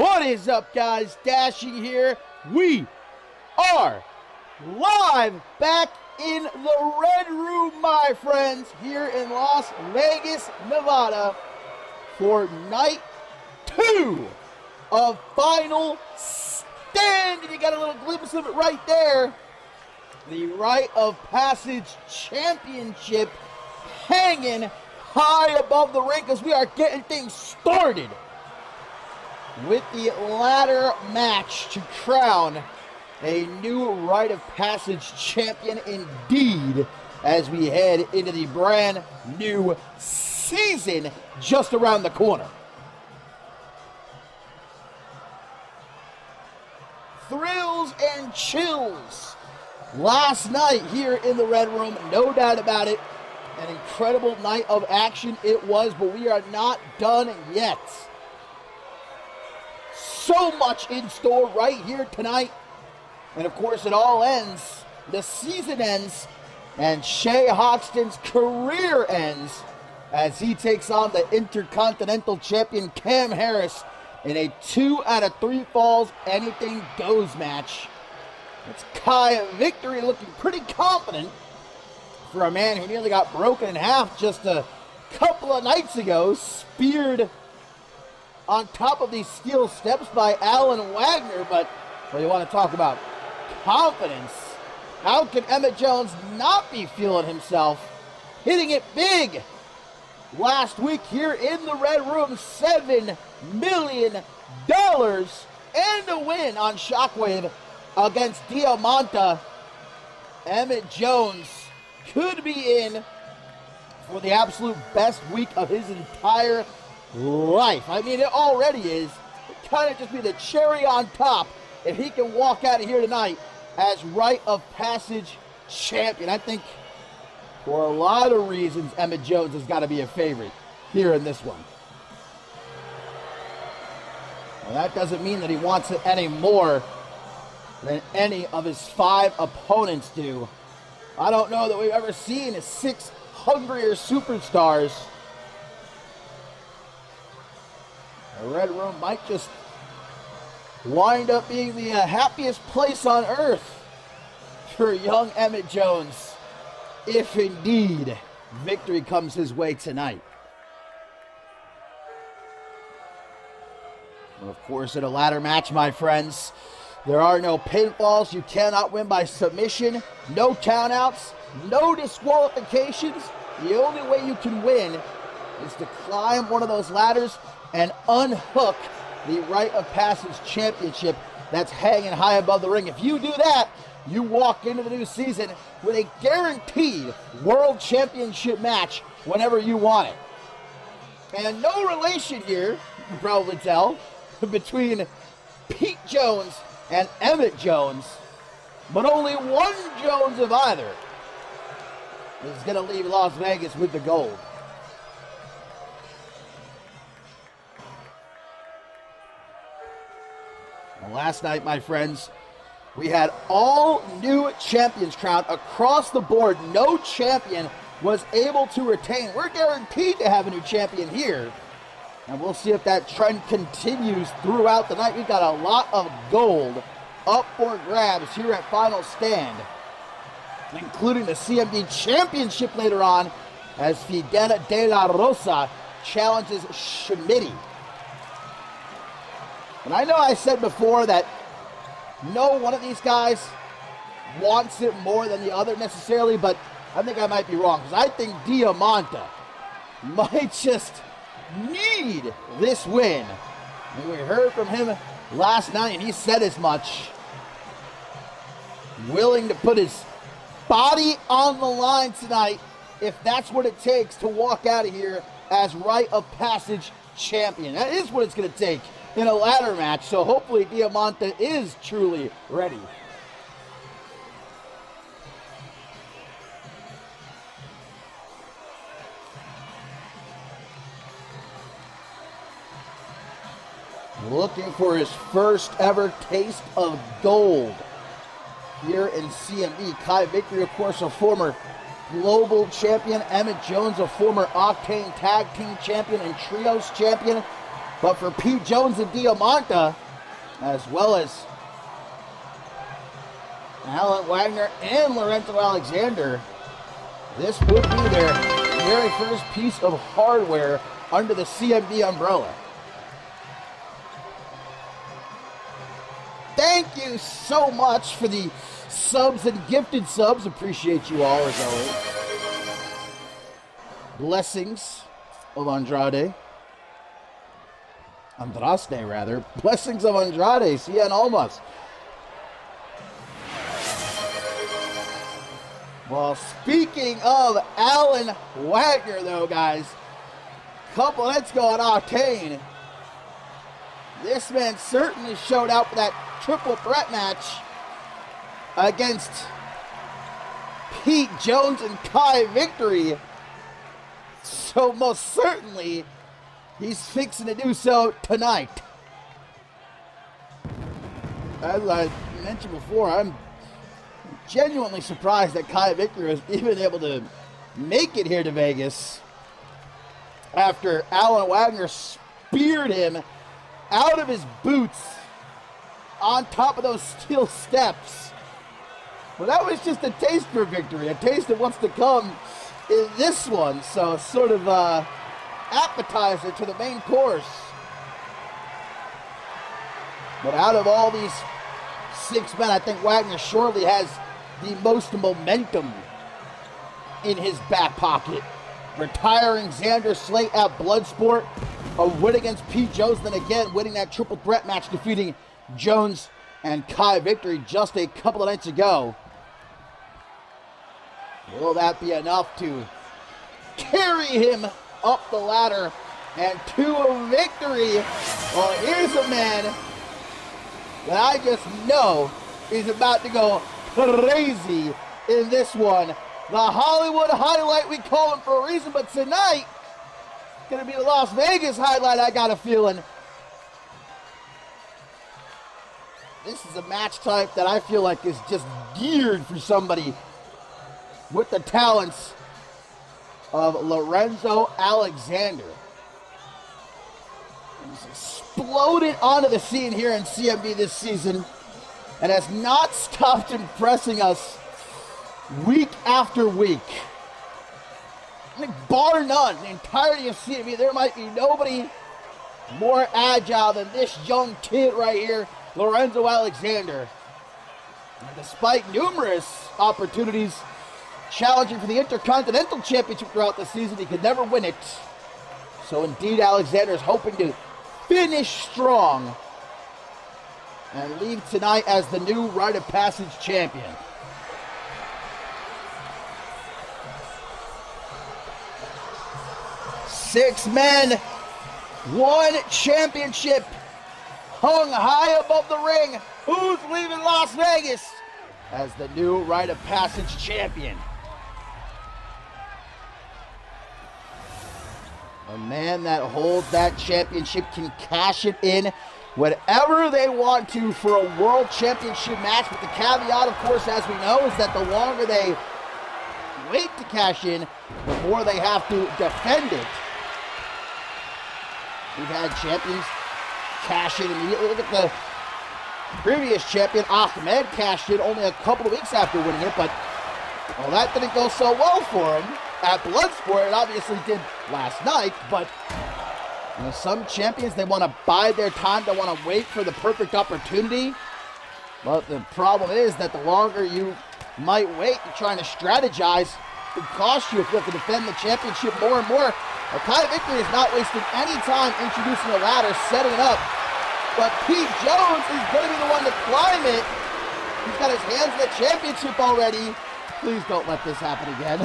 What is up, guys? Dashing here. We are live back in the Red Room, my friends, here in Las Vegas, Nevada, for night 2 of Final Stand. And you got a little glimpse of it right there. The Rite of Passage Championship hanging high above the ring as we are getting things started with the ladder match to crown a new Rite of Passage champion indeed, as we head into the brand new season just around the corner. Thrills and chills last night here in the Red Room, no doubt about it. An incredible night of action it was, but we are not done yet. So much in store right here tonight. And of course it all ends, the season ends And Shay Hoxton's career ends as he takes on the Intercontinental Champion Cam Harris in a 2 out of 3 falls, anything goes match. It's Kai Victory looking pretty confident for a man who nearly got broken in half just a couple of nights ago, speared on top of these steel steps by Alan Wagner. But when you want to talk about confidence, how can Emmett Jones not be feeling himself? Hitting it big last week here in the Red Room, $7 million and a win on Shockwave against Diamante. Emmett Jones could be in for the absolute best week of his entire life. I mean, it already is. It kind of just be the cherry on top if he can walk out of here tonight as rite of passage champion. I think for a lot of reasons, Emmett Jones has got to be a favorite here in this one. Well, that doesn't mean that he wants it any more than any of his 5 opponents do. I don't know that we've ever seen 6 hungrier superstars. The Red Room might just wind up being the happiest place on earth for young Emmett Jones, if indeed victory comes his way tonight. And of course, in a ladder match, my friends, there are no pinfalls. You cannot win by submission. No countouts. No disqualifications. The only way you can win is to climb one of those ladders and unhook the Rite of Passage Championship that's hanging high above the ring. If you do that, you walk into the new season with a guaranteed World Championship match whenever you want it. And no relation here, you can probably tell, between Pete Jones and Emmett Jones, but only one Jones of either is going to leave Las Vegas with the gold. Well, last night, my friends, we had all new champions crowned across the board. No champion was able to retain. We're guaranteed to have a new champion here, and we'll see if that trend continues throughout the night. We've got a lot of gold up for grabs here at Final Stand, including the CMV Championship later on as Fidel De La Rosa challenges Schmitty. And I know I said before that no one of these guys wants it more than the other necessarily, but I think I might be wrong, because I think Diamante might just need this win. And we heard from him last night, and he said as much. Willing to put his body on the line tonight if that's what it takes to walk out of here as Rite of Passage champion. That is what it's going to take in a ladder match, so hopefully Diamante is truly ready. Looking for his first ever taste of gold here in CMV. Kai Victory, of course, a former global champion. Emmett Jones, a former Octane Tag Team champion and Trios champion. But for Pete Jones and Diamante, as well as Alan Wagner and Lorenzo Alexander, this would be their very first piece of hardware under the CMV umbrella. Thank you so much for the subs and gifted subs. Appreciate you all as always. Blessings of Andrade. Andraste, rather. Blessings of Andrade. Cien Almas. Well, speaking of Alan Wagner, though, guys, couple nights ago on Octane, this man certainly showed out for that triple threat match against Pete Jones and Kai Victory. So most certainly, he's fixing to do so tonight. As I mentioned before, I'm genuinely surprised that Kai Victory was even able to make it here to Vegas after Alan Wagner speared him out of his boots on top of those steel steps. Well, that was just a taste for victory, a taste of what's to come in this one. So sort of appetizer to the main course. But out of all these 6 men, I think Wagner surely has the most momentum in his back pocket. Retiring Xander Slate at Bloodsport, a win against Pete Jones, then again winning that triple threat match, defeating Jones and Kai Victory just a couple of nights ago. Will that be enough to carry him up the ladder and to a victory? Well, here's a man that I just know is about to go crazy in this one. The Hollywood highlight, we call him for a reason, but tonight, it's going to be the Las Vegas highlight, I got a feeling. This is a match type that I feel like is just geared for somebody with the talents of Lorenzo Alexander. He's exploded onto the scene here in CMV this season and has not stopped impressing us week after week. I think bar none, the entirety of CMV, there might be nobody more agile than this young kid right here, Lorenzo Alexander. And despite numerous opportunities challenging for the Intercontinental Championship throughout the season, he could never win it. So indeed, Alexander is hoping to finish strong and leave tonight as the new Rite of Passage champion. Six men, one championship hung high above the ring. Who's leaving Las Vegas as the new Rite of Passage champion? A man that holds that championship can cash it in whenever they want to for a world championship match. But the caveat, of course, as we know, is that the longer they wait to cash in, the more they have to defend it. We've had champions cash in immediately. Look at the previous champion, Ahmed, cashed in only a couple of weeks after winning it, but well, that didn't go so well for him at Bloodsport. It obviously did last night, but you know, some champions, they want to bide their time, they want to wait for the perfect opportunity. But the problem is that the longer you might wait and trying to strategize, it could cost you if you have to defend the championship more and more. Kai Victory is not wasting any time introducing a ladder, setting it up. But Pete Jones is going to be the one to climb it. He's got his hands in the championship already. Please don't let this happen again.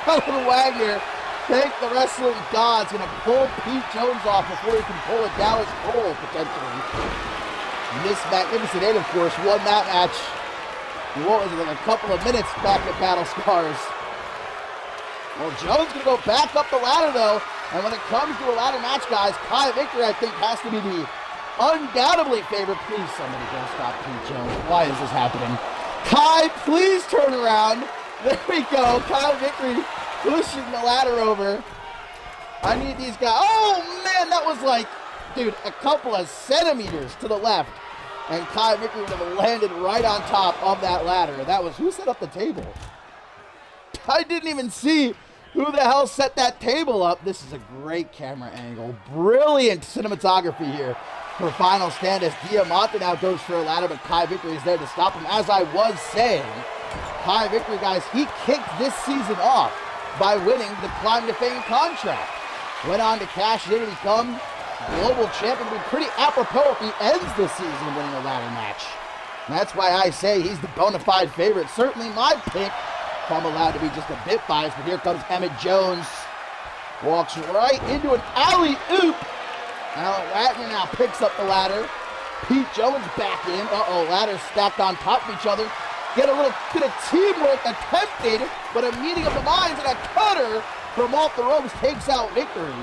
Alan Wagner, thank the wrestling gods, going to pull Pete Jones off before he can pull a Dallas Cole, potentially. This Magnificent 8, of course, won that match. And what was it, like a couple of minutes back at Battle Scars. Well, Jones going to go back up the ladder, though. And when it comes to a ladder match, guys, Kai Victory, I think, has to be the undoubtedly favorite. Please, somebody go stop Pete Jones. Why is this happening? Kai, please turn around. There we go. Kai Victory pushing the ladder over. I need these guys. Oh, man, that was like, dude, a couple of centimeters to the left. And Kai Victory would have landed right on top of that ladder. That was, who set up the table? I didn't even see who the hell set that table up. This is a great camera angle. Brilliant cinematography here for Final Stand as Diamante now goes for a ladder, but Kai Victory is there to stop him. As I was saying, Kai Victory, guys, he kicked this season off by winning the Climb to Fame contract. Went on to cash it in and become global champion. It'd be pretty apropos if he ends this season winning a ladder match. And that's why I say he's the bona fide favorite. Certainly my pick. If I'm allowed to be just a bit biased, but here comes Emmett Jones. Walks right into an alley-oop. Alan Wagner now picks up the ladder. Pete Jones back in. Uh-oh, ladders stacked on top of each other. Get a little bit of teamwork attempted, but a meeting of the minds and a cutter from off the ropes takes out Victory.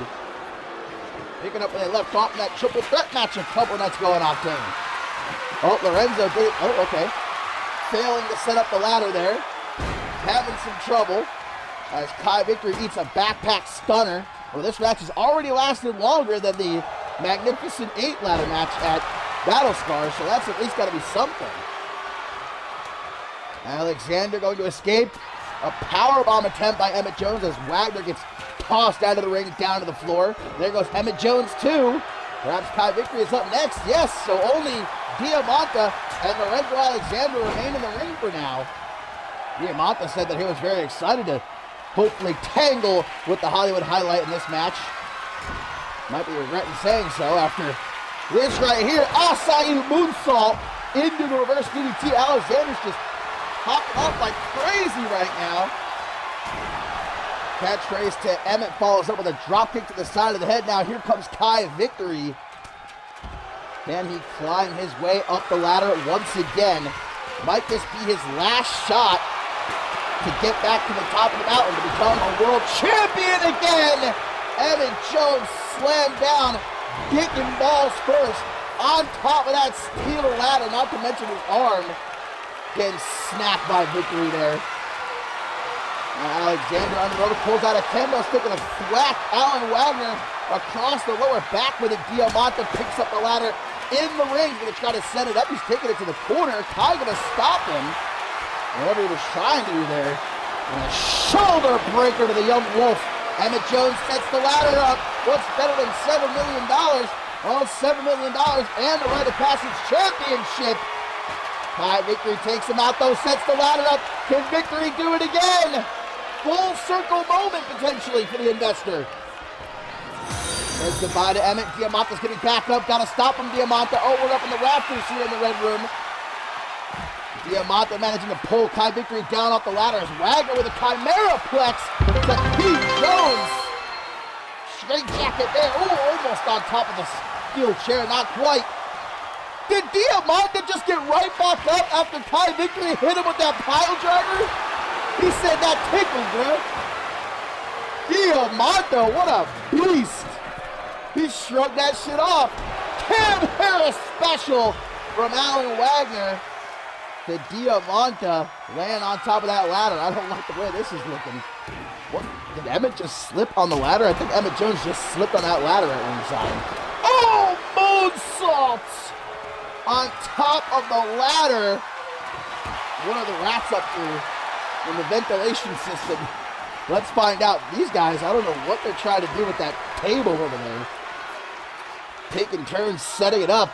Picking up where they left off in that triple threat match a couple nights going, Octane. Oh, Lorenzo did it. Oh, okay. failing to set up the ladder there. Having some trouble as Kai Victory eats a backpack stunner. Well, this match has already lasted longer than the Magnificent 8 ladder match at Battle Scars, so that's at least got to be something. Alexander going to escape. A powerbomb attempt by Emmett Jones as Wagner gets tossed out of the ring down to the floor. There goes Emmett Jones too. Perhaps Kai Victory is up next. Yes, so only Diamante and Lorenzo Alexander remain in the ring for now. Diamante said that he was very excited to hopefully tangle with the Hollywood Highlight in this match. Might be regretting saying so after this right here. Acai moonsault into the reverse DDT. Alexander's just hopping up like crazy right now. Catchphrase to Emmett follows up with a dropkick to the side of the head. Now here comes Kai Victory. Can he climb his way up the ladder once again? Might this be his last shot to get back to the top of the mountain to become a world champion again? Emmett Jones slammed down, kicking balls first. On top of that steel ladder, not to mention his arm getting snapped by Victory there. Alexander on the rope pulls out a kendo stick and a whack Alan Wagner across the lower back with it. Diamante picks up the ladder in the ring. He's going to try to set it up. He's taking it to the corner. Kai going to stop him. Whatever he was trying to do there. And a shoulder breaker to the young wolf. Emmett Jones sets the ladder up. What's better than $7 million? Well, $7 million and the Rite of Passage Championship. Kai Victory takes him out though, sets the ladder up. Can Victory do it again? Full circle moment potentially for the investor. Says goodbye to Emmett. Diamante's getting back up. Gotta stop him, Diamante. Oh, we're up in the rafters here in the red room. Diamante managing to pull Kai Victory down off the ladder as Wagner with a Chimera Plex to Pete Jones. Straight jacket there. Oh, almost on top of the steel chair. Not quite. Did Diamante just get right back up after Kai Victory hit him with that pile driver? He said that tickled, bro. Diamante, what a beast. He shrugged that shit off. Cam Harris special from Alan Wagner to Diamante laying on top of that ladder. I don't like the way this is looking. What? Did Emmett just slip on the ladder? I think Emmett Jones just slipped on that ladder at ringside. Oh, moonsaults on top of the ladder. What are the rats up to in the ventilation system? Let's find out. These guys, I don't know what they're trying to do with that table over there. Taking turns setting it up.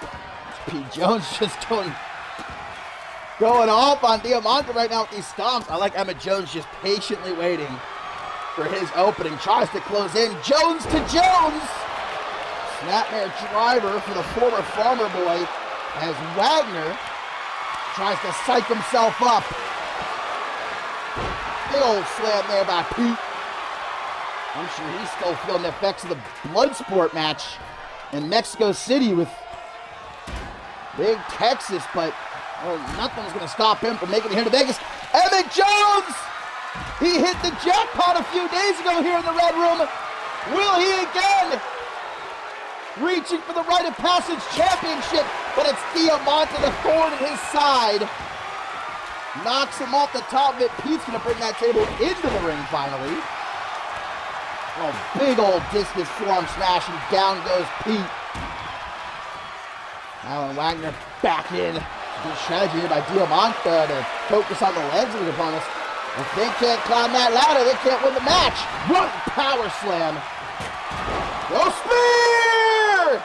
Pete Jones just going off on Diamante right now with these stomps. I like Emmett Jones just patiently waiting for his opening. Tries to close in. Jones to Jones. Snapmare driver for the former Farmer Boy as Wagner tries to psych himself up. Big old slam there by Pete. I'm sure he's still feeling the effects of the Bloodsport match in Mexico City with Big Texas, but nothing's going to stop him from making it here to Vegas. Emmett Jones! He hit the jackpot a few days ago here in the Red Room. Will he again? Reaching for the Rite of Passage Championship, but it's Diamante, the thorn in his side. Knocks him off the top of it. Pete's going to bring that table into the ring finally. Oh, big old discus forearm smash, and down goes Pete. Alan Wagner back in. Good strategy here by Diamante to focus on the legs of his opponents. If they can't climb that ladder, they can't win the match. One power slam. Go spear!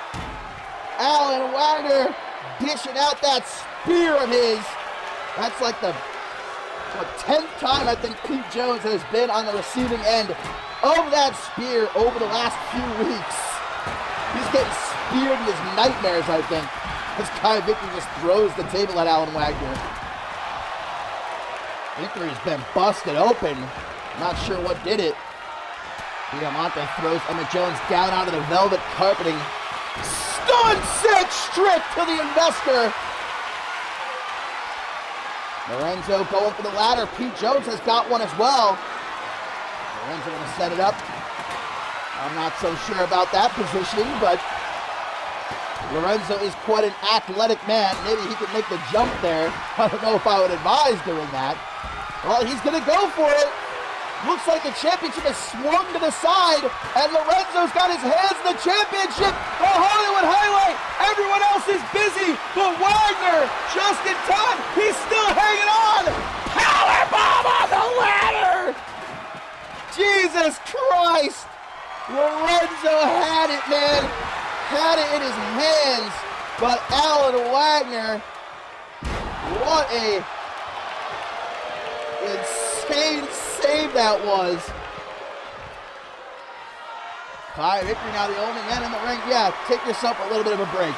Alan Wagner dishing out that spear of his. That's like the 10th time I think Pete Jones has been on the receiving end of that spear over the last few weeks. He's getting speared in his nightmares, I think, as Kai Victory just throws the table at Alan Wagner. Victory's been busted open. Not sure what did it. Diamante throws Emmett Jones down onto the velvet carpeting. Stun set strip to the investor. Lorenzo going for the ladder. Pete Jones has got one as well. Lorenzo going to set it up. I'm not so sure about that position, but Lorenzo is quite an athletic man. Maybe he can make the jump there. I don't know if I would advise doing that. Well, he's going to go for it. Looks like the championship is swung to the side, and Lorenzo's got his hands in the championship. The Hollywood highlight. Everyone else is busy, but Wagner, just in time, he's still hanging on. Powerbomb on the ladder. Jesus Christ. Lorenzo had it, man. Had it in his hands, but Alan Wagner, what a insane save that was. Kai Victory now the only man in the ring. Yeah, take yourself a little bit of a break.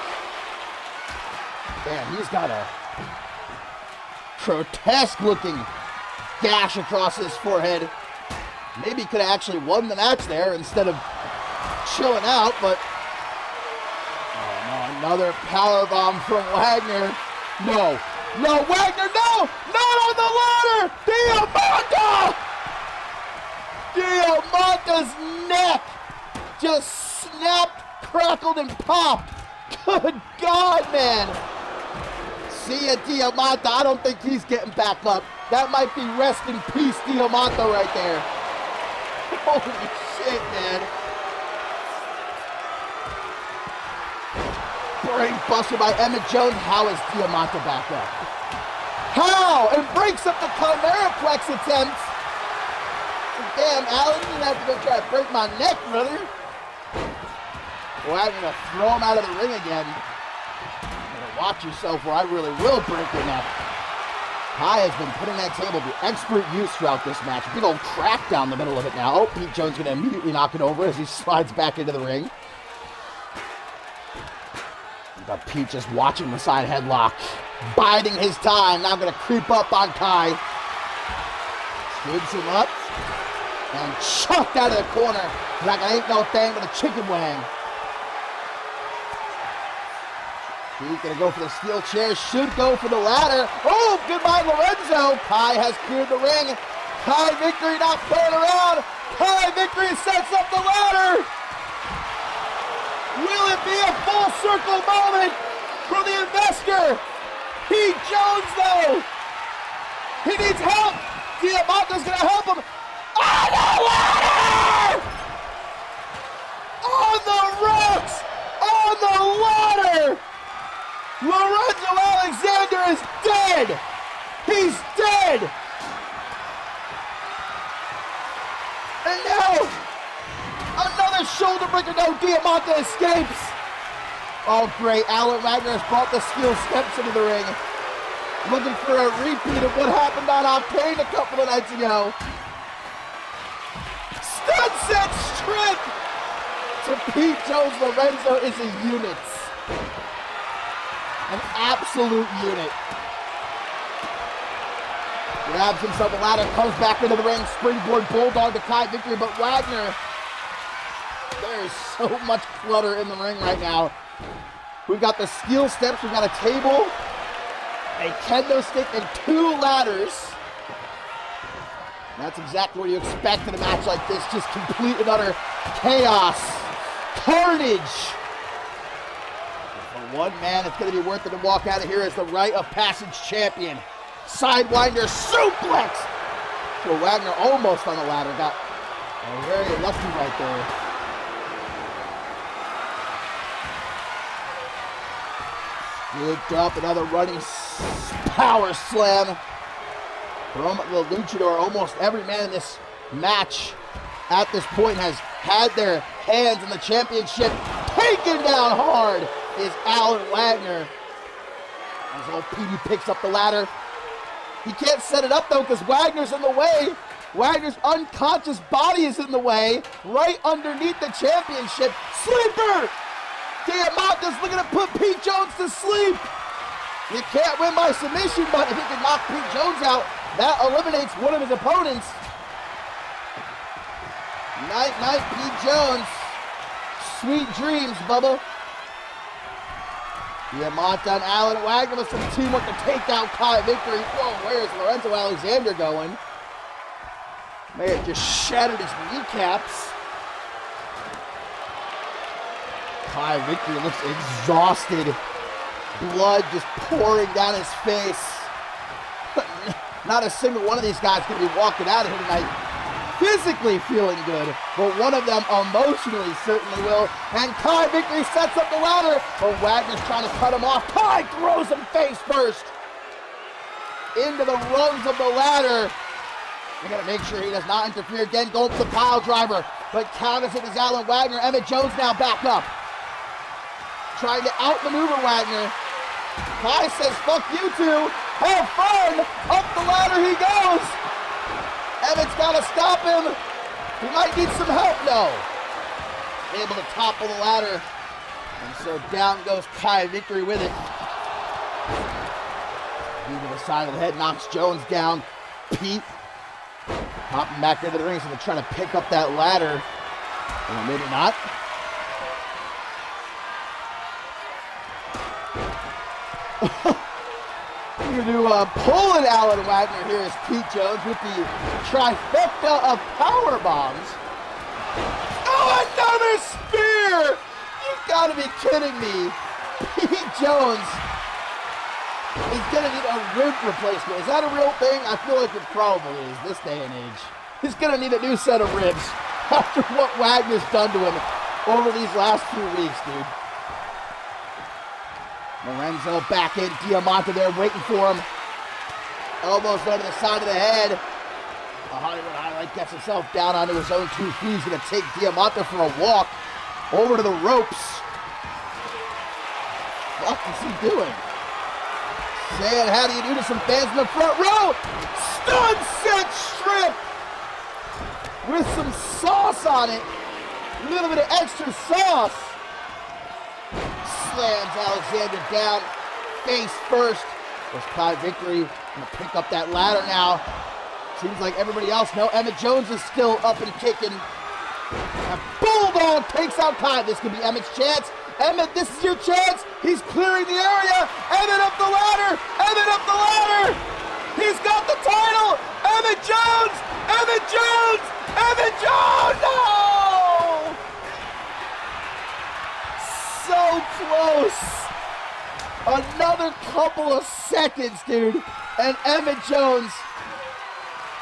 Man, he's got a grotesque looking gash across his forehead. Maybe he could have actually won the match there instead of chilling out, but another powerbomb from Wagner. No, Wagner, no! Not on the ladder! Diamante! Diamante's neck just snapped, crackled, and popped. Good God, man. See ya, Diamante. I don't think he's getting back up. That might be rest in peace, Diamante, right there. Holy shit, man. Brain buster by Emmett Jones. How is Diamante back up? How? And breaks up the Chimeraplex attempt. Damn, Alan, you're gonna have to go try to break my neck, brother. Boy, I'm gonna throw him out of the ring again. Better watch yourself or I really will break your neck. Kai has been putting that table to expert use throughout this match. Big old crack down the middle of it now. Oh, Pete Jones gonna immediately knock it over as he slides back into the ring. Got Pete just watching the side headlock, biding his time. Now gonna creep up on Kai. Scoops him up and chucked out of the corner like I ain't no thing but a chicken wing. Pete gonna go for the steel chair, should go for the ladder. Oh, goodbye Lorenzo. Kai has cleared the ring. Kai Victory not playing around. Kai Victory sets up the ladder. Will it be a full circle moment for the investor? Pete Jones, though. He needs help. Diamante's going to help him. On the ladder! On the ropes! On the ladder! Lorenzo Alexander is dead! He's dead! And now, another shoulder breaker. No, Diamante escapes. Oh, great. Alan Wagner has brought the steel steps into the ring. Looking for a repeat of what happened on Octane a couple of nights ago. Sunset strip to Pete Jones. Lorenzo is a unit. An absolute unit. Grabs himself a ladder, comes back into the ring. Springboard bulldog to Kai Victory, but Wagner. There is so much clutter in the ring right now. We've got the steel steps, we've got a table, a kendo stick, and 2 ladders. That's exactly what you expect in a match like this. Just complete and utter chaos. Carnage. For one man, it's going to be worth it to walk out of here as the Rite of Passage champion. Sidewinder suplex. So Wagner almost on the ladder. Got very lucky right there. Scooped up, another running power slam from the Luchador. Almost every man in this match at this point has had their hands in the championship. Taken down hard is Alan Wagner. As old Petey picks up the ladder. He can't set it up though because Wagner's in the way. Wagner's unconscious body is in the way. Right underneath the championship. Sleeper! Diamante's looking to put Pete Jones to sleep. You can't win by submission, but if he can knock Pete Jones out, that eliminates one of his opponents. Night, night, Pete Jones. Sweet dreams, Bubba. Diamante and Alan Wagner with some teamwork to take out Kai Victory. Whoa, where's Lorenzo Alexander going? May have just shattered his kneecaps. Kai Victory looks exhausted. Blood just pouring down his face. Not a single one of these guys can be walking out of here tonight physically feeling good, but one of them emotionally certainly will. And Kai Victory sets up the ladder, but Wagner's trying to cut him off. Kai throws him face first into the rungs of the ladder. They gotta make sure he does not interfere again. Going for the pile driver, but counters it as Alan Wagner. Emmett Jones now back up, trying to outmaneuver Wagner. Kai says, "Fuck you two, have fun." Up the ladder he goes. Emmett's got to stop him. He might need some help. No. Able to topple the ladder. And so down goes Kai Victory with it. Knee to the side of the head knocks Jones down. Pete popping back into the ring, so they're trying to pick up that ladder. Or maybe not. We're going to pull an Alan Wagner here as Pete Jones with the trifecta of power bombs. Oh, another spear! You've got to be kidding me. Pete Jones is going to need a rib replacement. Is that a real thing? I feel like it probably is this day and age. He's going to need a new set of ribs after what Wagner's done to him over these last few weeks, dude. Lorenzo back in, Diamante there waiting for him. Elbows down to the side of the head. The Hollywood Highlight gets himself down onto his own 2 feet. He's going to take Diamante for a walk over to the ropes. What is he doing? Saying how do you do to some fans in the front row. Stun set strip with some sauce on it. A little bit of extra sauce. Slams Alexander down, face first. There's Kai Victory gonna pick up that ladder now. Seems like everybody else know Emmett Jones is still up and kicking. A Bulldog takes out Kai. This could be Emmett's chance. Emmett, this is your chance. He's clearing the area. Emmett up the ladder. Emmett up the ladder. He's got the title. Emmett Jones. Emmett Jones. Emmett Jones. No! So close. Another couple of seconds, dude. And Emmett Jones,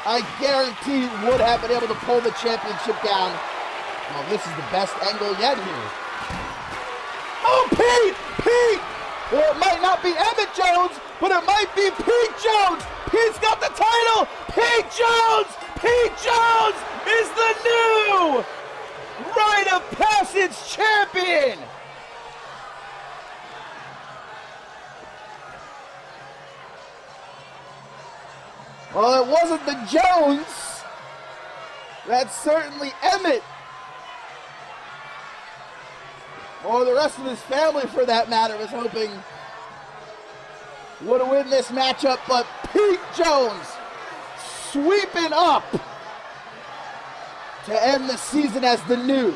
I guarantee, would have been able to pull the championship down. Well, this is the best angle yet here. Oh, Pete! Pete! Well, it might not be Emmett Jones, but it might be Pete Jones. Pete's got the title. Pete Jones! Pete Jones is the new Rite of Passage champion. Well, it wasn't the Jones. That's certainly Emmett. Or the rest of his family, for that matter, was hoping would win this matchup. But Pete Jones sweeping up to end the season as the new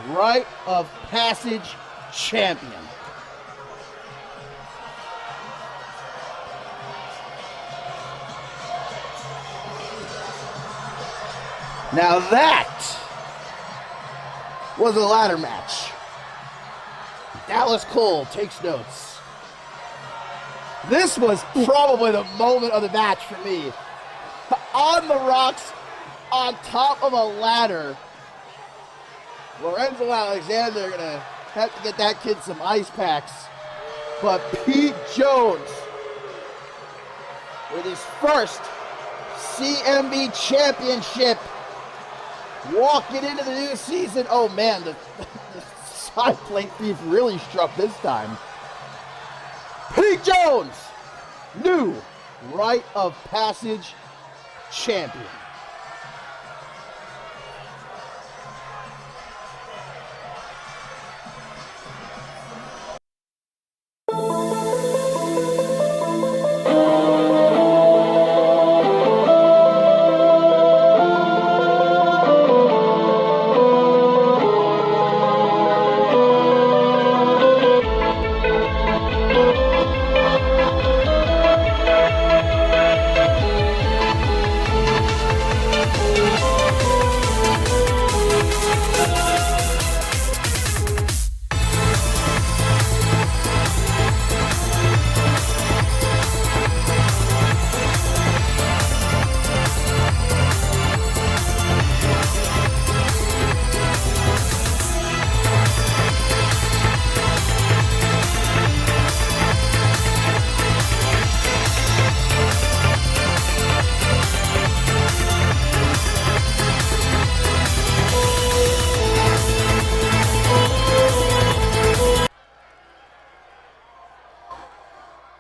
Rite of Passage champion. Now that was a ladder match. Dallas Cole takes notes. This was probably the moment of the match for me. On the rocks, on top of a ladder. Lorenzo Alexander gonna have to get that kid some ice packs. But Pete Jones, with his first CMV championship, walking into the new season. Oh man, the side plate thief really struck this time. Pete Jones, new Rite of Passage champion.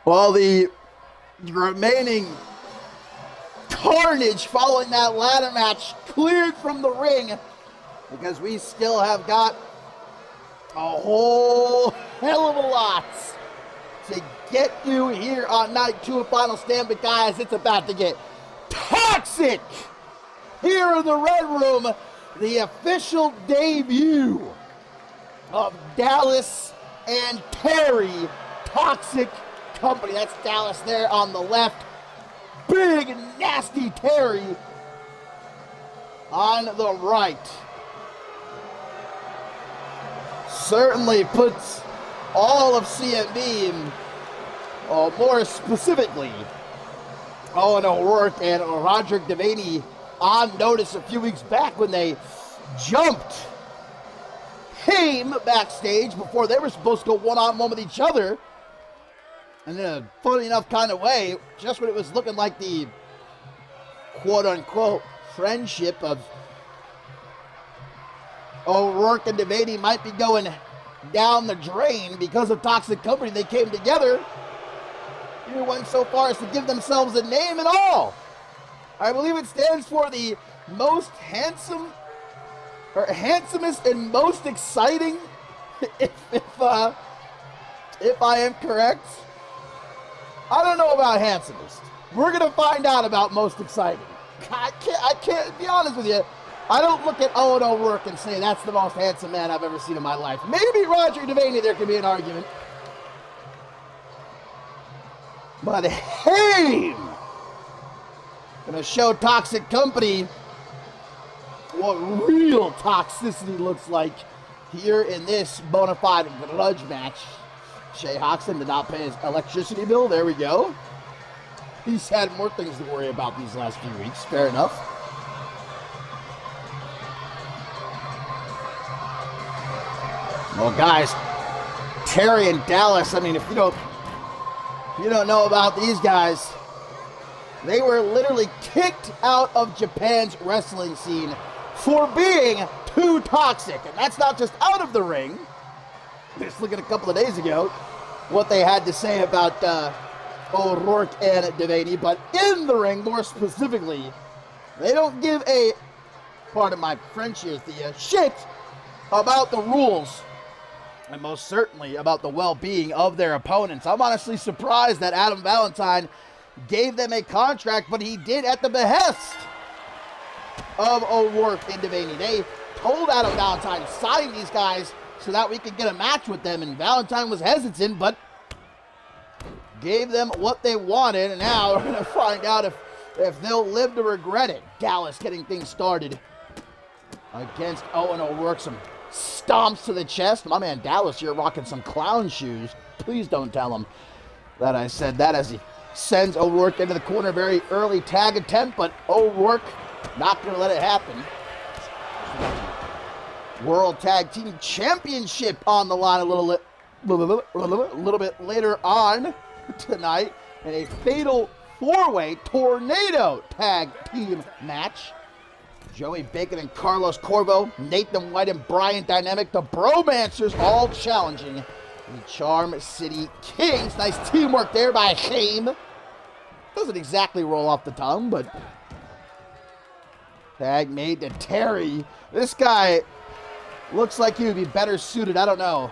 Well, the remaining carnage following that ladder match cleared from the ring, because we still have got a whole hell of a lot to get you here on night 2 of Final Stand. But guys, it's about to get toxic here in the Red Room. The official debut of Dallas and Terry Toxic Company. That's Dallas there on the left. Big, nasty Terry on the right. Certainly puts all of CMV, and more specifically, Owen O'Rourke and Roderick Devaney on notice a few weeks back when they jumped Haim backstage before they were supposed to go one-on-one with each other. And in a funny enough kind of way, just when it was looking like the quote-unquote friendship of O'Rourke and Devaney might be going down the drain because of Toxic Company, they came together. Even went so far as to give themselves a name and all. I believe it stands for the most handsome, or handsomest and most exciting, if I am correct. I don't know about handsomest. We're gonna find out about most exciting. I can't be honest with you. I don't look at Owen O'Rourke and say that's the most handsome man I've ever seen in my life. Maybe Roger Devaney, there could be an argument. But hey, gonna show Toxic Company what real toxicity looks like here in this bona fide grudge match. Shay Hoxton did not pay his electricity bill. There we go. He's had more things to worry about these last few weeks. Fair enough. Well, guys, Terry and Dallas, I mean, if you don't know about these guys, they were literally kicked out of Japan's wrestling scene for being too toxic. And that's not just out of the ring. Just look at a couple of days ago what they had to say about O'Rourke and Devaney, but in the ring, more specifically, they don't give a, pardon my French here, Thea, shit about the rules, and most certainly about the well-being of their opponents. I'm honestly surprised that Adam Valentine gave them a contract, but he did at the behest of O'Rourke and Devaney. They told Adam Valentine, sign these guys so that we could get a match with them, and Valentine was hesitant, but gave them what they wanted, and now we're going to find out if they'll live to regret it. Dallas getting things started against Owen O'Rourke. Some stomps to the chest. My man Dallas here rocking some clown shoes. Please don't tell him that I said that, as he sends O'Rourke into the corner. Very early tag attempt, but O'Rourke not going to let it happen. World Tag Team Championship on the line a little bit later on tonight in a fatal four-way tornado tag team match. Joey Bacon and Carlos Corvo, Nathan White and Brian Dynamic, the Bromancers, all challenging the Charm City Kings. Nice teamwork there by Haim. Doesn't exactly roll off the tongue, but tag made to Terry. This guy looks like he would be better suited, I don't know,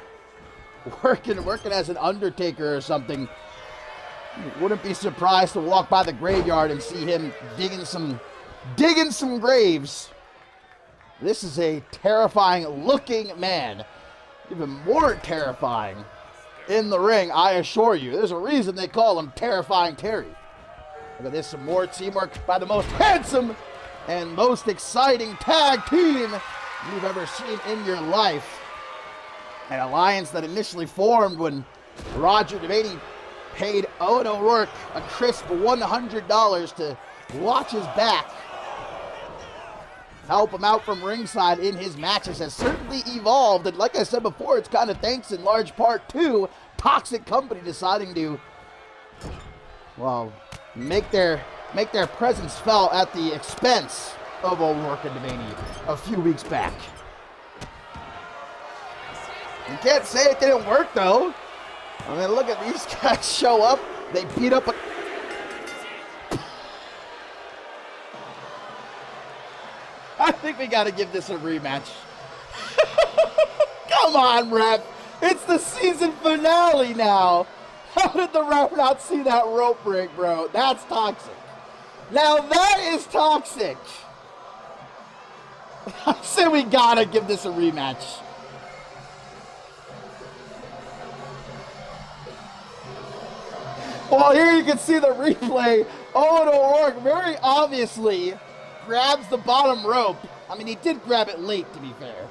working as an undertaker or something. Wouldn't be surprised to walk by the graveyard and see him digging some graves. This is a terrifying looking man. Even more terrifying in the ring, I assure you. There's a reason they call him Terrifying Terry. Look at this, some more teamwork by the most handsome and most exciting tag team you've ever seen in your life. An alliance that initially formed when Roger Devaney paid Owen O'Rourke a crisp $100 to watch his back, help him out from ringside in his matches, has certainly evolved. And like I said before, it's kind of thanks in large part to Toxic Company deciding to, well, make their presence felt at the expense of O'Rourke and Devaney a few weeks back. You can't say it didn't work, though. I mean, look at these guys show up. They beat up a... I think we got to give this a rematch. Come on, ref. It's the season finale now. How did the ref not see that rope break, bro? That's toxic. Now that is toxic. I say we got to give this a rematch. Well, here you can see the replay. Owen O'Rourke very obviously grabs the bottom rope. I mean, he did grab it late, to be fair.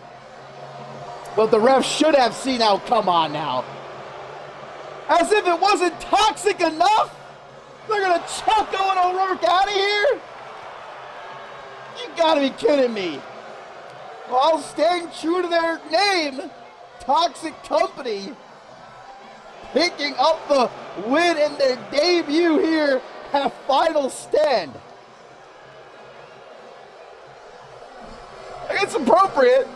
But the ref should have seen how, come on now. As if it wasn't toxic enough, they're going to chuck Owen O'Rourke out of here? You got to be kidding me. While staying true to their name, Toxic Company, picking up the win in their debut here at Final Stand. It's appropriate.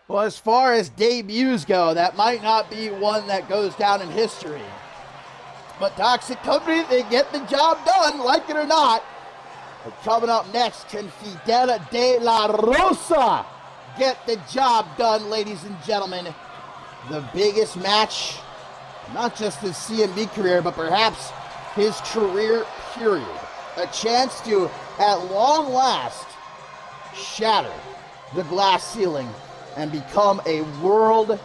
Well, as far as debuts go, that might not be one that goes down in history. But Toxic Company, they get the job done, like it or not. And coming up next, can Fidel de la Rosa get the job done, ladies and gentlemen? The biggest match, not just his CMV career, but perhaps his career period. A chance to, at long last, shatter the glass ceiling and become a world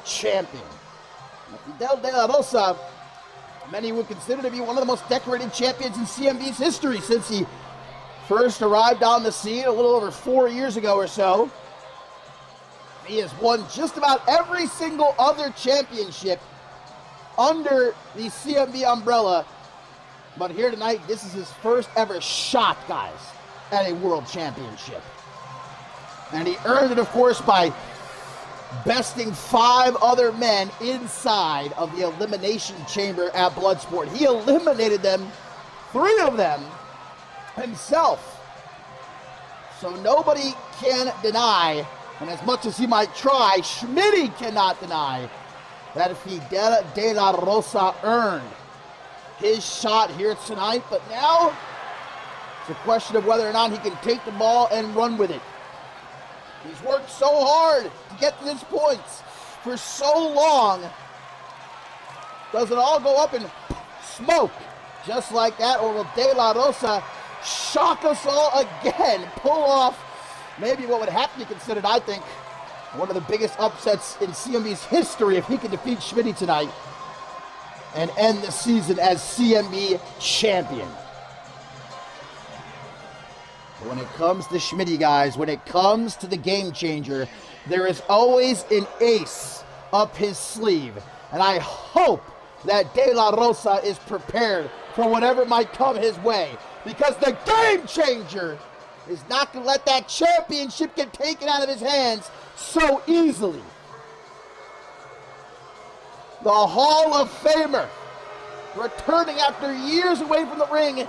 champion. Fidel de la Rosa, many would consider to be one of the most decorated champions in CMV's history since he first arrived on the scene a little over 4 years ago or so. He has won just about every single other championship under the CMV umbrella. But here tonight, this is his first ever shot, guys, at a world championship. And he earned it, of course, by besting 5 other men inside of the elimination chamber at Bloodsport. He eliminated them, 3 of them, himself. So nobody can deny, and as much as he might try, Schmitty cannot deny that Fidel de la Rosa earned his shot here tonight. But now it's a question of whether or not he can take the ball and run with it. He's worked so hard to get to this point for so long. Does it all go up in smoke just like that? Or will De La Rosa shock us all again? Pull off maybe what would have to be considered, I think, one of the biggest upsets in CMV's history if he can defeat Schmitty tonight and end the season as CMV champion. When it comes to Schmitty, guys, when it comes to the game changer, there is always an ace up his sleeve. And I hope that De La Rosa is prepared for whatever might come his way. Because the game changer is not going to let that championship get taken out of his hands so easily. The Hall of Famer, returning after years away from the ring,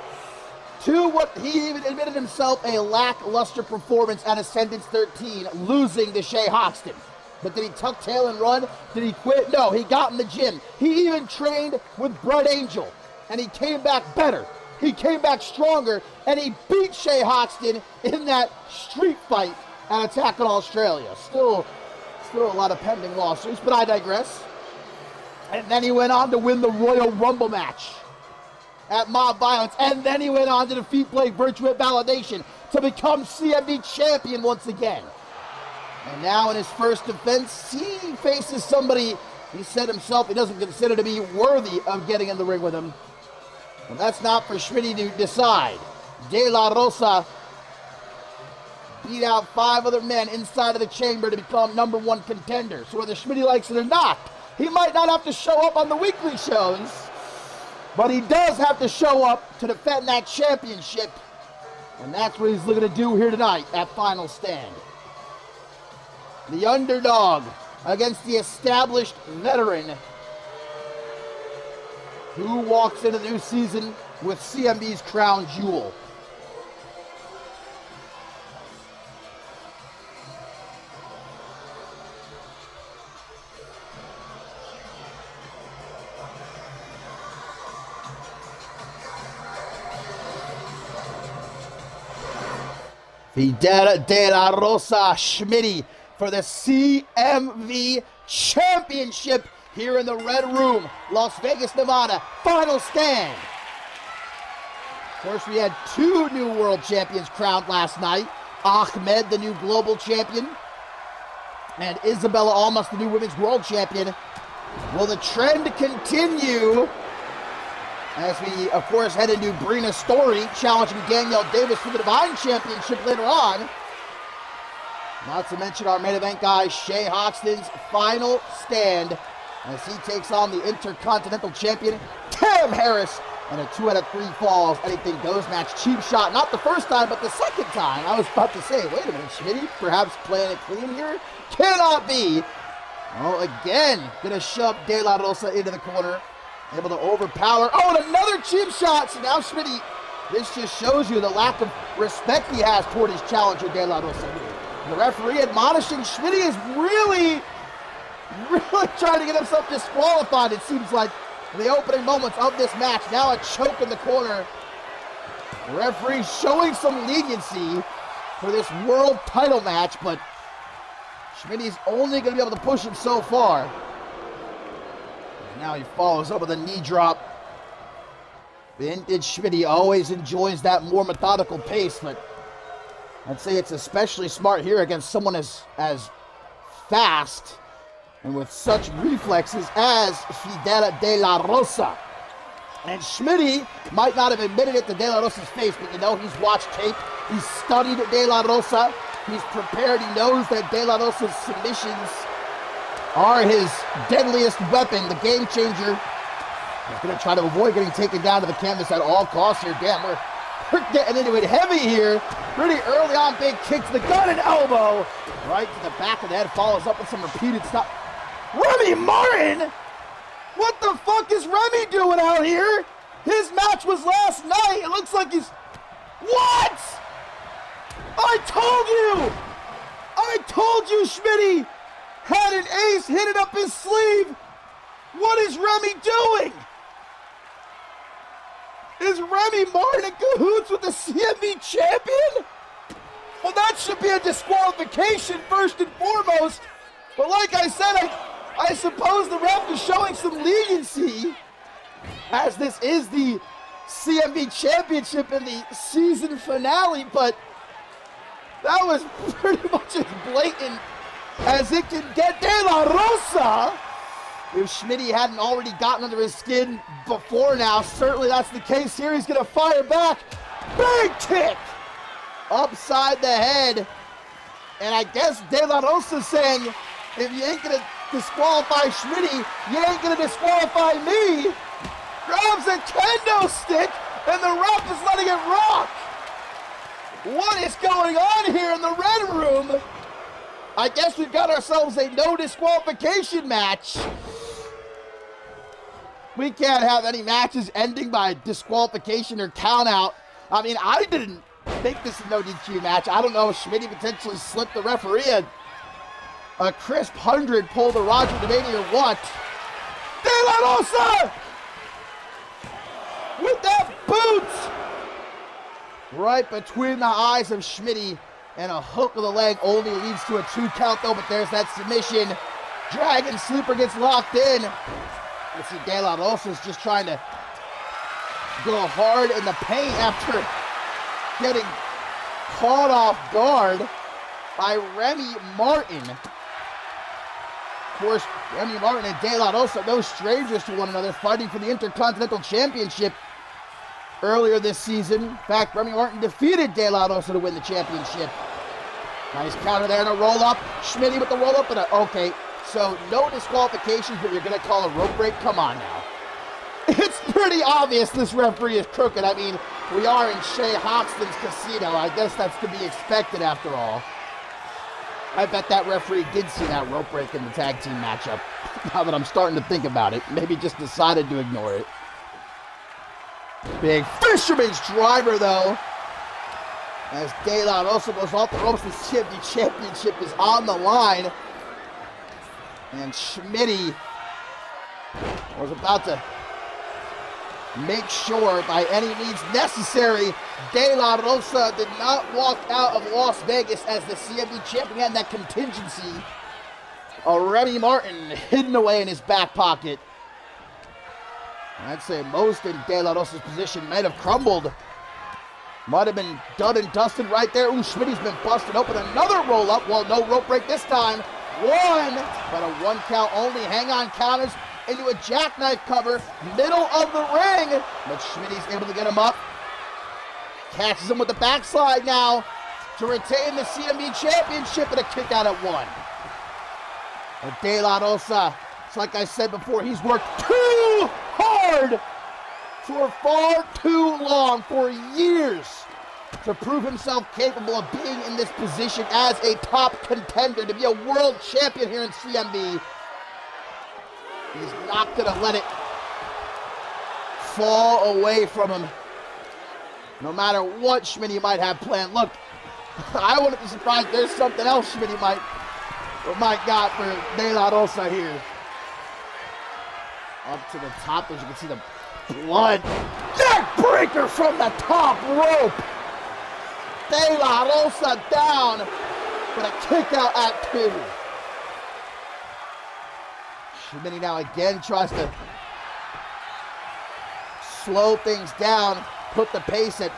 to what he even admitted himself, a lackluster performance at Ascendance 13, losing to Shay Hoxton. But did he tuck tail and run? Did he quit? No, he got in the gym. He even trained with Blood Angel, and he came back better. He came back stronger, and he beat Shay Hoxton in that street fight at Attack on Australia. Still Still a lot of pending lawsuits, but I digress. And then he went on to win the Royal Rumble match at Mob Violence. And then he went on to defeat Blake Virtue at Validation to become CMV champion once again. And now in his first defense, he faces somebody he said himself he doesn't consider to be worthy of getting in the ring with him. But that's not for Schmitty to decide. De La Rosa beat out 5 other men inside of the chamber to become #1 contender. So whether Schmitty likes it or not, he might not have to show up on the weekly shows, but he does have to show up to defend that championship. And that's what he's looking to do here tonight at Final Stand. The underdog against the established veteran who walks into the new season with CMV's crown jewel. Fidel De La Rosa Schmitty for the CMV Championship here in the Red Room, Las Vegas, Nevada. Final Stand. Of course, we had 2 new world champions crowned last night. Ahmed, the new global champion, and Isabella Almas, the new women's world champion. Will the trend continue as we, of course, head into Brina Story challenging Danielle Davis for the Divine Championship later on? Not to mention our main event guy, Shay Hoxton's Final Stand as he takes on the Intercontinental Champion, Cam Harris, and a 2 out of 3 falls, anything goes match. Cheap shot, not the first time, but the second time. I was about to say, wait a minute, Schmitty, perhaps playing it clean here? Cannot be. Oh, again, gonna shove De La Rosa into the corner. Able to overpower. Oh, and another cheap shot. So now Schmitty, this just shows you the lack of respect he has toward his challenger, De La Rosa. The referee admonishing Schmitty is really trying to get himself disqualified, it seems like, in the opening moments of this match. Now a choke in the corner. The referee showing some leniency for this world title match, but Schmitty's only going to be able to push him so far. And now he follows up with a knee drop. Vintage Schmitty always enjoys that more methodical pace, but I'd say it's especially smart here against someone as fast and with such reflexes as Fidel De La Rosa. And Schmitty might not have admitted it to De La Rosa's face, but you know he's watched tape. He's studied De La Rosa. He's prepared. He knows that De La Rosa's submissions are his deadliest weapon, the game changer. He's going to try to avoid getting taken down to the canvas at all costs here. Damn, we're getting into it heavy here. Pretty early on, big kick to the gut and elbow. Right to the back of the head, follows up with some repeated stop. Remy Martin? What the fuck is Remy doing out here? His match was last night. It looks like he's... What? I told you Schmitty had an ace hidden up his sleeve. What is Remy doing? Is Remy Martin in cahoots with the CMV champion? Well, that should be a disqualification first and foremost. But like I said, I suppose the ref is showing some leniency, as this is the CMV championship in the season finale, but that was pretty much as blatant as it can get. De La Rosa, if Schmitty hadn't already gotten under his skin before now, certainly that's the case here. He's gonna fire back. Big kick upside the head. And I guess De La Rosa saying, if you ain't gonna disqualify Schmitty, you ain't gonna disqualify me. Grabs a kendo stick, and the ref is letting it rock. What is going on here in the Red Room? I guess we've got ourselves a no disqualification match. We can't have any matches ending by disqualification or count out. I mean, I didn't think this is no DQ match. I don't know if Schmitty potentially slipped the referee a crisp 100, pulled the Roger Devaney or what. De La Rosa! With that boot! Right between the eyes of Schmitty. And a hook of the leg only leads to a 2 count though, but there's that submission. Dragon Sleeper gets locked in. Let's see, De La Rosa's just trying to go hard in the paint after getting caught off guard by Remy Martin. Of course, Remy Martin and De La Rosa, no strangers to one another, fighting for the Intercontinental Championship earlier this season. In fact, Remy Martin defeated De La Rosa to win the championship. Nice counter there and a roll-up. Schmitty with the roll-up and okay. So, no disqualifications, but you're going to call a rope break? Come on now. It's pretty obvious this referee is crooked. I mean, we are in Shay Hoxton's casino. I guess that's to be expected after all. I bet that referee did see that rope break in the tag team matchup. Now that I'm starting to think about it, maybe just decided to ignore it. Big fisherman's driver, though. As De La Rosa goes off the ropes, the CMV Championship is on the line. And Schmitty was about to make sure by any means necessary De La Rosa did not walk out of Las Vegas as the CMV champion. And that contingency of Remy Martin hidden away in his back pocket. I'd say most in De La Rosa's position might have crumbled. Might have been done and dusted right there. Ooh, Schmitty's been busted open. Another roll-up. Well, no rope break this time. One, but a 1 count only. Hang on counters into a jackknife cover. Middle of the ring. But Schmitty's able to get him up. Catches him with the backslide now to retain the CMV Championship and a kick out at 1. But De La Rosa, it's like I said before, he's worked too hard for far too long, for years, to prove himself capable of being in this position as a top contender, to be a world champion here in CMV. He's not going to let it fall away from him, no matter what Schmitty might have planned. Look, I wouldn't be surprised there's something else Schmitty might got for De La Rosa here. Up to the top, as you can see the blood. Neck breaker from the top rope. De La Rosa down, but a kick out at 2. Schmitty now again tries to slow things down, put the pace at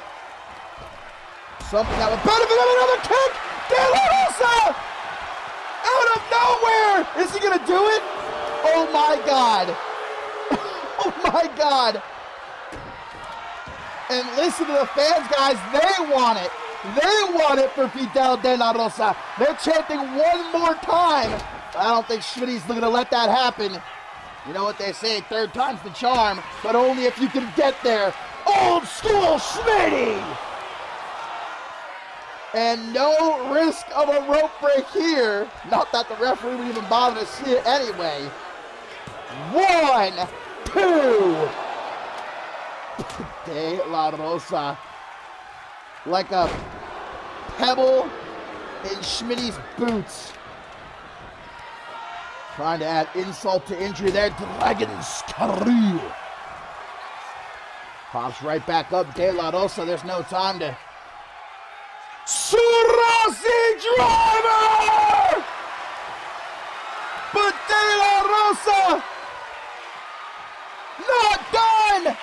something that would benefit of another kick. De La Rosa out of nowhere. Is he going to do it? Oh my God. Oh my God. And listen to the fans, guys. They want it. They want it for Fidel De La Rosa. They're chanting one more time. I don't think Schmitty's going to let that happen. You know what they say, third time's the charm, but only if you can get there. Old school Schmitty! And no risk of a rope break here. Not that the referee would even bother to see it anyway. 1, 2. De La Rosa, like a pebble in Schmitty's boots. Trying to add insult to injury there. Dragon's Career. Pops right back up. De La Rosa, there's no time to... Surasi driver! But De La Rosa, not done!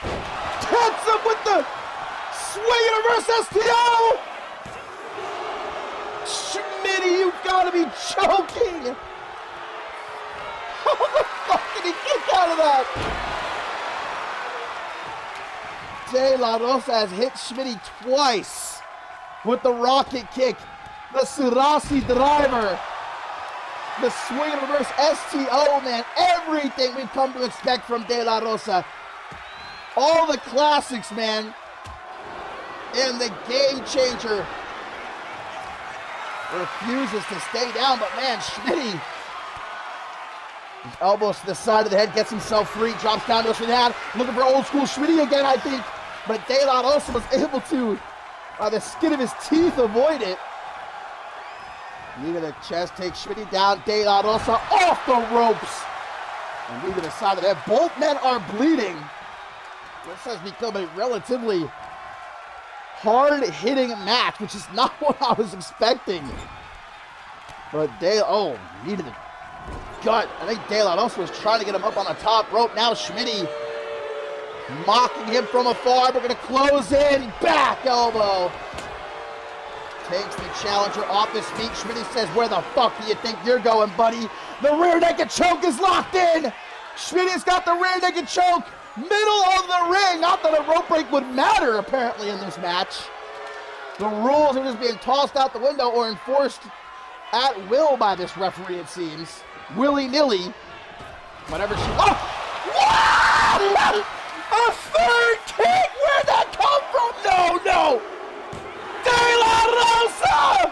Hits him with the swing and reverse STO! Schmitty, you gotta be joking! How the fuck did he kick out of that? De La Rosa has hit Schmitty twice with the rocket kick, the Surasi driver, the swing and reverse STO, man. Everything we've come to expect from De La Rosa. All the classics, man. And the game changer refuses to stay down, but man, Schmitty, his elbows to the side of the head, gets himself free, drops down to the hand, looking for old school Schmitty again, I think. But De La Rosa was able to, by the skin of his teeth, avoid it. Knee to the chest, takes Schmitty down. De La Rosa off the ropes. And knee to the side of the head. Both men are bleeding. This has become a relatively hard-hitting match, which is not what I was expecting. But needed the gut. I think De La Rosa was trying to get him up on the top rope. Now Schmitty mocking him from afar. We're going to close in. Back elbow. Takes the challenger off his feet. Schmitty says, where the fuck do you think you're going, buddy? The rear naked choke is locked in. Schmitty's got the rear naked choke. Middle of the ring. Not that a rope break would matter, apparently, in this match. The rules are just being tossed out the window or enforced at will by this referee, it seems. Willy-nilly. Whatever she... Oh! What? A third kick? Where'd that come from? No! De La Rosa!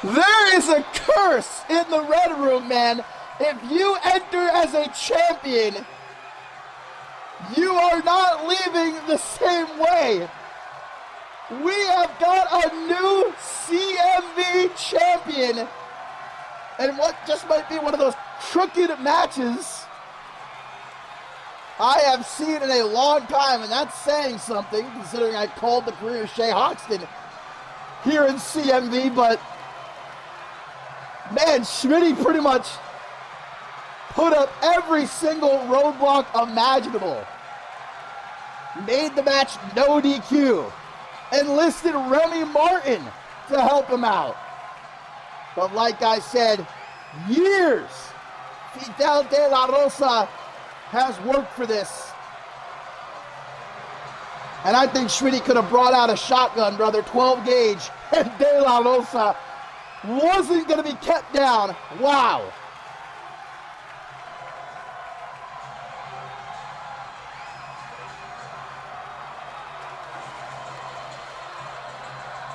There is a curse in the Red Room, man. If you enter as a champion, you are not leaving the same way. We have got a new CMV champion. And what just might be one of those crooked matches I have seen in a long time. And that's saying something, considering I called the career of Shay Hoxton here in CMV. But, man, Schmitty pretty much put up every single roadblock imaginable. Made the match no DQ. Enlisted Remy Martin to help him out. But like I said, years Fidel De La Rosa has worked for this. And I think Schmitty could have brought out a shotgun, brother, 12 gauge, and De La Rosa wasn't going to be kept down. Wow.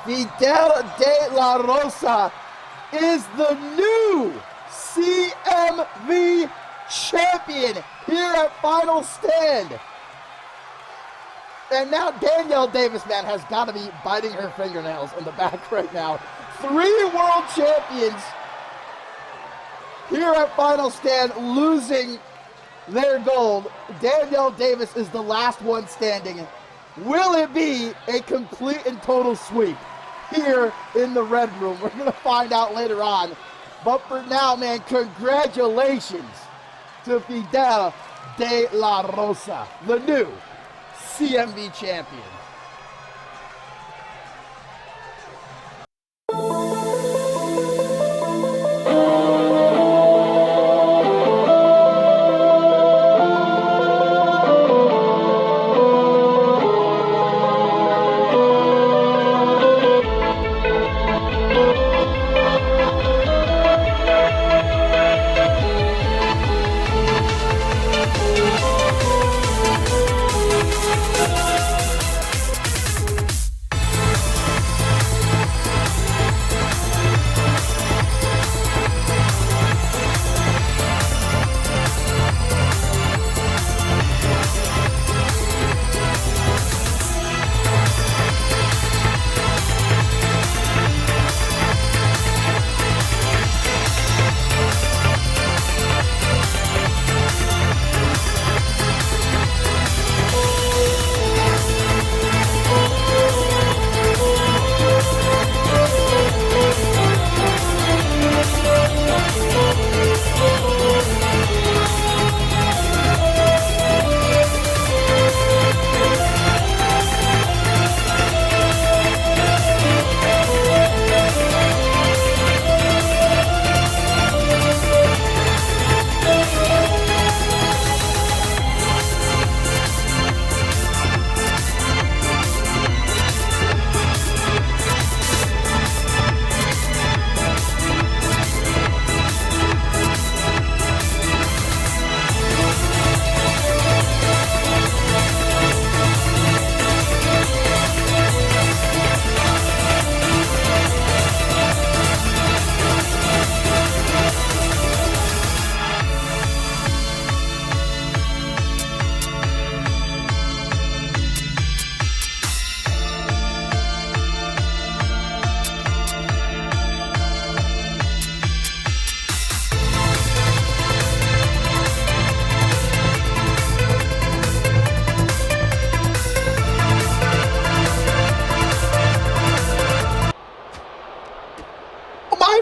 Fidel De La Rosa is the new CMV champion here at Final Stand. And now Danielle Davis, man, has got to be biting her fingernails in the back right now. 3 world champions here at Final Stand losing their gold. Danielle Davis is the last one standing. Will it be a complete and total sweep here in the Red Room? We're going to find out later on. But for now, man, congratulations to Fidel De La Rosa, the new CMV champion.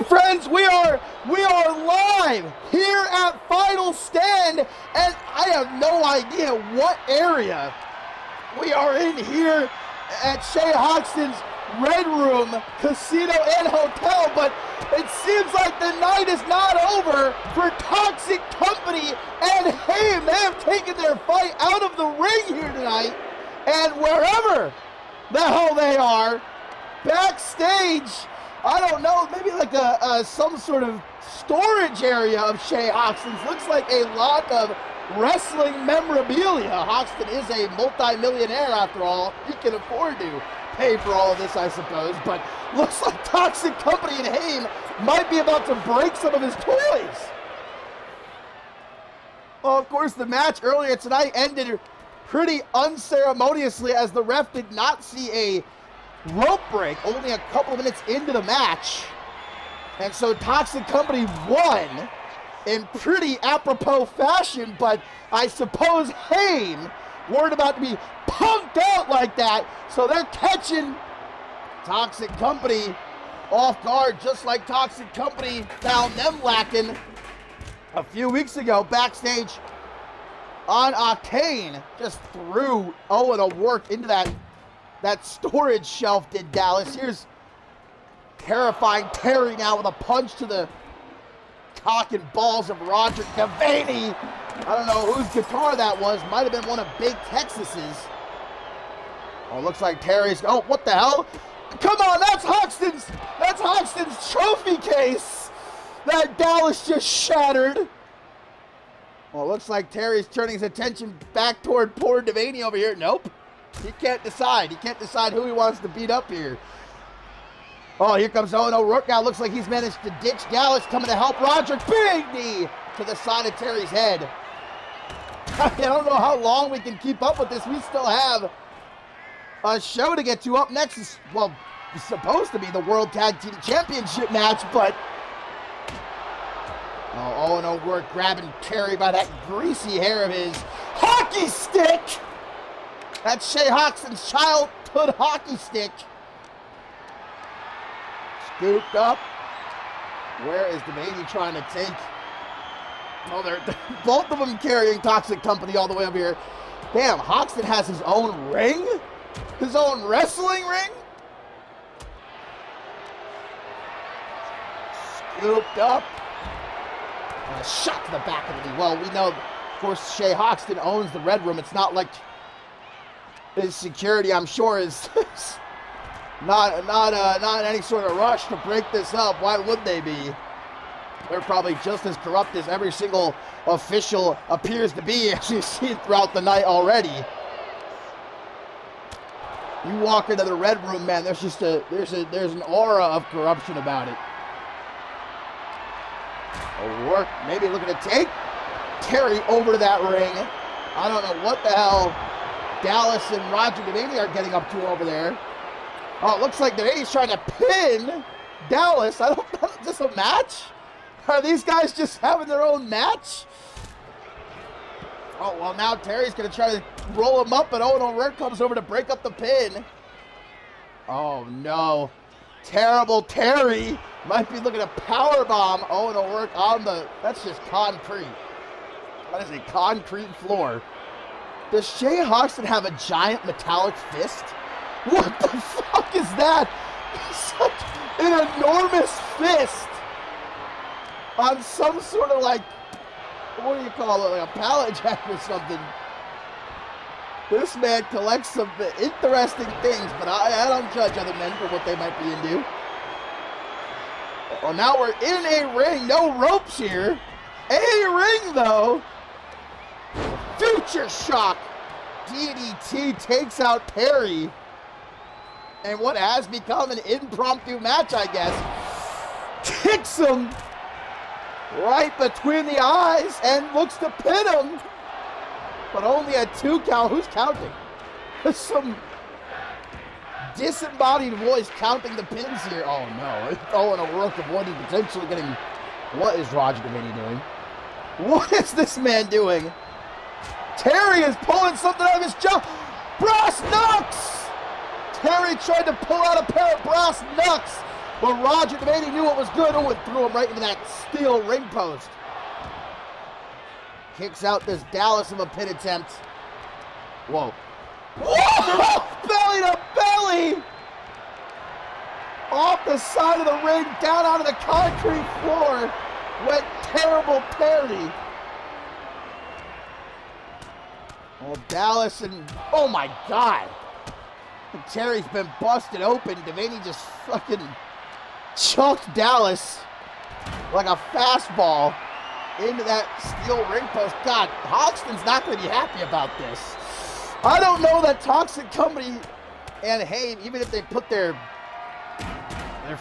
friends, we are live here at Final Stand, and I have no idea what area we are in here at Shay Hoxton's Red Room Casino and Hotel, but it seems like the night is not over for Toxic Company and Haim. They have taken their fight out of the ring here tonight, and wherever the hell they are, backstage, I don't know, maybe like some sort of storage area of Shay Hoxton's. Looks like a lot of wrestling memorabilia. Hoxton is a multi-millionaire after all. He can afford to pay for all of this, I suppose, but looks like Toxic Company and Haim might be about to break some of his toys. Well, of course, the match earlier tonight ended pretty unceremoniously as the ref did not see a rope break only a couple of minutes into the match. And so Toxic Company won in pretty apropos fashion, but I suppose Haim weren't about to be punked out like that, so they're catching Toxic Company off guard, just like Toxic Company found them lacking a few weeks ago backstage on Octane. Just threw Owen O'Rourke into that storage shelf, did Dallas. Here's terrifying Terry now with a punch to the cock and balls of Roger Devaney. I don't know whose guitar that was. Might have been one of Big Texas's. Oh, looks like Terry's. Oh, what the hell? Come on, that's Hoxton's trophy case that Dallas just shattered. Well, looks like Terry's turning his attention back toward poor Devaney over here. Nope. He can't decide. He can't decide who he wants to beat up here. Oh, here comes Owen O'Rourke now. Looks like he's managed to ditch Dallas, coming to help Roger. Big knee to the side of Terry's head. I don't know how long we can keep up with this. We still have a show to get to. Up next is, well, it's supposed to be the World Tag Team Championship match, but oh, Owen O'Rourke grabbing Terry by that greasy hair of his. Hockey stick! That's Shay Hoxton's childhood hockey stick. Scooped up. Where is Devaney trying to take? Oh, they're both of them carrying Toxic Company all the way up here. Damn, Hoxton has his own ring? His own wrestling ring? Scooped up. And a shot to the back of the knee. Well, we know, of course, Shay Hoxton owns the Red Room. It's not like his security, I'm sure, is not in any sort of rush to break this up. Why would they be? They're probably just as corrupt as every single official appears to be, as you've seen throughout the night already. You walk into the Red Room, man, there's just there's an aura of corruption about it. O'Rourke maybe looking to take Terry over to that ring. I don't know what the hell Dallas and Roger Devaney are getting up to over there. Oh, it looks like Devaney's trying to pin Dallas. Is this a match? Are these guys just having their own match? Oh, well, now Terry's going to try to roll him up, but Owen O'Rourke comes over to break up the pin. Oh, no. Terrible Terry might be looking to powerbomb Owen O'Rourke on the... That's just concrete. That is a concrete floor. Does Shay Hoxton have a giant metallic fist? What the fuck is that? Such an enormous fist on some sort of, like, what do you call it, like a pallet jack or something. This man collects some interesting things, but I don't judge other men for what they might be into. Well, now we're in a ring. No ropes here. A ring, though. Future Shock. DDT takes out Terry. And what has become an impromptu match, I guess. Kicks him right between the eyes and looks to pin him. But only a 2 count. Who's counting? There's some disembodied voice counting the pins here. Oh, no. Owen O'Rourke avoiding potentially getting... What is Roger Devaney doing? What is this man doing? Terry is pulling something out of his jaw. Brass knucks! Terry tried to pull out a pair of brass knucks But Roger Devaney knew it was good. Oh, and threw him right into that steel ring post. Kicks out this Dallas of a pin attempt. Whoa. Whoa! Belly to belly! Off the side of the ring, down onto the concrete floor, went terrible Terry. Well, Dallas and, oh my God. Terry's been busted open. Devaney just fucking chucked Dallas like a fastball into that steel ring post. God, Hoxton's not going to be happy about this. I don't know that Toxic Company and Haim, even if they put their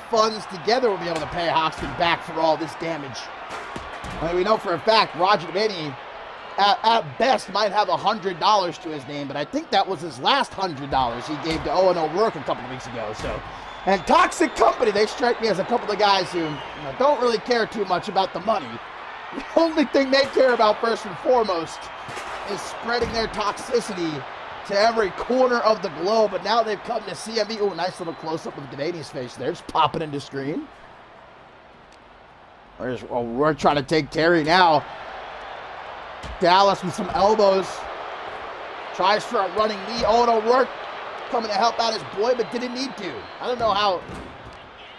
funds together, will be able to pay Hoxton back for all this damage. I mean, we know for a fact Roger Devaney at best might have $100 to his name, but I think that was his last $100 he gave to Owen O'Rourke a couple of weeks ago. So, and Toxic Company, they strike me as a couple of guys who don't really care too much about the money. The only thing they care about first and foremost is spreading their toxicity to every corner of the globe, but now they've come to CMV. Oh, nice little close-up of Devaney's face there, just popping into screen. We're trying to take Terry now. Dallas with some elbows. Tries for a running knee. Owen O'Rourke coming to help out his boy, but didn't need to. I don't know how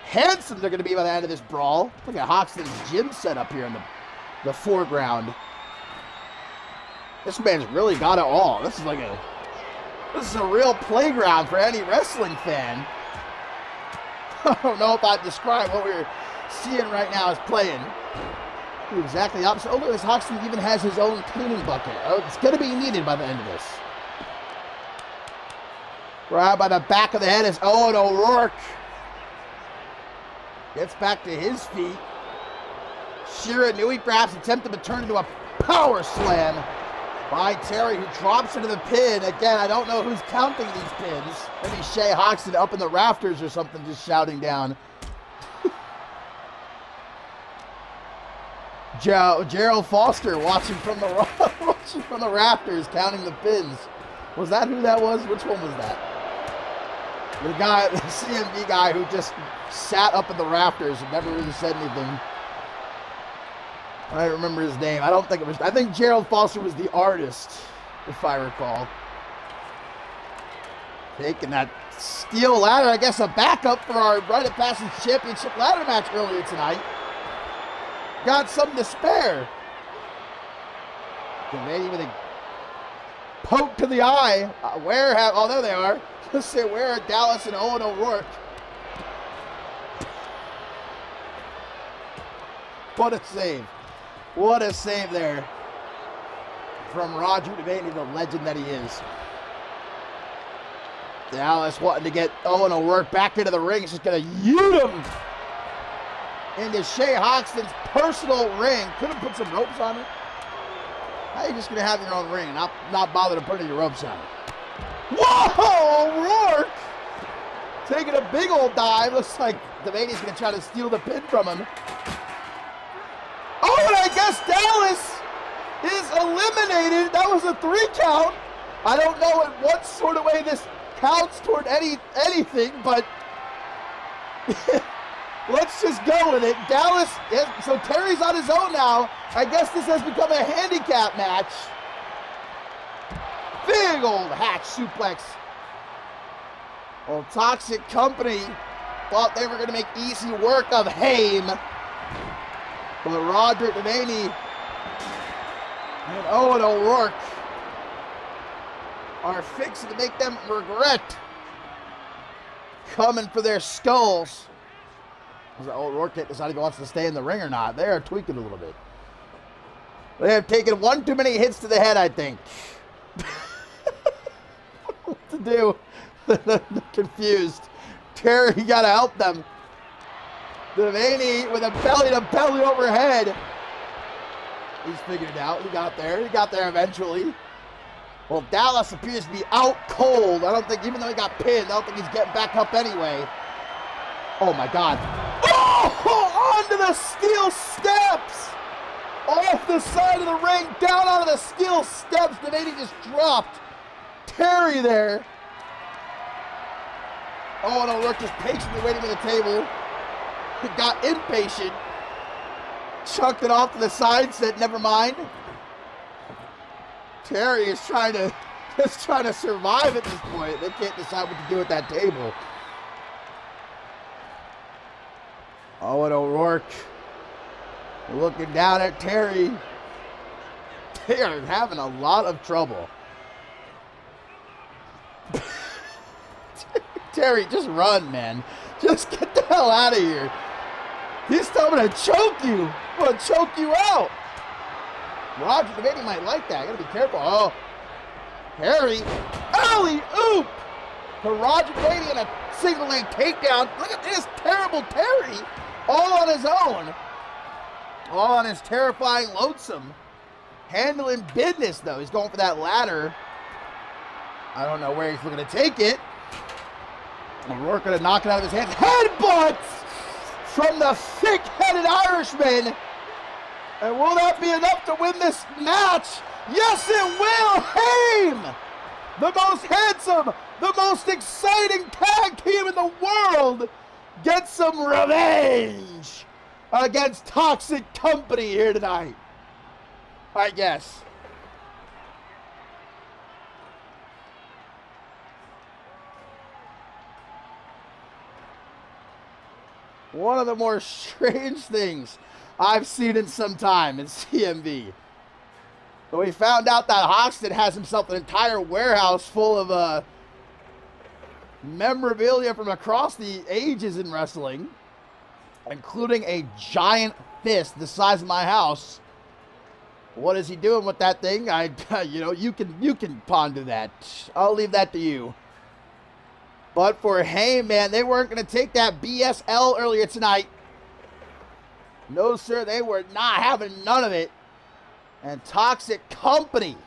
handsome they're going to be by the end of this brawl. Look at Hoxton's gym set up here in the foreground. This man's really got it all. This is a real playground for any wrestling fan. I don't know if I'd describe what we're seeing right now as playing. Exactly the opposite. Oh, look, this Hoxton even has his own cleaning bucket. Oh, it's going to be needed by the end of this. Right by the back of the head is Owen O'Rourke. Gets back to his feet. Sheeran knew he perhaps attempted to turn into a power slam by Terry, who drops into the pin. Again, I don't know who's counting these pins. Maybe Shay Hoxton up in the rafters or something, just shouting down. Gerald Foster watching from the rafters, counting the pins. Was that who that was? Which one was that? The guy, the CMV guy who just sat up in the rafters and never really said anything. I don't remember his name. I think Gerald Foster was the artist, if I recall. Taking that steel ladder, I guess a backup for our Rite of Passage Championship ladder match earlier tonight. Got something to spare. Devaney with a poke to the eye. Oh, there they are. Let's say, where are Dallas and Owen O'Rourke? What a save. What a save there from Roger Devaney, the legend that he is. Dallas wanting to get Owen O'Rourke back into the ring. He's just going to ute him into Shay Hoxton's personal ring. Could have put some ropes on it. How are you just going to have your own ring and not bother to put any ropes on it? Whoa! O'Rourke taking a big old dive. Looks like Devaney's going to try to steal the pin from him. Oh, and I guess Dallas is eliminated. That was a 3 count. I don't know in what sort of way this counts toward anything, but let's just go with it. Dallas, so Terry's on his own now. I guess this has become a handicap match. Big old hatch suplex. Well, Toxic Company thought they were going to make easy work of Haim. But Roger Devaney and Owen O'Rourke are fixing to make them regret coming for their skulls. O'Rourke can't decide if he wants to stay in the ring or not. They are tweaking a little bit. They have taken one too many hits to the head, I think. What to do? They're confused. Terry, you gotta help them. Devaney with a belly-to-belly overhead. He's figured it out. He got there. He got there eventually. Well, Dallas appears to be out cold. I don't think, even though he got pinned, I don't think he's getting back up anyway. Oh, my God. Oh, onto the steel steps. Off the side of the ring, down onto the steel steps. Devaney just dropped Terry there. Oh, and O'Rourke just patiently waiting at the table. got impatient, chucked it off to the side, said, never mind. Terry is just trying to survive at this point. They can't decide what to do at that table. Oh, and O'Rourke looking down at Terry. They are having a lot of trouble. Terry, just run, man. Just get the hell out of here. He's coming to choke you. I'm going to choke you out. Roger Devaney might like that. Got to be careful. Oh, Terry. Alley-oop to Roger Devaney and a single leg takedown. Look at this terrible Terry. All on his own. All on his terrifying lonesome. Handling business, though. He's going for that ladder. I don't know where he's looking to take it. O'Rourke going to knock it out of his hands. Headbutts from the thick-headed Irishman. And will that be enough to win this match? Yes, it will. Haim, the most handsome, the most exciting tag team in the world, gets some revenge against Toxic Company here tonight, I guess. One of the more strange things I've seen in some time in CMV. But we found out that Hoxton has himself an entire warehouse full of memorabilia from across the ages in wrestling, including a giant fist the size of my house. What is he doing with that thing? You can ponder that. I'll leave that to you. But for Haim, man, they weren't going to take that BSL earlier tonight. No, sir, they were not having none of it. And Toxic Company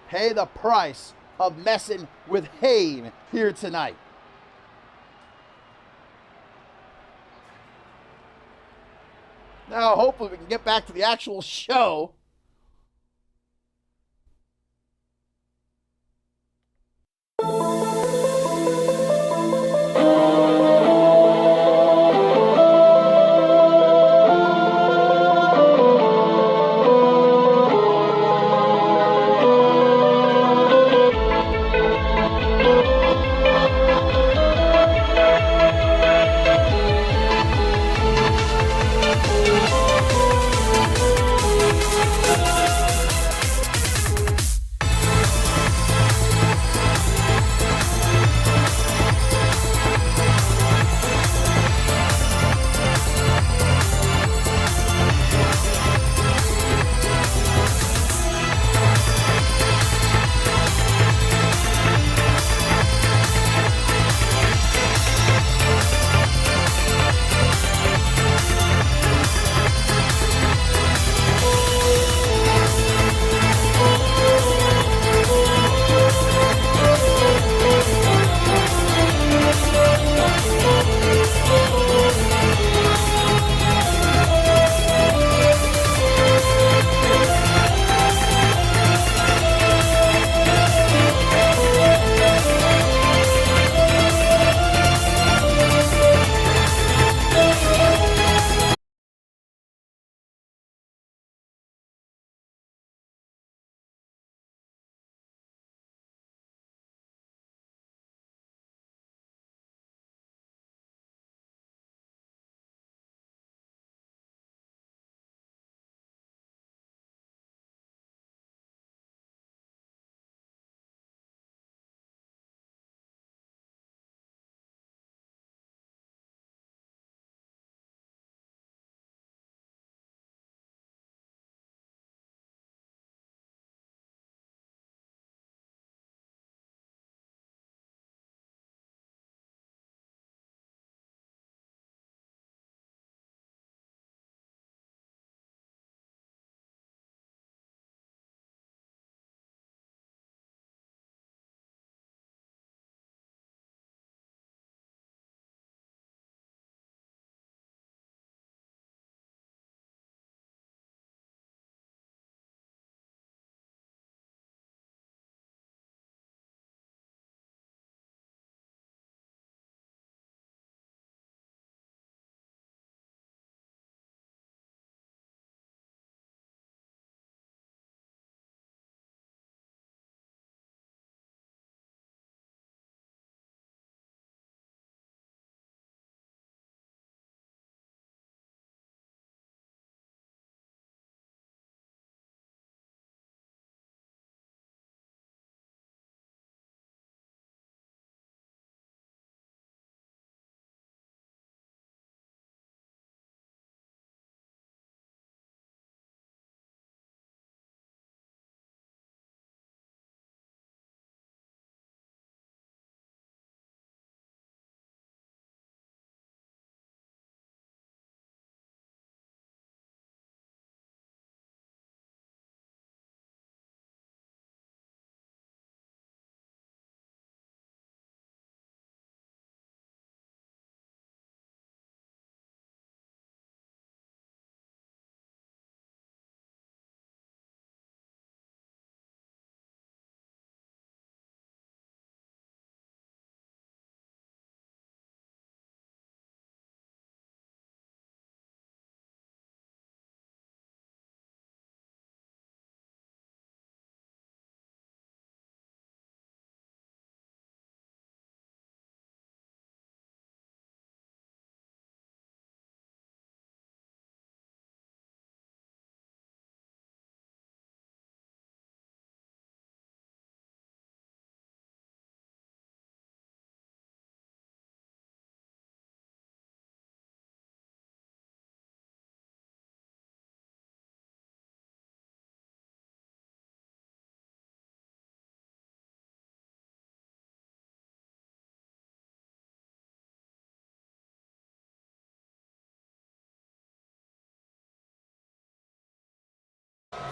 pay the price of messing with Haim here tonight. Now, hopefully we can get back to the actual show.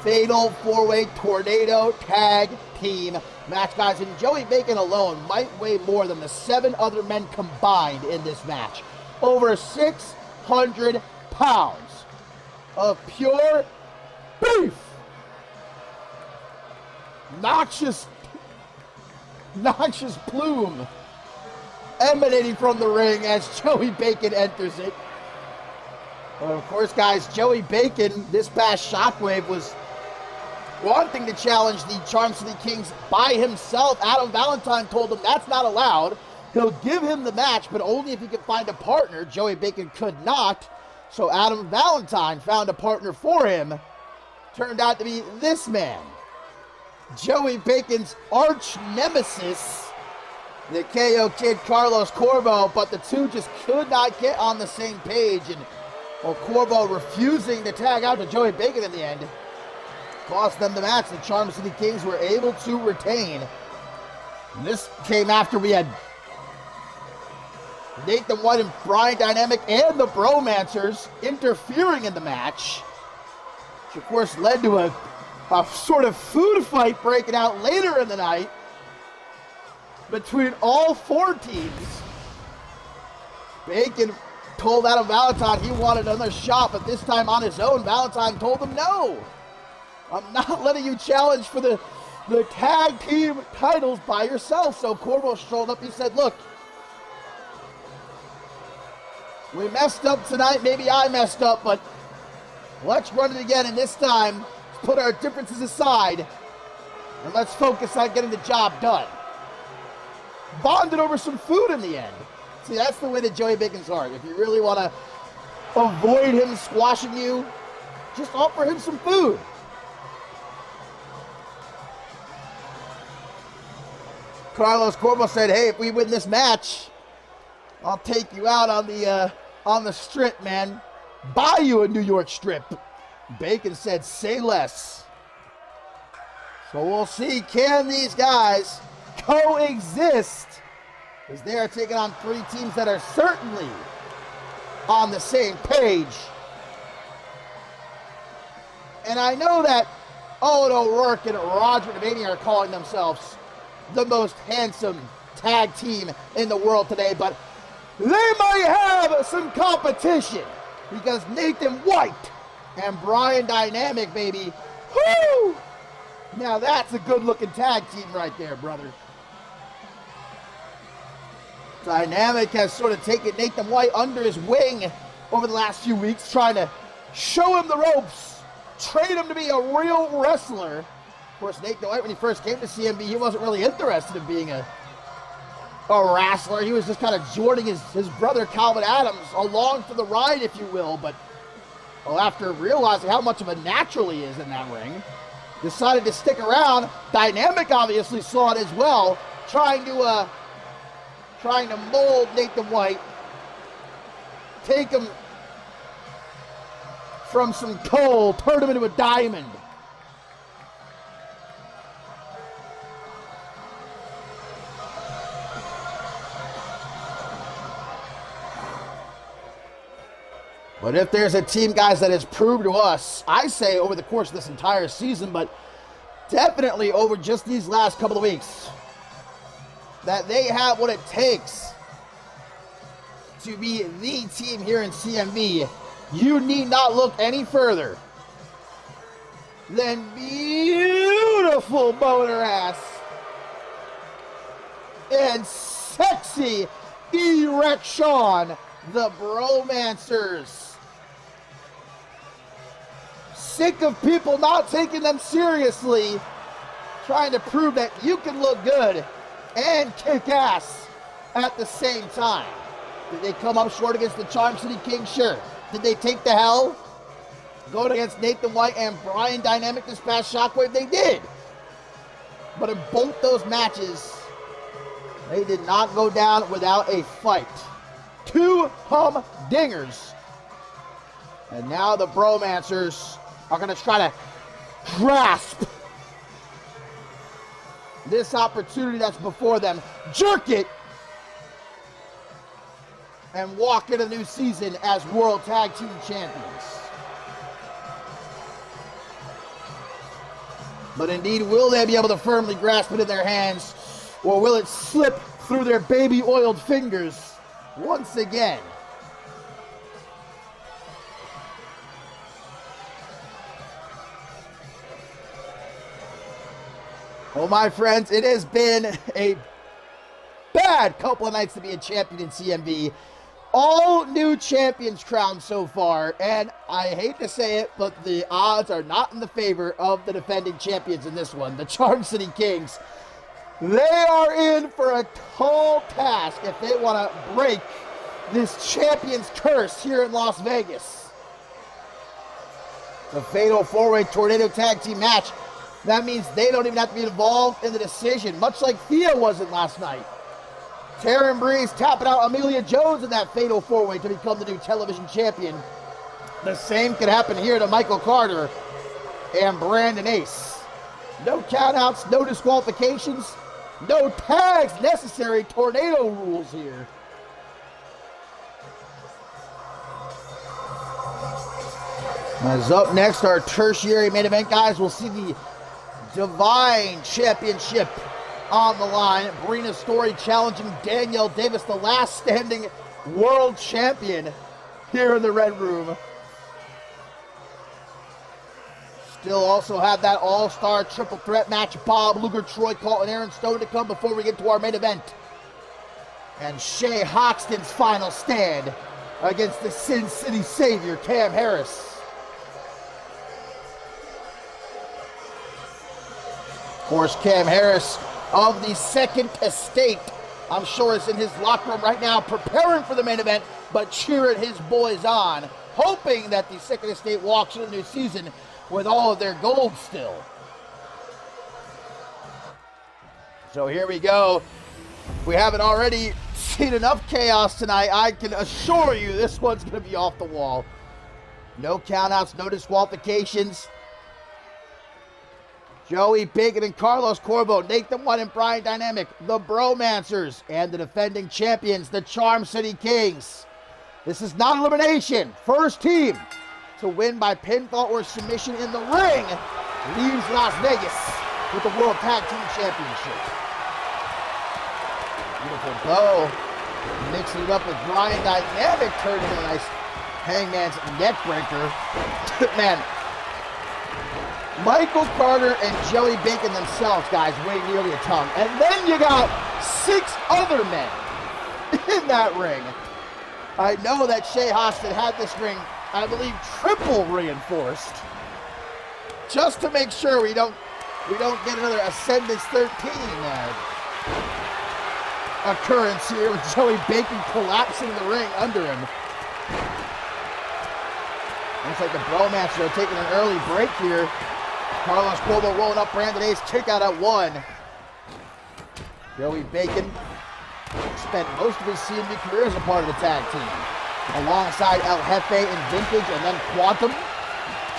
Fatal 4-way tornado tag team match, guys. And Joey Bacon alone might weigh more than the 7 other men combined in this match. Over 600 pounds of pure beef. Noxious plume emanating from the ring as Joey Bacon enters it. Well, of course, guys, Joey Bacon, this past Shockwave, was wanting to challenge the Charm City Kings by himself. Adam Valentine told him that's not allowed. He'll give him the match, but only if he can find a partner. Joey Bacon could not, so Adam Valentine found a partner for him. Turned out to be this man, Joey Bacon's arch nemesis, the KO Kid Carlos Corvo, but the two just could not get on the same page, and well, Corvo refusing to tag out to Joey Bacon in the end cost them the match. The Charm City Kings were able to retain. And this came after we had Nathan White and Brian Dynamic and the Bromancers interfering in the match, which of course led to a sort of food fight breaking out later in the night between all 4 teams. Bacon told Adam Valentine he wanted another shot, but this time on his own. Valentine told him, no, I'm not letting you challenge for the tag team titles by yourself. So Corvo strolled up. He said, look, we messed up tonight. Maybe I messed up, but let's run it again. And this time, let's put our differences aside and let's focus on getting the job done. Bonded over some food in the end. See, that's the way to Joey Bacon's heart. If you really want to avoid him squashing you, just offer him some food. Carlos Corvo said, hey, if we win this match, I'll take you out on the strip, man. Buy you a New York strip. Bacon said, say less. So we'll see, can these guys coexist, as they are taking on 3 teams that are certainly on the same page. And I know that Owen O'Rourke and Roger Devania are calling themselves the most handsome tag team in the world today, but they might have some competition, because Nathan White and Brian Dynamic, baby, whoo! Now that's a good-looking tag team right there, brother. Dynamic has sort of taken Nathan White under his wing over the last few weeks, trying to show him the ropes, train him to be a real wrestler. Of course, Nathan White, when he first came to CMV, he wasn't really interested in being a wrestler. He was just kind of joining his brother Calvin Adams along for the ride, if you will. But well, after realizing how much of a natural he is in that ring, decided to stick around. Dynamic obviously saw it as well, trying to mold Nathan White, take him from some coal, turn him into a diamond. But if there's a team, guys, that has proved to us, I say over the course of this entire season, but definitely over just these last couple of weeks, that they have what it takes to be the team here in CMV, you need not look any further than beautiful boner ass and sexy erection, the Bromancers. Sick of people not taking them seriously, trying to prove that you can look good and kick ass at the same time. Did they come up short against the Charm City Kings? Sure. Did they take the hell going against Nathan White and Brian Dynamic this past Shockwave? They did. But in both those matches, they did not go down without a fight. 2 humdingers. And now the Bromancers are going to try to grasp this opportunity that's before them, jerk it, and walk into the new season as World Tag Team Champions. But indeed, will they be able to firmly grasp it in their hands, or will it slip through their baby-oiled fingers once again? Well, my friends, it has been a bad couple of nights to be a champion in CMV. All new champions crowned so far, and I hate to say it, but the odds are not in the favor of the defending champions in this one, the Charm City Kings. They are in for a tall task if they want to break this champion's curse here in Las Vegas. The fatal four-way tornado tag team match. That means they don't even have to be involved in the decision, much like Thea wasn't last night. Taryn Breeze tapping out Amelia Jones in that fatal four-way to become the new television champion. The same could happen here to Michael Carter and Brandon Ace. No countouts, no disqualifications, no tags necessary. Tornado rules here. As up next, our tertiary main event, guys, we'll see the Divine Championship on the line. Brina Story challenging Danielle Davis, the last standing world champion here in the Red Room. Still also have that all-star triple threat match. Bob Luger, Troy Cole, and Aaron Stone to come before we get to our main event. And Shay Hoxton's final stand against the Sin City Savior, Cam Harris. Of course, Cam Harris of the Second Estate, I'm sure is in his locker room right now preparing for the main event, but cheering his boys on, hoping that the Second Estate walks into the new season with all of their gold still. So here we go. If we haven't already seen enough chaos tonight, I can assure you this one's going to be off the wall. No countouts, no disqualifications. Joey Bacon and Carlos Corvo, Nathan White and Brian Dynamic, the Bromancers, and the defending champions, the Charm City Kings. This is not elimination. First team to win by pinfall or submission in the ring leaves Las Vegas with the World Tag Team Championship. Beautiful bow. Mixing it up with Brian Dynamic, turning a nice Hangman's neck breaker. Man, Michael Carter and Joey Bacon themselves, guys, weigh nearly a ton. And then you got 6 other men in that ring. I know that Shay Hoxton had this ring, I believe, triple reinforced, just to make sure we don't get another Ascendance 13 occurrence here with Joey Bacon collapsing the ring under him. Looks like the Bromancers are taking an early break here. Carlos Cuomo rolling up Brandon Ace, kick out at 1. Joey Bacon spent most of his CMV career as a part of the tag team, alongside El Jefe and Vintage, and then Quantum,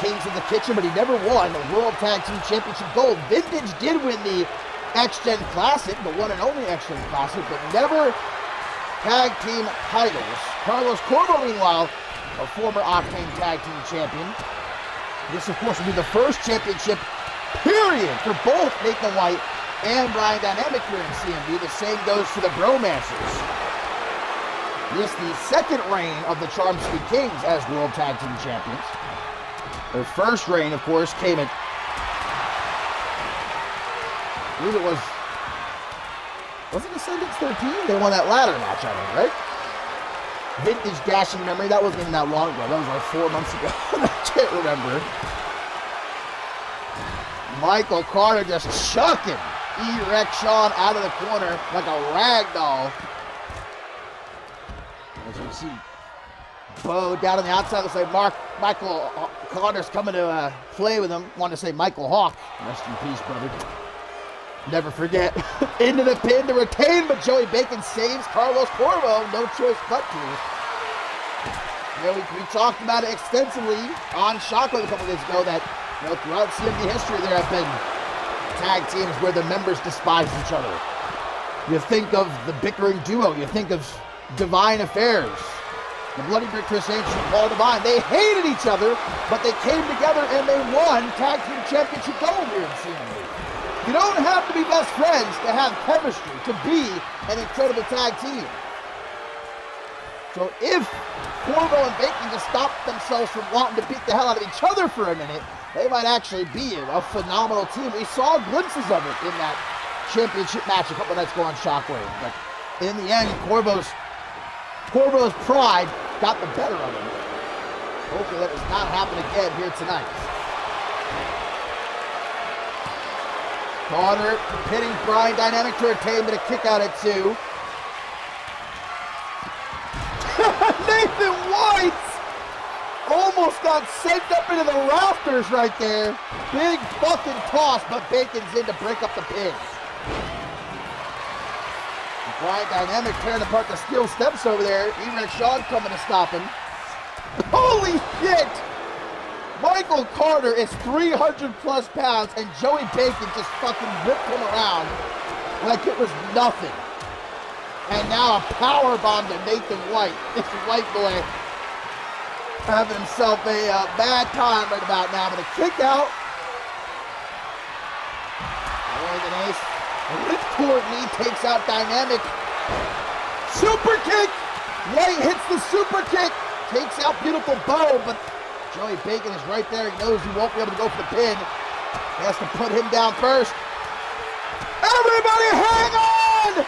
Kings of the Kitchen, but he never won the World Tag Team Championship gold. Vintage did win the X-Gen Classic, the one and only X-Gen Classic, but never tag team titles. Carlos Corvo, meanwhile, a former Octane Tag Team Champion. This, of course, will be the first championship, period, for both Nathan White and Brian Dynamic here in CMV. The same goes for the Bromancers. This is the second reign of the Charm City Kings as World Tag Team Champions. Their first reign, of course, came at, I believe it was it Ascendance 13? They won that ladder match, I think, right? Vintage dashing memory, that wasn't even that long ago. That was like 4 months ago. I can't remember. Michael Carter just chucking E-Rex Sean out of the corner like a rag doll. As you see Bo down on the outside, looks like Michael Carter's coming to play with him. Want to say Michael Hawk. Rest in peace, brother. Never forget. Into the pin to retain, but Joey Bacon saves Carlos Corvo. No choice but to. You know, we talked about it extensively on Shockwave a couple days ago that, you know, throughout CMV history there have been tag teams where the members despise each other. You think of the bickering duo. You think of Divine Affairs. The Bloody Brick Chris Angels and Paul Devine, they hated each other, but they came together and they won Tag Team Championship gold here in CMV. You don't have to be best friends to have chemistry, to be an incredible tag team. So if Corvo and Bacon just stop themselves from wanting to beat the hell out of each other for a minute, they might actually be a phenomenal team. We saw glimpses of it in that championship match a couple nights ago on Shockwave. But in the end, Corvo's pride got the better of him. Hopefully that does not happen again here tonight. Carter pitting Brian Dynamic to retain, but a kick out at 2. Nathan White almost got sent up into the rafters right there. Big fucking toss, but Bacon's in to break up the pin. Brian Dynamic tearing apart the steel steps over there. E-Rex Sean coming to stop him. Holy shit! Michael Carter is 300 plus pounds and Joey Bacon just fucking whipped him around like it was nothing. And now a power bomb to Nathan White. This white boy having himself a bad time right about now. But a kick out. An ace. Ripcord knee takes out Dynamic. Super kick. White hits the super kick. Takes out Beautiful Bo, but Joey Bacon is right there. He knows he won't be able to go for the pin. He has to put him down first. Everybody hang on!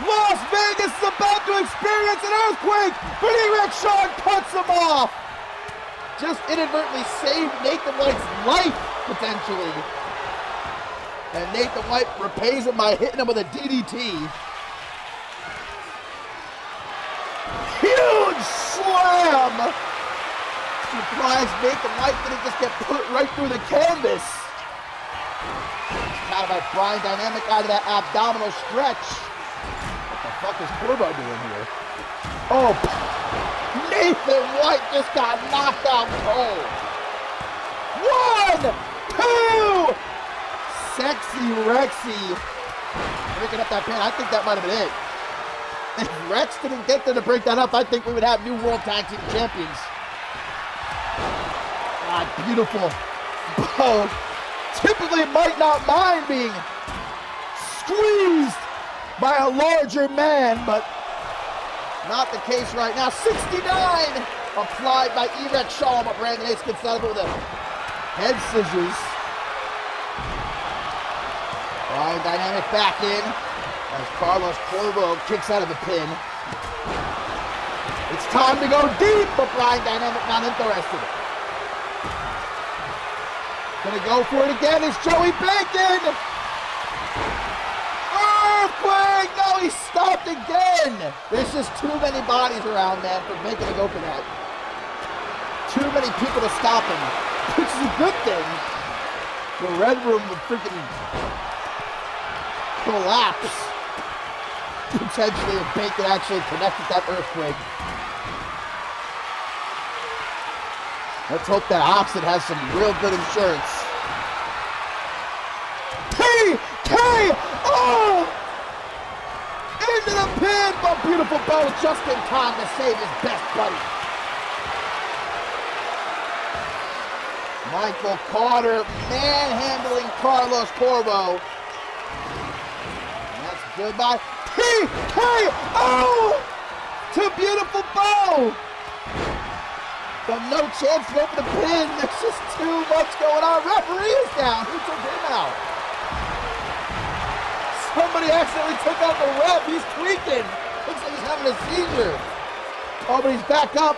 Las Vegas is about to experience an earthquake, but E-Rex Sean cuts him off. Just inadvertently saved Nathan White's life, potentially. And Nathan White repays him by hitting him with a DDT. Huge slam! Surprised Nathan White didn't just get put right through the canvas. Kind of like Brian Dynamic out of that abdominal stretch. What the fuck is Corvo doing here? Oh, Nathan White just got knocked out cold. 1, 2! Sexy Rexy breaking up that pin. I think that might have been it. If Rex didn't get there to break that up, I think we would have new World Tag Team Champions. God, beautiful. Bo typically might not mind being squeezed by a larger man, but not the case right now. 69 applied by E-Rex Shaw, but Brandon Ace gets out of it with a head scissors. Brian Dynamic back in as Carlos Corvo kicks out of the pin. It's time to go deep, but Brian Dynamic not interested. Gonna go for it again. It's Joey Bacon. Earthquake! No, he stopped again. There's just too many bodies around, man, for Bacon to go for that. Too many people to stop him, which is a good thing. The Red Room would freaking collapse. Potentially if Bacon actually connected that earthquake. Let's hope that Hoxton has some real good insurance. Oh! Into the pin, but Beautiful Bo just in time to save his best buddy. Michael Carter manhandling Carlos Corvo. And that's goodbye. TKO to Beautiful Bo. But no chance to go for the pin. There's just too much going on. Referee is down. Who took him out? Somebody accidentally took out the ref. He's tweaking. Looks like he's having a seizure. Oh, but he's back up.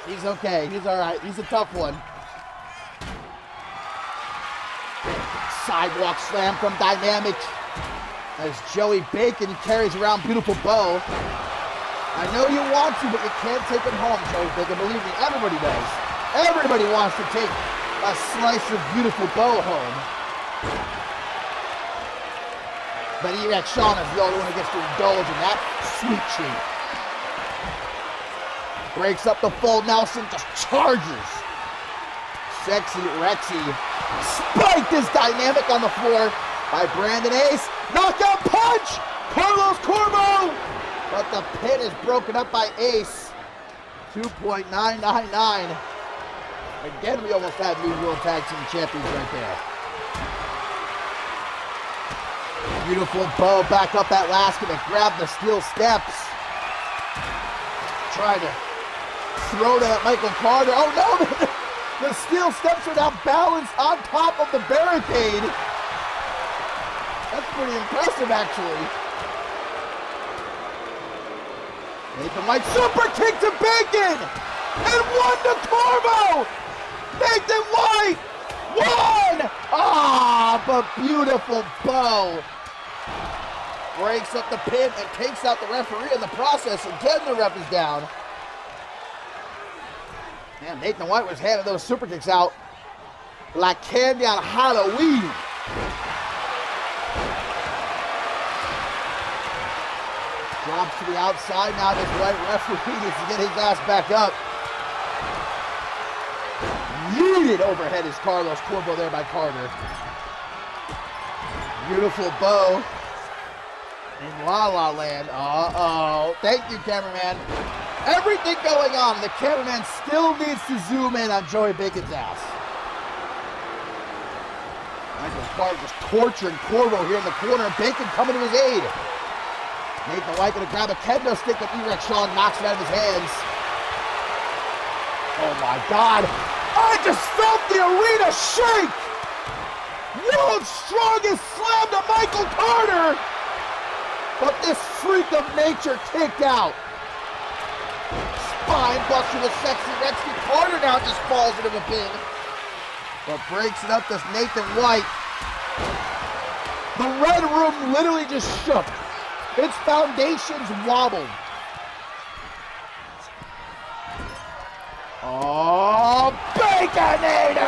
He's okay. He's all right. He's a tough one. Sidewalk slam from Dynamic as Joey Bacon carries around Beautiful Bo. I know you want to, but you can't take him home, Joey Bacon. Believe me, everybody does. Everybody wants to take a slice of Beautiful Bo home. But E-Rex Sean is the only one who gets to indulge in that sweet treat. Breaks up the full Nelson, just charges. Sexy Rexy spiked his Dynamic on the floor by Brandon Ace. Knockout punch! Carlos Corvo! But the pin is broken up by Ace. 2.999. Again, we almost had new World Tag Team Champions right there. Beautiful Bo back up that last and grab the steel steps. Trying to throw to that Michael Carter. Oh no! The steel steps are now balanced on top of the barricade. That's pretty impressive, actually. Nathan White super kick to Bacon! And one to Corvo! Nathan White! One! Ah, but beautiful Bo. Breaks up the pin and takes out the referee in the process. Again, the ref is down. Man, Nathan White was handing those super kicks out like candy on Halloween. Drops to the outside. Now this White referee needs to get his ass back up. Yeeted overhead is Carlos Corvo there by Carter. Beautiful Bo. In La La Land. Uh-oh. Thank you, cameraman. Everything going on. The cameraman still needs to zoom in on Joey Bacon's ass. Michael Carter just torturing Corvo here in the corner. Bacon coming to his aid. Nathan White gonna grab a kendo stick, but E-Rex Sean knocks it out of his hands. Oh my God. I just felt the arena shake. World's strongest slam to Michael Carter. But this freak of nature kicked out. Spine buster with sexy Rexy. Carter now just falls into the pin. But breaks it up to Nathan White. The Red Room literally just shook. Its foundations wobbled. Oh, Baconator!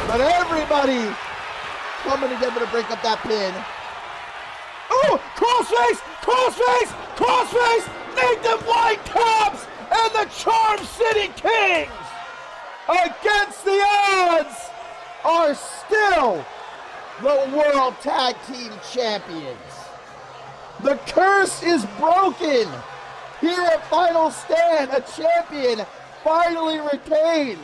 But everybody coming together to break up that pin. Oh, crossface, crossface, crossface! Nathan White comes, and the Charm City Kings, against the odds, are still the World Tag Team Champions. The curse is broken. Here at Final Stand, a champion finally retains.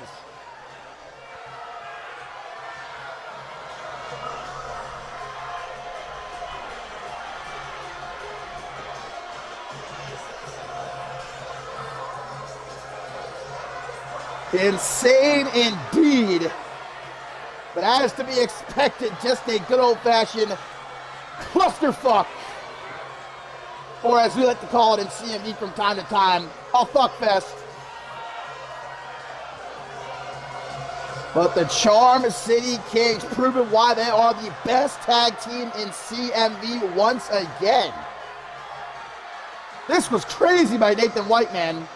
Insane indeed. But as to be expected, just a good old-fashioned clusterfuck. Or as we like to call it in CMV from time to time, a fuckfest. But the Charm City Kings proving why they are the best tag team in CMV once again. This was crazy by Nathan White, man.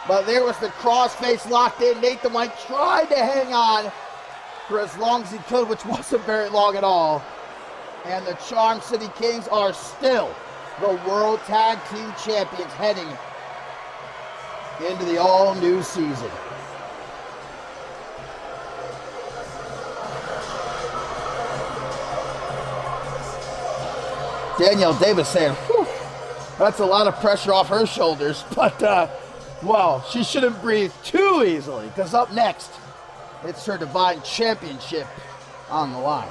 But there was the crossface locked in. Nathan White tried to hang on for as long as he could, which wasn't very long at all. And the Charm City Kings are still the World Tag Team Champions heading into the all-new season. Danielle Davis saying, whew, that's a lot of pressure off her shoulders, but, well, she shouldn't breathe too easily, because up next, it's her Divine Championship on the line.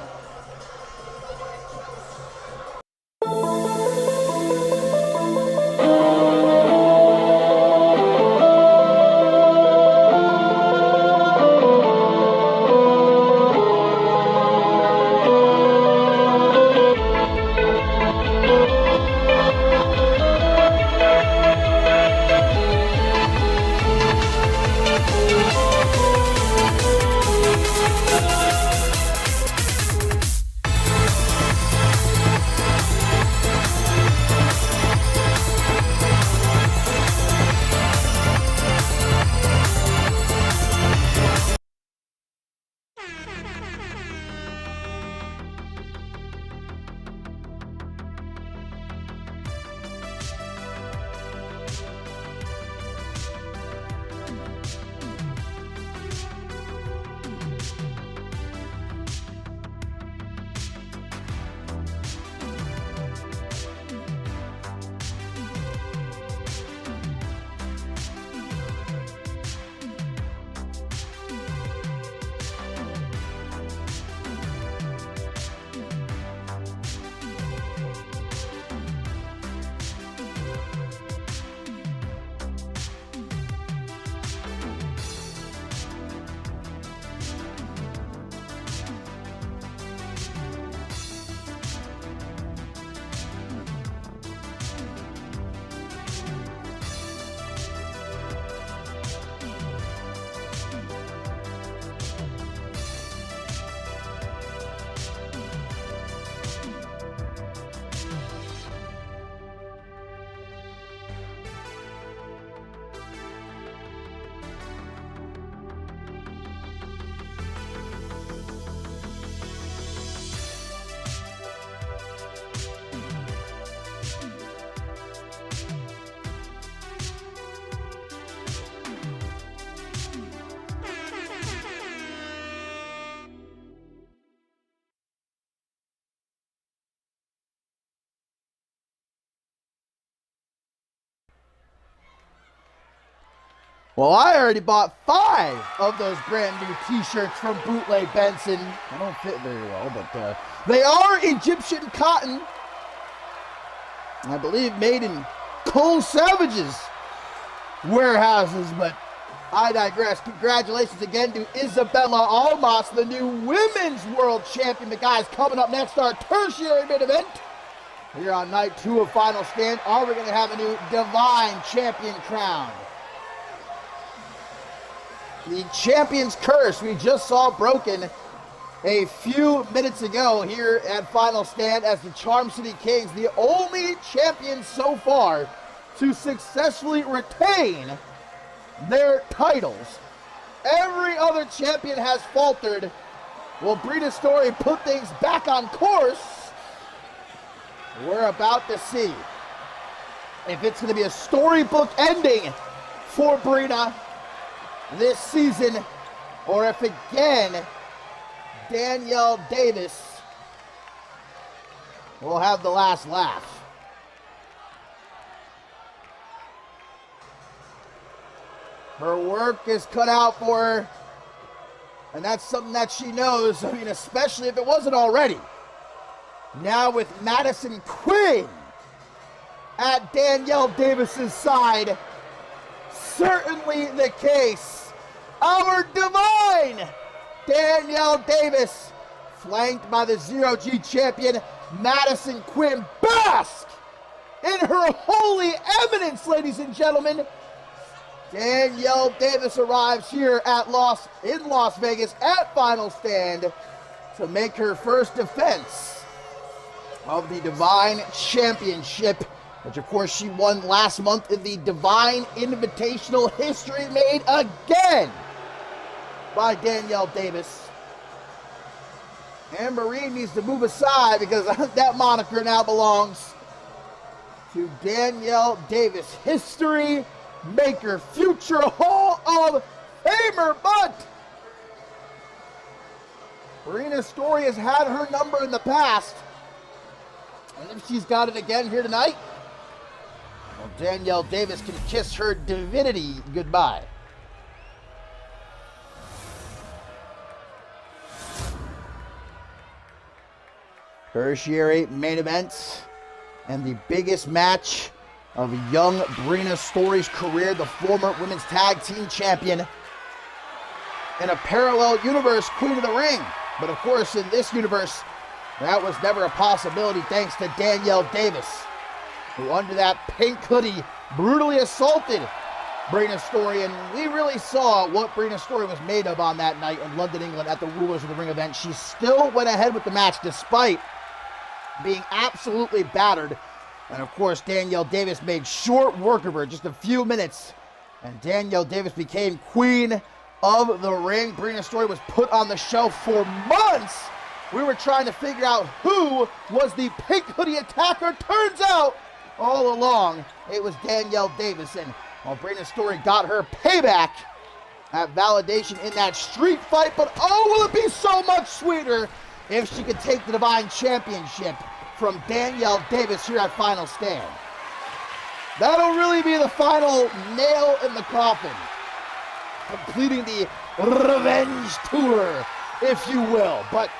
Well, I already bought 5 of those brand new t-shirts from Bootleg Benson. They don't fit very well, but they are Egyptian cotton. I believe made in Cole Savage's warehouses, but I digress. Congratulations again to Isabella Almas, the new women's world champion. The guys coming up next, our tertiary main event. Here on night 2 of Final Stand, are we going to have a new Divine Champion crowned? The Champion's Curse we just saw broken a few minutes ago here at Final Stand as the Charm City Kings, the only champions so far to successfully retain their titles. Every other champion has faltered. Will Brina Story put things back on course? We're about to see if it's going to be a storybook ending for Brina this season, or if again Danielle Davis will have the last laugh. Her work is cut out for her, and that's something that she knows. I mean, especially if it wasn't already. Now with Madison Quinn at Danielle Davis's side, certainly the case. Our Divine Danielle Davis, flanked by the Zero-G champion Madison Quinn, bask in her holy eminence, ladies and gentlemen. Danielle Davis arrives here at Las Vegas at Final Stand to make her first defense of the Divine Championship, which of course she won last month in the Divine Invitational, history made again by Danielle Davis. And Marie needs to move aside because that moniker now belongs to Danielle Davis, history maker, future Hall of Famer. But Brina Story has had her number in the past, and if she's got it again here tonight, well, Danielle Davis can kiss her divinity goodbye. Tertiary main events and the biggest match of young Brina Story's career, the former women's tag team champion, in a parallel universe, Queen of the Ring. But of course, in this universe, that was never a possibility thanks to Danielle Davis, who under that pink hoodie brutally assaulted Brina Story, and we really saw what Brina Story was made of on that night in London, England at the Rulers of the Ring event. She still went ahead with the match despite being absolutely battered. And of course, Danielle Davis made short work of her, just a few minutes, and Danielle Davis became Queen of the Ring. Brina Story was put on the shelf for months. We were trying to figure out who was the pink hoodie attacker. Turns out, all along, it was Danielle Davis. And while Brina Story got her payback at Validation in that street fight, but oh, will it be so much sweeter if she could take the Divine Championship from Danielle Davis here at Final Stand. That'll really be the final nail in the coffin, completing the revenge tour, if you will. But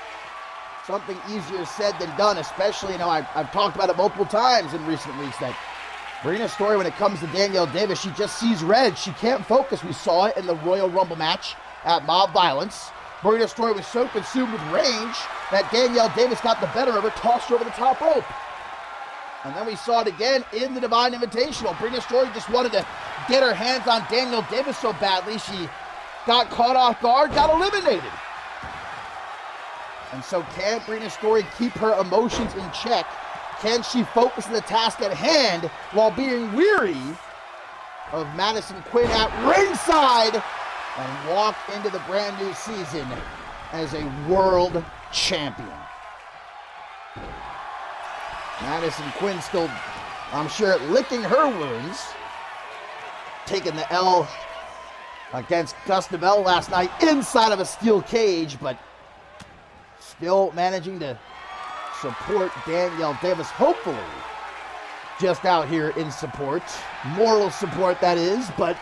something easier said than done, especially, I've talked about it multiple times in recent weeks, that Brina Story, when it comes to Danielle Davis, she just sees red. She can't focus. We saw it in the Royal Rumble match at Mob Violence. Brina Story was so consumed with rage that Danielle Davis got the better of her, tossed her over the top rope. And then we saw it again in the Divine Invitational. Brina Story just wanted to get her hands on Danielle Davis so badly, she got caught off guard, got eliminated. And so can Brina Story keep her emotions in check? Can she focus on the task at hand while being weary of Madison Quinn at ringside and walk into the brand new season as a world champion? Madison Quinn still, I'm sure, licking her wounds, taking the L against Gustav L last night inside of a steel cage, but still managing to support Danielle Davis, hopefully just out here in support, moral support that is, but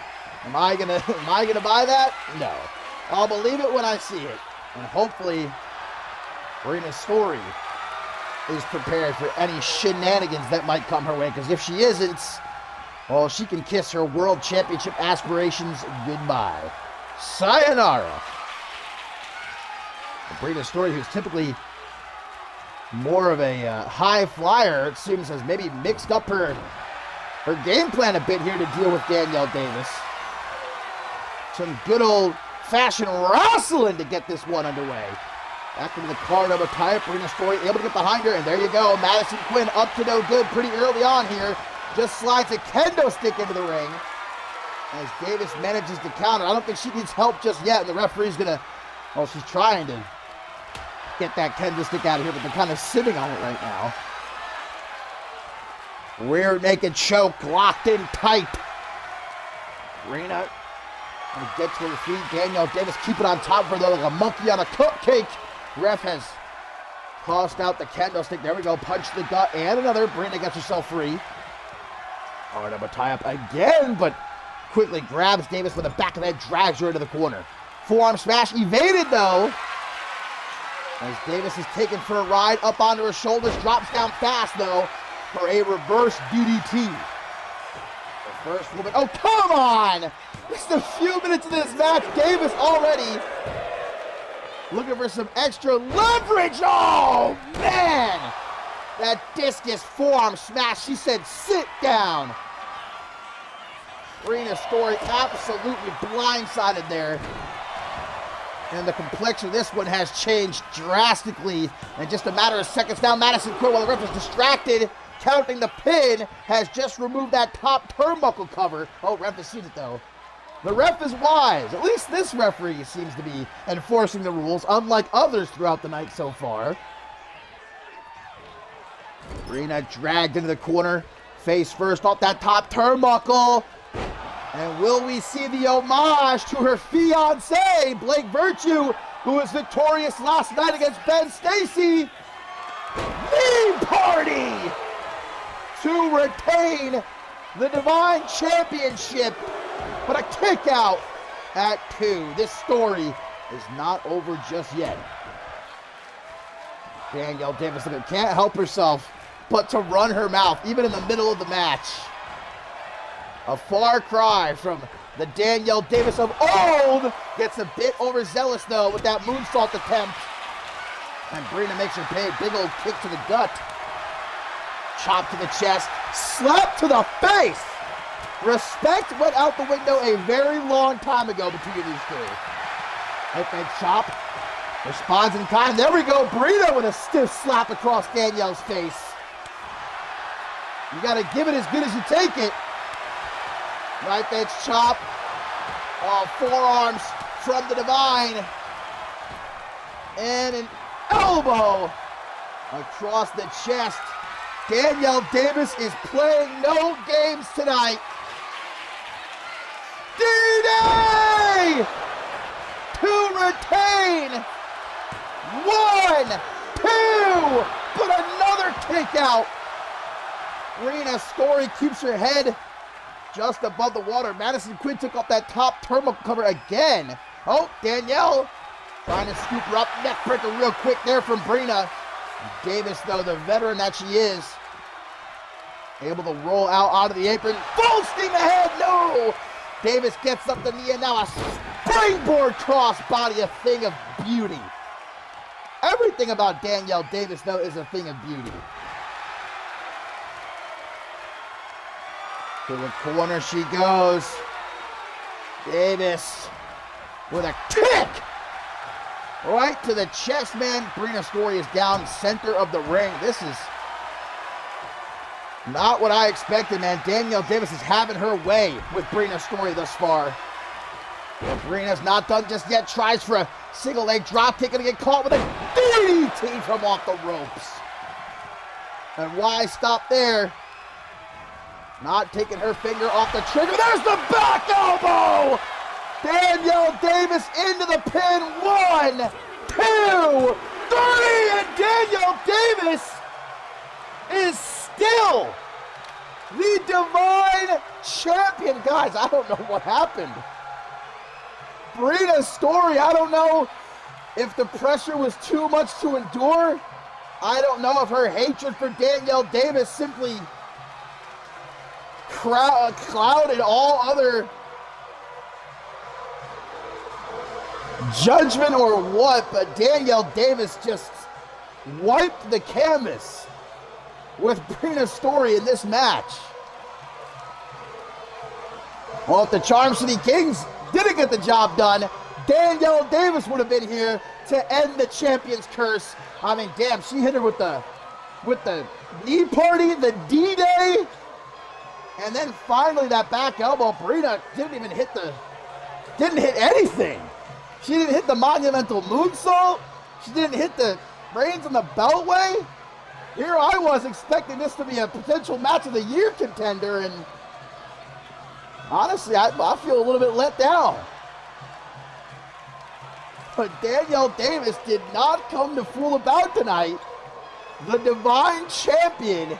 Am I gonna buy that? No. I'll believe it when I see it. And hopefully, Marina's story is prepared for any shenanigans that might come her way. Because if she isn't, well, she can kiss her world championship aspirations goodbye. Sayonara. Marina's story, who's typically more of a high flyer, it seems, has maybe mixed up her game plan a bit here to deal with Danielle Davis. Some good old-fashioned wrestling to get this one underway. Back into the car, number tie-up. Marina Story able to get behind her, and there you go. Madison Quinn up to no good pretty early on here. Just slides a kendo stick into the ring as Davis manages to counter. I don't think she needs help just yet, and the referee's going to, well, she's trying to get that kendo stick out of here, but they're kind of sitting on it right now. Rear naked choke, locked in tight. Marina gonna get to her feet. Danielle Davis keep it on top of her though, like a monkey on a cupcake. Ref has tossed out the kendo stick. There we go. Punch to the gut and another. Marina gets herself free. Hard up a tie up again, but quickly grabs Davis with the back of the head, drags her into the corner. Forearm smash evaded though. As Davis is taken for a ride up onto her shoulders, drops down fast though for a reverse DDT. The first woman. Oh, come on! Just a few minutes of this match, Davis already looking for some extra leverage. Oh, man! That discus forearm smash. She said, sit down. Marina Story absolutely blindsided there. And the complexion of this one has changed drastically in just a matter of seconds. Now Madison Quinn, while the ref is distracted, counting the pin, has just removed that top turnbuckle cover. Oh, ref has seen it though. The ref is wise. At least this referee seems to be enforcing the rules, unlike others throughout the night so far. Marina dragged into the corner, face first off that top turnbuckle. And will we see the homage to her fiance, Blake Virtue, who was victorious last night against Ben Stacy? The party to retain the Divine Championship. But a kick out at 2. This story is not over just yet. Danielle Davis can't help herself but to run her mouth, even in the middle of the match. A far cry from the Danielle Davis of old. Gets a bit overzealous, though, with that moonsault attempt. And Marina makes her pay. Big old kick to the gut. Chop to the chest. Slap to the face. Respect went out the window a very long time ago between these two. Big chop. Responds in time. There we go. Marina with a stiff slap across Danielle's face. You got to give it as good as you take it. Right edge chop. Forearms from the Divine. And an elbow across the chest. Danielle Davis is playing no games tonight. D-Day to retain. 1, 2, but another kick out. Marina Story keeps her head just above the water. Madison Quinn took off that top turnbuckle cover again. Oh, Danielle trying to scoop her up. Neck breaker real quick there from Marina. Davis, though, the veteran that she is, able to roll out onto the apron. Full steam ahead. No! Davis gets up the knee and now a springboard crossbody, a thing of beauty. Everything about Danielle Davis, though, is a thing of beauty. To the corner she goes. Davis with a kick right to the chest, man. Marina Story is down center of the ring. This is not what I expected, man. Danielle Davis is having her way with Marina Story thus far. But Marina's not done just yet. Tries for a single leg drop kick and get caught with a DDT from off the ropes. And why stop there? Not taking her finger off the trigger. There's the back elbow! Danielle Davis into the pin. 1, 2, 3, and Danielle Davis is still the Divine Champion. Guys, I don't know what happened. Brina's story, I don't know if the pressure was too much to endure. I don't know if her hatred for Danielle Davis simply clouded all other judgment or what, but Danielle Davis just wiped the canvas with Brina's story in this match. Well, if the Charm City Kings didn't get the job done, Danielle Davis would have been here to end the champion's curse. I mean, damn, she hit her with the knee party, the D-Day, and then finally that back elbow. Brina didn't hit anything. She didn't hit the monumental moonsault. She didn't hit the reins on the beltway. Here I was expecting this to be a potential match of the year contender, and honestly, I feel a little bit let down. But Danielle Davis did not come to fool about tonight. The Divine Champion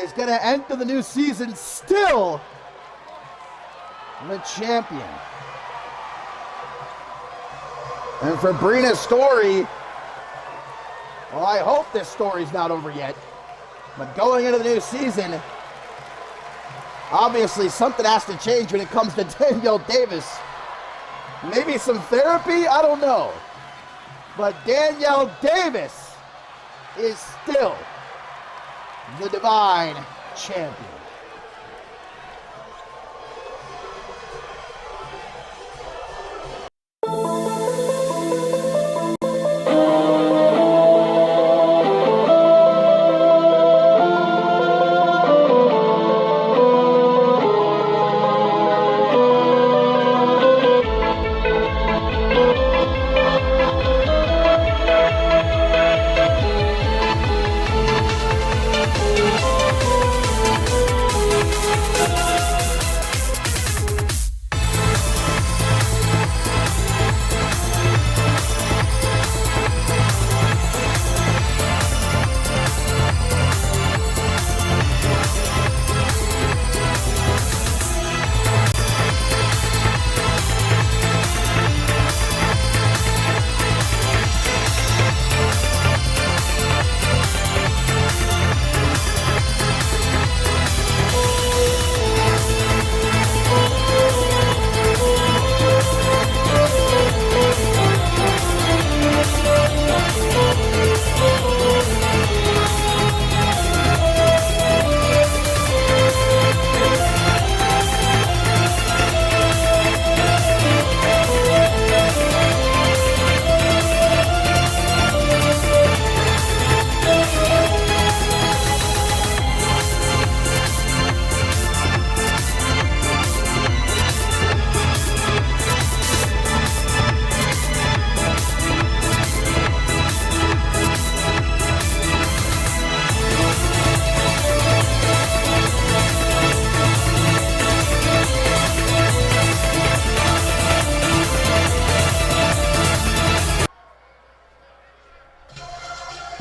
is going to enter the new season still the champion. And for Brina's story, well, I hope this story's not over yet. But going into the new season, obviously something has to change when it comes to Danielle Davis. Maybe some therapy? I don't know. But Danielle Davis is still the Divine Champion.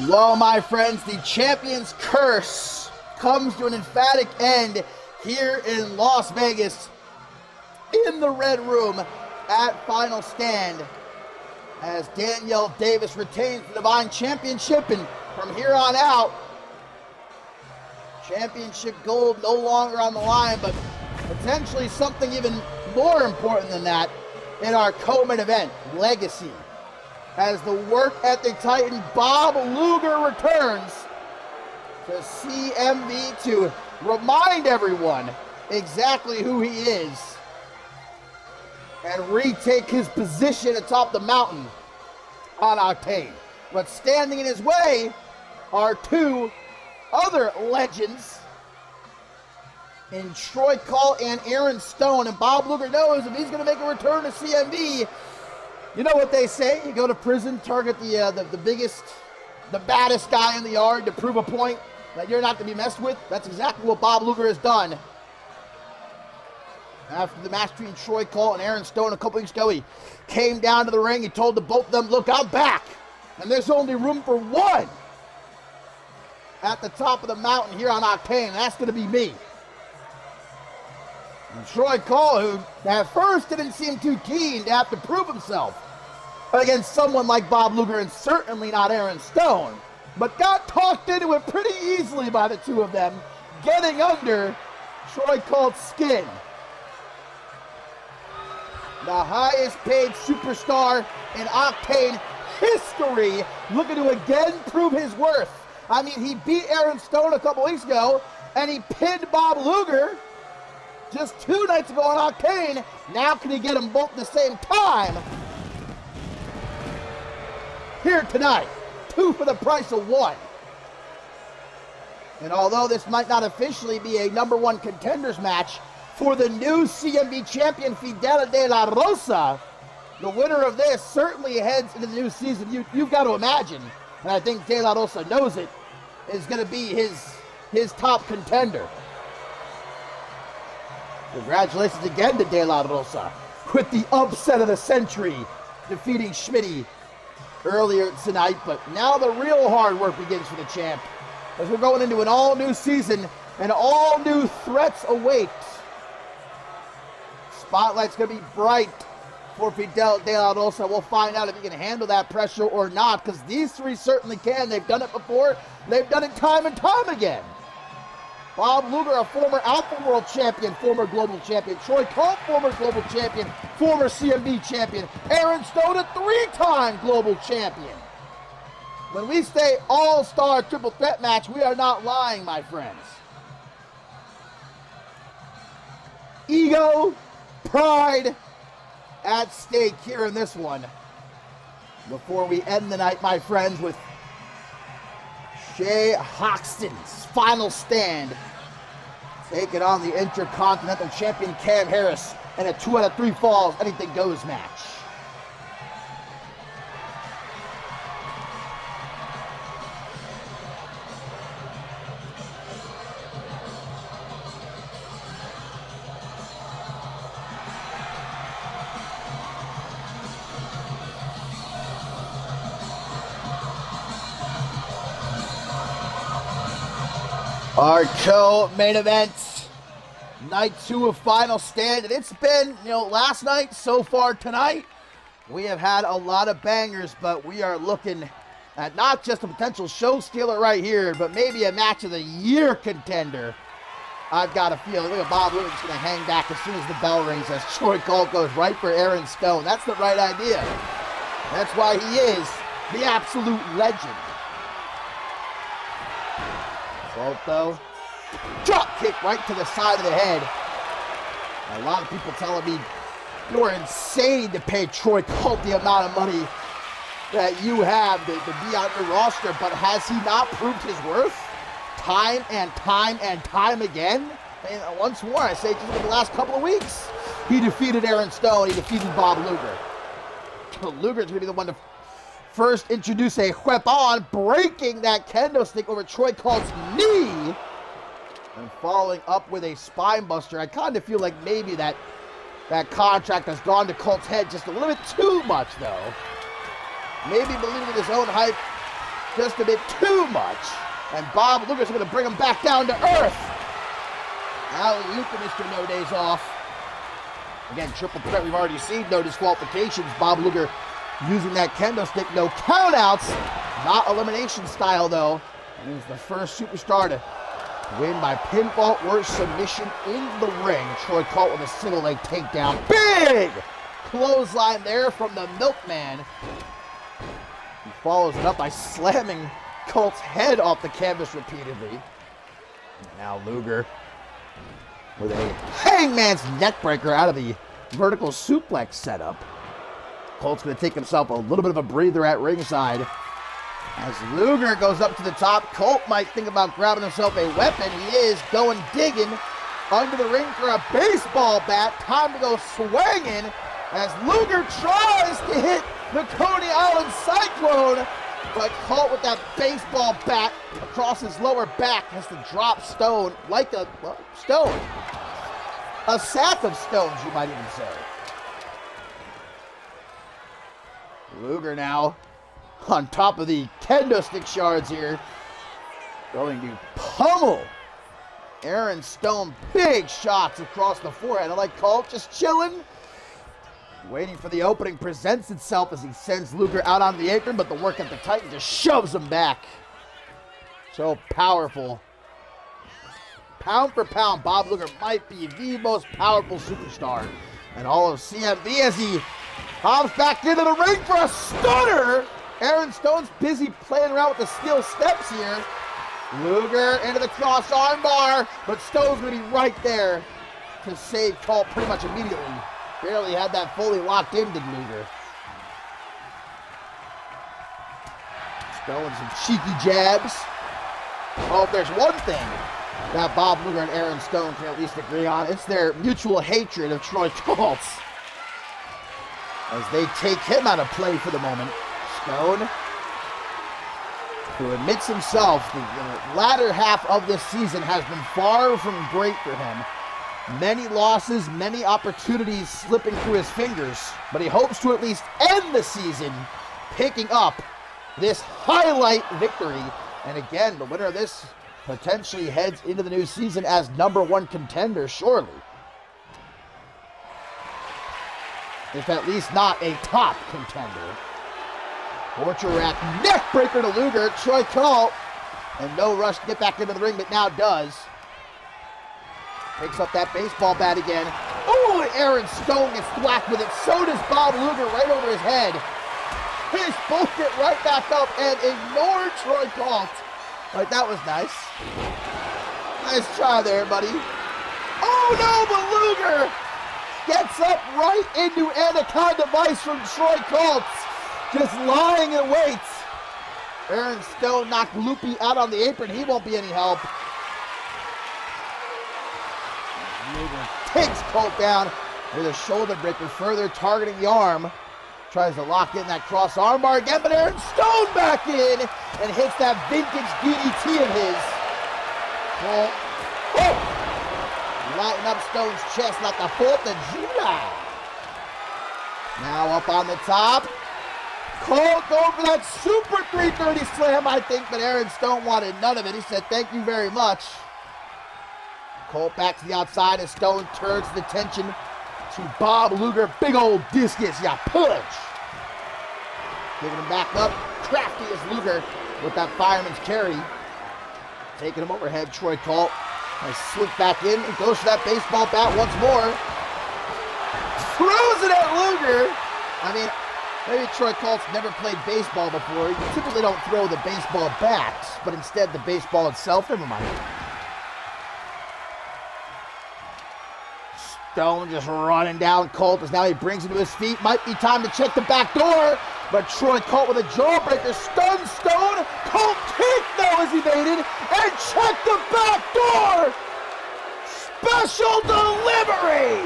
Well, my friends, the champion's curse comes to an emphatic end here in Las Vegas in the Red Room at Final Stand as Danielle Davis retains the Divine Championship, and from here on out, championship gold no longer on the line, but potentially something even more important than that in our co-main event, Legacy. As the work ethic titan Bob Luger returns to CMV to remind everyone exactly who he is and retake his position atop the mountain on Octane. But standing in his way are two other legends in Troy Call and Aaron Stone. And Bob Luger knows if he's going to make a return to CMV, you know what they say, you go to prison, target the biggest, the baddest guy in the yard to prove a point that you're not to be messed with. That's exactly what Bob Luger has done. After the match between Troy Cole and Aaron Stone a couple weeks ago, he came down to the ring. He told the both of them, look, I'm back. And there's only room for one at the top of the mountain here on Octane, and that's going to be me. And Troy Cole, who at first didn't seem too keen to have to prove himself against someone like Bob Luger and certainly not Aaron Stone, but got talked into it pretty easily by the two of them, getting under Troy Cole's skin. The highest paid superstar in Octane history, looking to again prove his worth. I mean, he beat Aaron Stone a couple weeks ago, and he pinned Bob Luger just 2 nights ago on Octane. Now can he get them both at the same time? Here tonight, 2 for the price of 1. And although this might not officially be a number 1 contenders match for the new CMV champion Fidel de la Rosa, the winner of this certainly heads into the new season. You've got to imagine, and I think De La Rosa knows it, is going to be his top contender. Congratulations again to De La Rosa with the upset of the century, defeating Schmitty earlier tonight. But now the real hard work begins for the champ, as we're going into an all-new season and all new threats await. Spotlight's going to be bright for Fidel de la Rosa. We'll find out if he can handle that pressure or not, because these 3 certainly can. They've done it before. They've done it time and time again. Bob Luger, a former Alpha World champion, former global champion. Troy Cole, former global champion, former CMV champion. Aaron Stone, a 3-time global champion. When we say all-star triple threat match, we are not lying, my friends. Ego, pride at stake here in this one. Before we end the night, my friends, with Shay Hoxton's final stand, taking on the Intercontinental Champion Cam Harris in a 2 out of 3 falls, anything goes match. Our co-main event, night 2 of Final Stand, and it's been, last night, so far tonight, we have had a lot of bangers, but we are looking at not just a potential show stealer right here, but maybe a match of the year contender. I've got a feeling. Look at Bob Luger's going to hang back as soon as the bell rings as Troy Cole goes right for Aaron Stone. That's the right idea. That's why he is the absolute legend. Though, drop kick right to the side of the head. A lot of people telling me you're insane to pay Troy Cole the amount of money that you have to be on your roster, but has he not proved his worth time and time and time again? And once more, I say, just over the last couple of weeks, he defeated Aaron Stone, he defeated Bob Luger. Luger's going to be the one to first introduce a weapon, breaking that kendo stick over Troy Cole's knee, and following up with a spine buster. I kind of feel like maybe that contract has gone to Cole's head just a little bit too much, though. Maybe believing in his own hype just a bit too much. And Bob Luger's going to bring him back down to earth. Alley-oop to Mr. No Days Off. Again, triple threat we've already seen, no disqualifications. Bob Luger using that kendo stick, no countouts, not elimination style though. And he's the first superstar to win by pinfall or submission in the ring. Troy Cole with a single leg takedown. Big clothesline there from the Milkman. He follows it up by slamming Colt's head off the canvas repeatedly. And now Luger with a hangman's neckbreaker out of the vertical suplex setup. Colt's going to take himself a little bit of a breather at ringside. As Luger goes up to the top, Colt might think about grabbing himself a weapon. He is going digging under the ring for a baseball bat. Time to go swinging as Luger tries to hit the Coney Island Cyclone. But Colt with that baseball bat across his lower back has to drop Stone like a stone. A sack of stones, you might even say. Luger now on top of the kendo stick shards here, going to pummel Aaron Stone, big shots across the forehead. I like Colt just chilling, waiting for the opening presents itself as he sends Luger out onto the apron, but the work at the Titan just shoves him back. So powerful. Pound for pound, Bob Luger might be the most powerful superstar in all of CMV as he hops back into the ring for a stunner. Aaron Stone's busy playing around with the steel steps here. Luger into the cross armbar, but Stone's going to be right there to save Colt pretty much immediately. Barely had that fully locked in, did Luger. Stone some cheeky jabs. Oh, if there's one thing that Bob Luger and Aaron Stone can at least agree on, it's their mutual hatred of Troy Colt, as they take him out of play for the moment. Stone, who admits himself the latter half of this season has been far from great for him. Many losses, many opportunities slipping through his fingers, but he hopes to at least end the season picking up this highlight victory. And again, the winner of this potentially heads into the new season as #1 contender, surely. If at least not a top contender. Torture rack neck breaker to Luger. Troy Colt, and no rush to get back into the ring, but now does. Picks up that baseball bat again. Oh, and Aaron Stone gets thwacked with it. So does Bob Luger right over his head. He's both get right back up and ignore Troy Colt. Like, that was nice. Nice try there, buddy. Oh no, but Luger gets up right into Anaconda Vice from Troy Colt. Just lying in wait. Aaron Stone knocked Loopy out on the apron. He won't be any help. Luger takes Colt down with a shoulder breaker, further targeting the arm. Tries to lock in that cross armbar again, but Aaron Stone back in and hits that vintage DDT of his. Colt, lighting up Stone's chest like the 4th of July. Now up on the top. Colt going for that super 330 slam, I think, but Aaron Stone wanted none of it. He said, thank you very much. Colt back to the outside as Stone turns the attention to Bob Luger. Big old discus, yeah, punch. Giving him back up. Crafty as Luger with that fireman's carry. Taking him overhead, Troy Colt. Has slipped back in and goes for that baseball bat once more. Throws it at Luger. I mean, maybe Troy Colt's never played baseball before. You typically don't throw the baseball bats, but instead the baseball itself. Never mind. Stone just running down Colt as now he brings him to his feet. Might be time to check the back door, but Troy Colt with a jawbreaker stuns Stone. Colt kick though is evaded, and check the back door. Special delivery.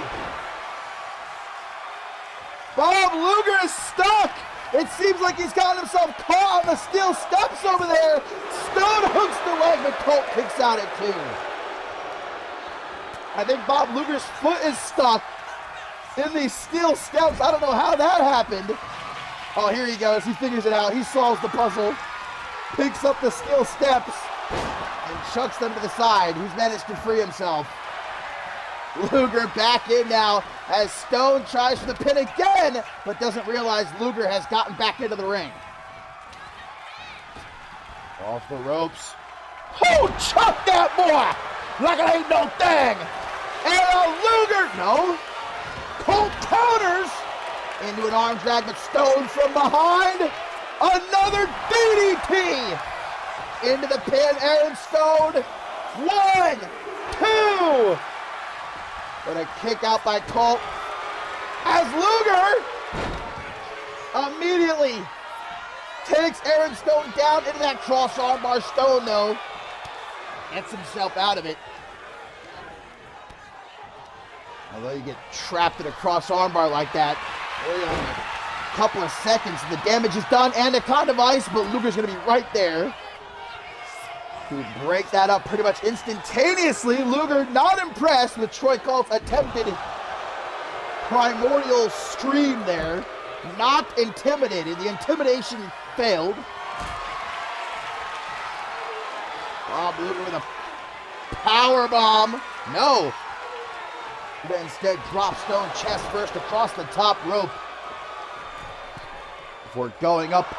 Bob Luger is stuck. It seems like he's gotten himself caught on the steel steps over there. Stone hooks the leg, but Colt kicks out at 2. I think Bob Luger's foot is stuck in these steel steps. I don't know how that happened. Oh, here he goes. He figures it out. He solves the puzzle. Picks up the steel steps and chucks them to the side. He's managed to free himself. Luger back in now as Stone tries for the pin again, but doesn't realize Luger has gotten back into the ring. Off the ropes. Oh, chuck that boy like it ain't no thing. And Luger, no. Colt counters into an arm drag, but Stone from behind. Another DDT into the pin. Aaron Stone. 1, 2. But a kick out by Colt as Luger immediately takes Aaron Stone down into that cross armbar. Stone, though, gets himself out of it. Although you get trapped in a cross armbar like that, a couple of seconds, the damage is done. Anaconda Vice, but Luger's going to be right there to break that up pretty much instantaneously. Luger not impressed with Troy Colt's attempted primordial scream there. Not intimidated. The intimidation failed. Bob Luger with a Power bomb. No. But instead, drop Stone chest first across the top rope. Before going up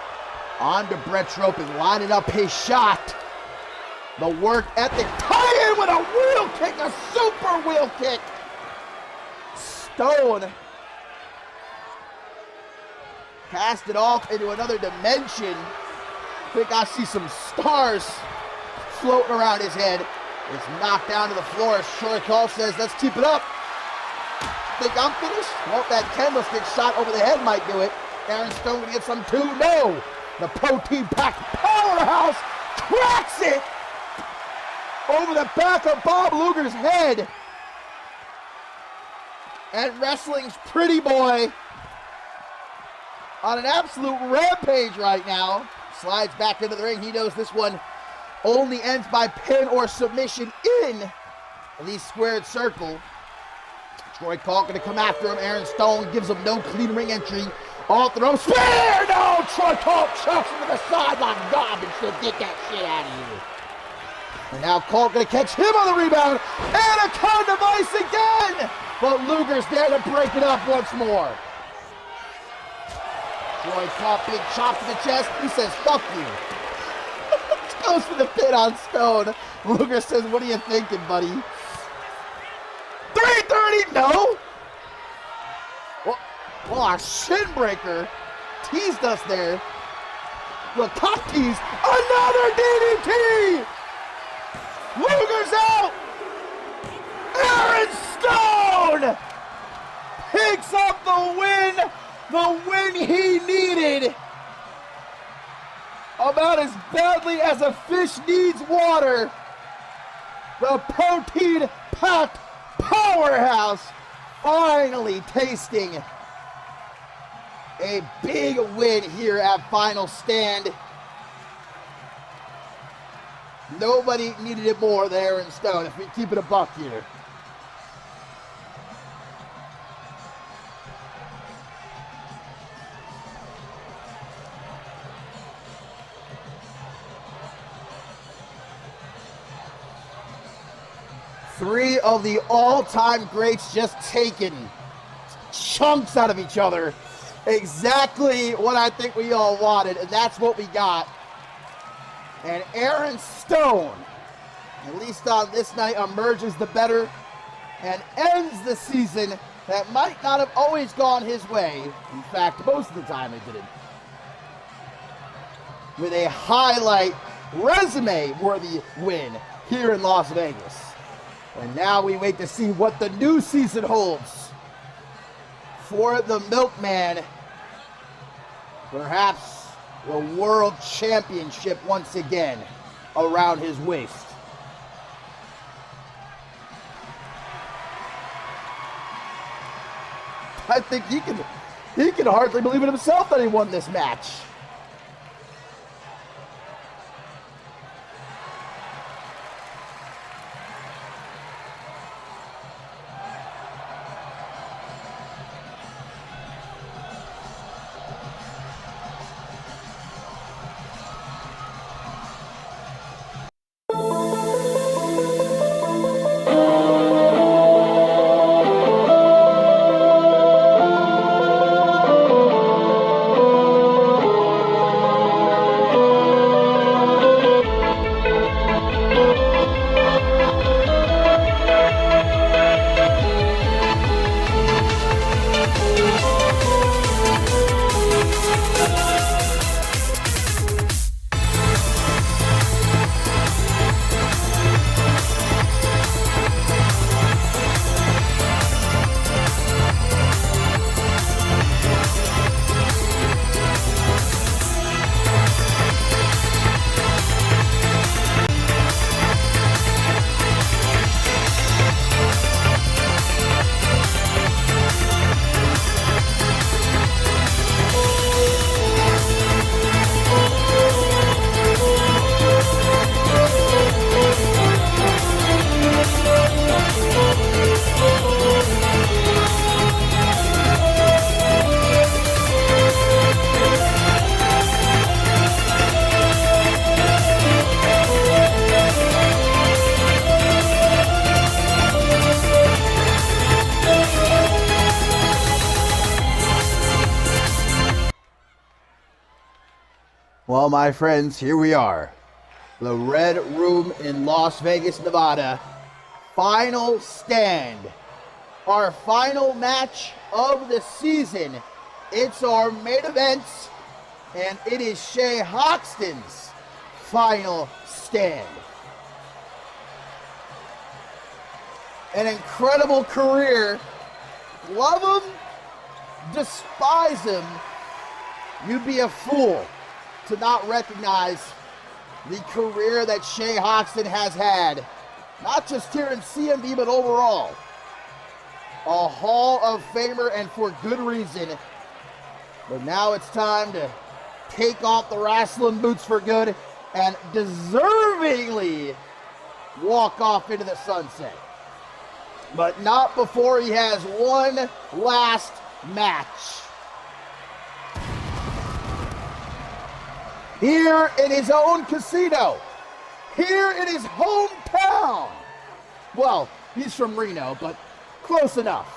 onto Brett's rope and lining up his shot. The work ethic. Tie in with a wheel kick, a super wheel kick. Stone cast it off into another dimension. I think I see some stars floating around his head. It's knocked down to the floor. Troy Call says, let's keep it up. Think I'm finished? Well, that candlestick shot over the head might do it. Aaron Stone gonna get some too. No! The protein-packed powerhouse cracks it over the back of Bob Luger's head. And wrestling's pretty boy on an absolute rampage right now. Slides back into the ring. He knows this one only ends by pin or submission in the squared circle. Troy Call gonna come after him. Aaron Stone gives him no clean ring entry. Off the rope. Spear! No! Troy Call chucks him to the sideline. Garbage. So get that shit out of here. And now Cole gonna catch him on the rebound. And a con device again! But Luger's there to break it up once more. Troy caught big chop to the chest. He says, fuck you. Goes for the pin on Stone. Luger says, what are you thinking, buddy? 330, no! Well, a shin breaker teased us there. Look, cock tease. Another DDT! Luger's out! Aaron Stone picks up the win he needed. About as badly as a fish needs water. The protein-packed powerhouse finally tasting a big win here at Final Stand. Nobody needed it more than Aaron Stone, if we keep it a buck here. Three of the all-time greats just taking chunks out of each other. Exactly what I think we all wanted, and that's what we got. And Aaron Stone, at least on this night, emerges the better and ends the season that might not have always gone his way. In fact, most of the time it didn't. With a highlight, resume-worthy win here in Las Vegas. And now we wait to see what the new season holds for the Milkman. Perhaps the World Championship once again around his waist. I think he can hardly believe in himself that he won this match. Well, my friends, here we are. The Red Room in Las Vegas, Nevada. Final stand. Our final match of the season. It's our main event, and it is Shay Hoxton's final stand. An incredible career. Love him, despise him. You'd be a fool to not recognize the career that Shay Hoxton has had. Not just here in CMV, but overall. A Hall of Famer, and for good reason. But now it's time to take off the wrestling boots for good and deservingly walk off into the sunset. But not before he has one last match. Here in his own casino. Here in his hometown. Well, he's from Reno, but close enough.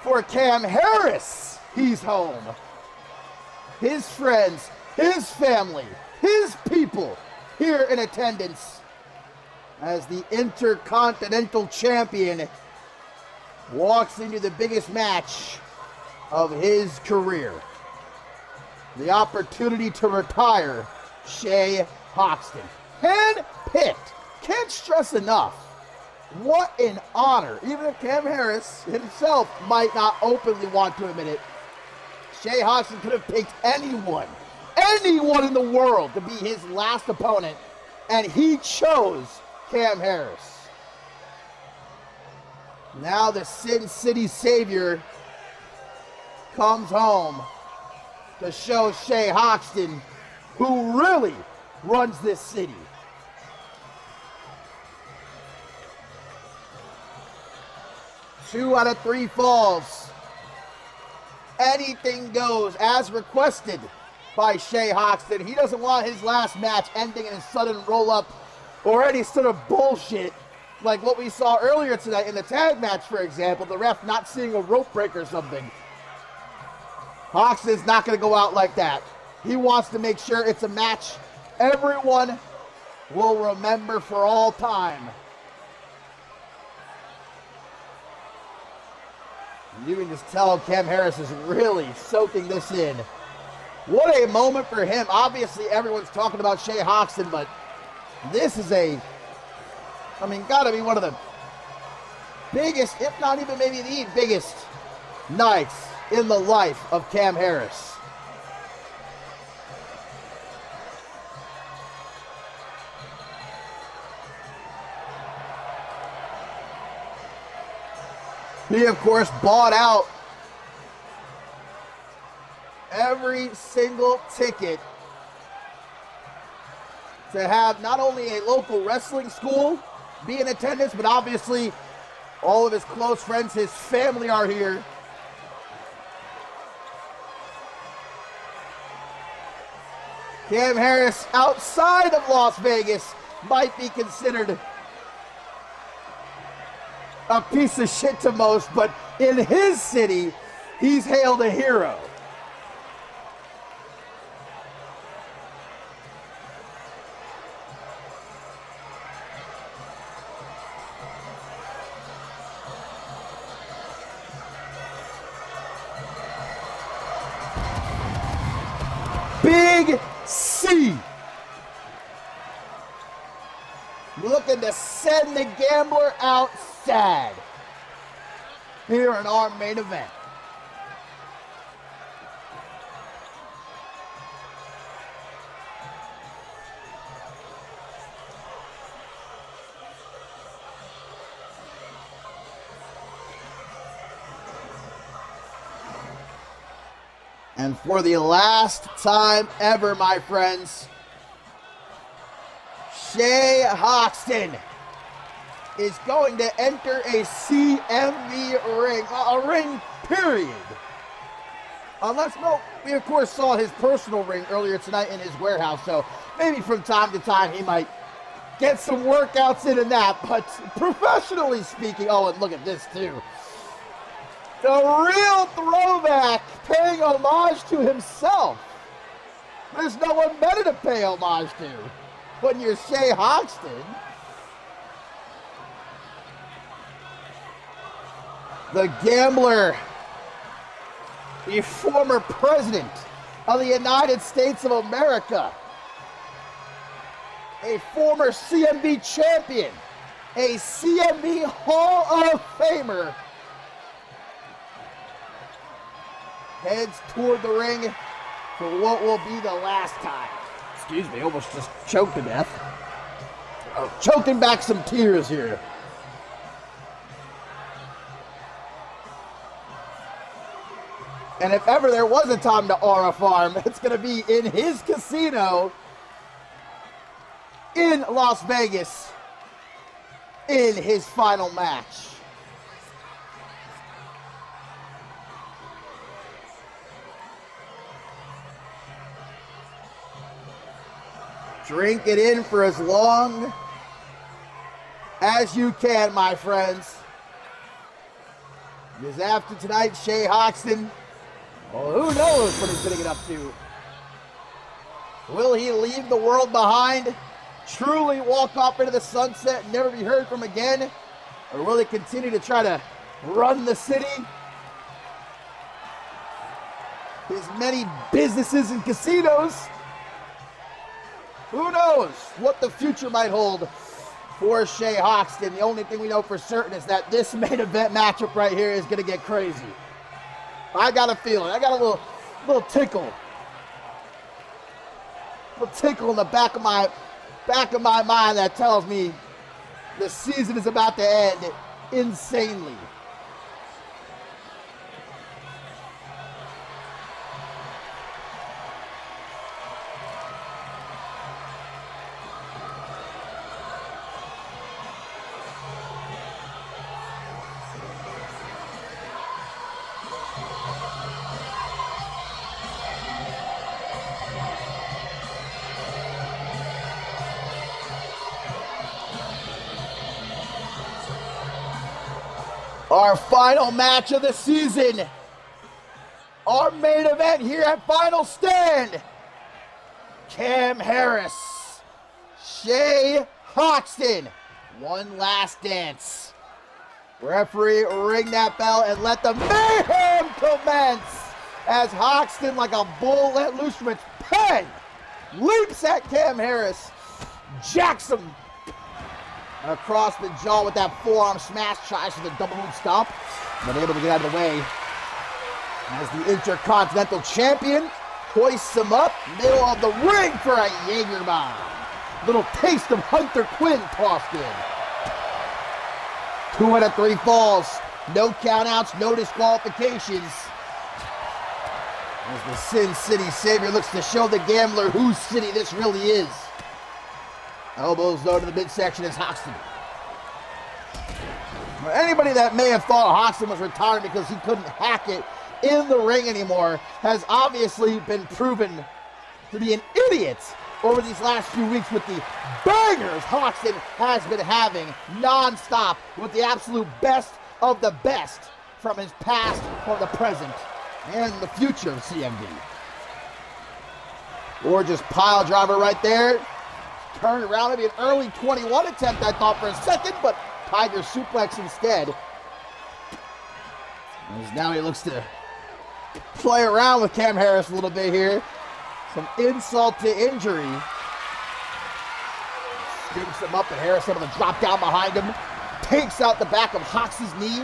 For Cam Harris, he's home. His friends, his family, his people here in attendance as the Intercontinental Champion walks into the biggest match of his career. The opportunity to retire Shay Hoxton. Handpicked. Can't stress enough. What an honor. Even if Cam Harris himself might not openly want to admit it, Shay Hoxton could have picked anyone in the world to be his last opponent, and he chose Cam Harris. Now the Sin City Savior comes home to show Shay Hoxton who really runs this city. Two out of three falls. Anything goes as requested by Shay Hoxton. He doesn't want his last match ending in a sudden roll-up or any sort of bullshit like what we saw earlier tonight in the tag match, for example, the ref not seeing a rope break or something. Hoxton's not going to go out like that. He wants to make sure it's a match everyone will remember for all time. You can just tell Cam Harris is really soaking this in. What a moment for him. Obviously, everyone's talking about Shay Hoxton, but this is gotta be one of the biggest, if not even maybe the biggest nights in the life of Cam Harris. He, of course, bought out every single ticket to have not only a local wrestling school be in attendance, but obviously all of his close friends, his family are here. Cam Harris, outside of Las Vegas, might be considered a piece of shit to most, but in his city, he's hailed a hero. Big C. Looking to send the gambler out sad here in our main event. And for the last time ever, my friends, Shay Hoxton is going to enter a CMV ring, a ring period. Unless, no, we of course saw his personal ring earlier tonight in his warehouse, so maybe from time to time he might get some workouts in that, but professionally speaking, oh, and look at this too. The real throwback, paying homage to himself. There's no one better to pay homage to when you're Shay Hoxton. The gambler, the former president of the United States of America, a former CMV champion, a CMV Hall of Famer, heads toward the ring for what will be the last time. Excuse me, almost just choked to death. Choking back some tears here. And if ever there was a time to aura farm, it's going to be in his casino in Las Vegas in his final match. Drink it in for as long as you can, my friends. Because after tonight, Shay Hoxton, well, who knows what he's going to get up to? Will he leave the world behind, truly walk off into the sunset and never be heard from again? Or will he continue to try to run the city? His many businesses and casinos. Who knows what the future might hold for Shay Hoxton? The only thing we know for certain is that this main event matchup right here is going to get crazy. I got a feeling. I got a little tickle. A little tickle in the back of my mind that tells me the season is about to end insanely. Our final match of the season. Our main event here at Final Stand. Cam Harris, Shay Hoxton. One last dance. Referee, ring that bell and let the mayhem commence as Hoxton, like a bull let loose from its pen, leaps at Cam Harris, jacks him across the jaw with that forearm smash, tries for the double hook stomp, but able to get out of the way as the Intercontinental Champion hoists him up, middle of the ring for a Jaeger bomb. Little taste of Hunter Quinn tossed in. 2 out of 3 falls, no countouts, no disqualifications. As the Sin City Savior looks to show the gambler whose city this really is. Elbows low to the midsection is Hoxton. Anybody that may have thought Hoxton was retiring because he couldn't hack it in the ring anymore has obviously been proven to be an idiot over these last few weeks with the bangers Hoxton has been having non-stop with the absolute best of the best from his past, from the present, and the future of CMV. Gorgeous pile driver right there. Turned around, maybe an early 21 attempt, I thought for a second, but Tiger suplex instead. As now he looks to play around with Cam Harris a little bit here. Some insult to injury. Scoops him up, and Harris able to drop down behind him. Takes out the back of Hox's knee.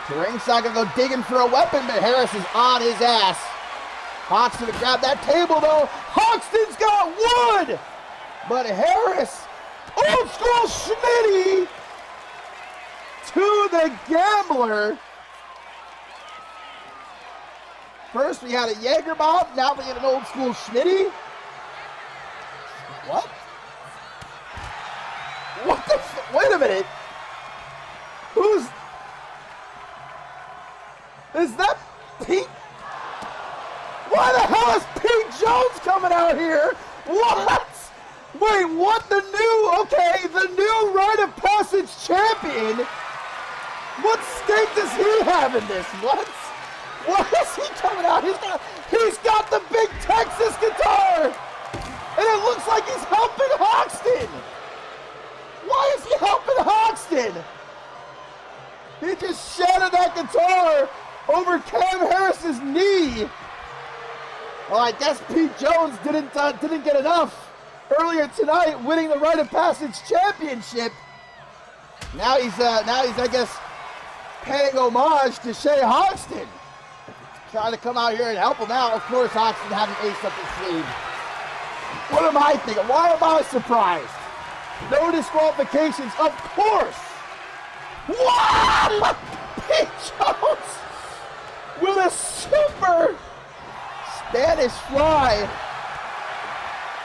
To ringside, gonna go digging for a weapon, but Harris is on his ass. Hoxton to grab that table though. Hoxton's got wood! But Harris, old school Schmitty to the gambler. First we had a Jaeger bomb, now we get an old school Schmitty. What? What the wait a minute. Is that Pete? Why the hell is Pete Jones coming out here? What? Wait, what? The new Rite of Passage champion? What stake does he have in this? What? What is he coming out? He's got the big Texas guitar! And it looks like he's helping Hoxton! Why is he helping Hoxton? He just shattered that guitar over Cam Harris's knee. Well, I guess Pete Jones didn't get enough earlier tonight, winning the Rite of Passage Championship. Now he's I guess paying homage to Shay Hoxton, trying to come out here and help him out. Of course, Hoxton had an ace up his sleeve. What am I thinking? Why am I surprised? No disqualifications, of course. What? Pete Jones with a super Spanish fly.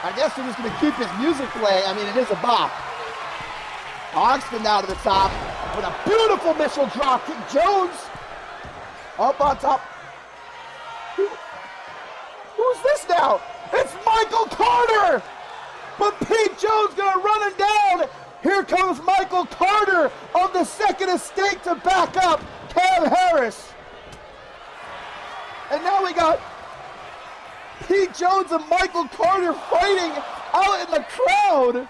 I guess we're just going to keep his music playing. I mean, it is a bop. Hoxton down to the top with a beautiful missile drop kick. Jones up on top. Who's this now? It's Michael Carter! But Pete Jones gonna run him down. Here comes Michael Carter of the Second Estate to back up Cam Harris. And now we got Pete Jones and Michael Carter fighting out in the crowd.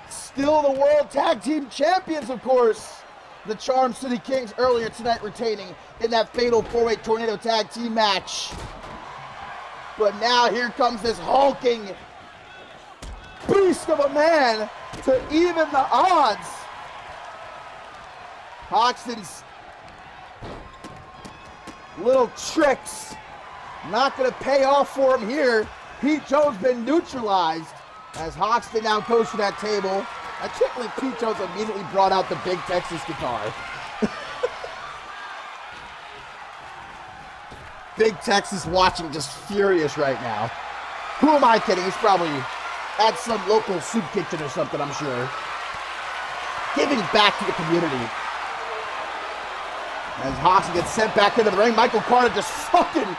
Still the World Tag Team Champions, of course. The Charm City Kings earlier tonight retaining in that fatal 4-way tornado tag team match. But now here comes this hulking beast of a man to even the odds. Hoxton's little tricks not going to pay off for him here. Pete Jones been neutralized as Hoxton now goes to that table. I can't believe Pete Jones immediately brought out the big Texas guitar. Big Texas watching, just furious right now. Who am I kidding? He's probably at some local soup kitchen or something, I'm sure. Giving back to the community. As Hoxton gets sent back into the ring, Michael Carter just fucking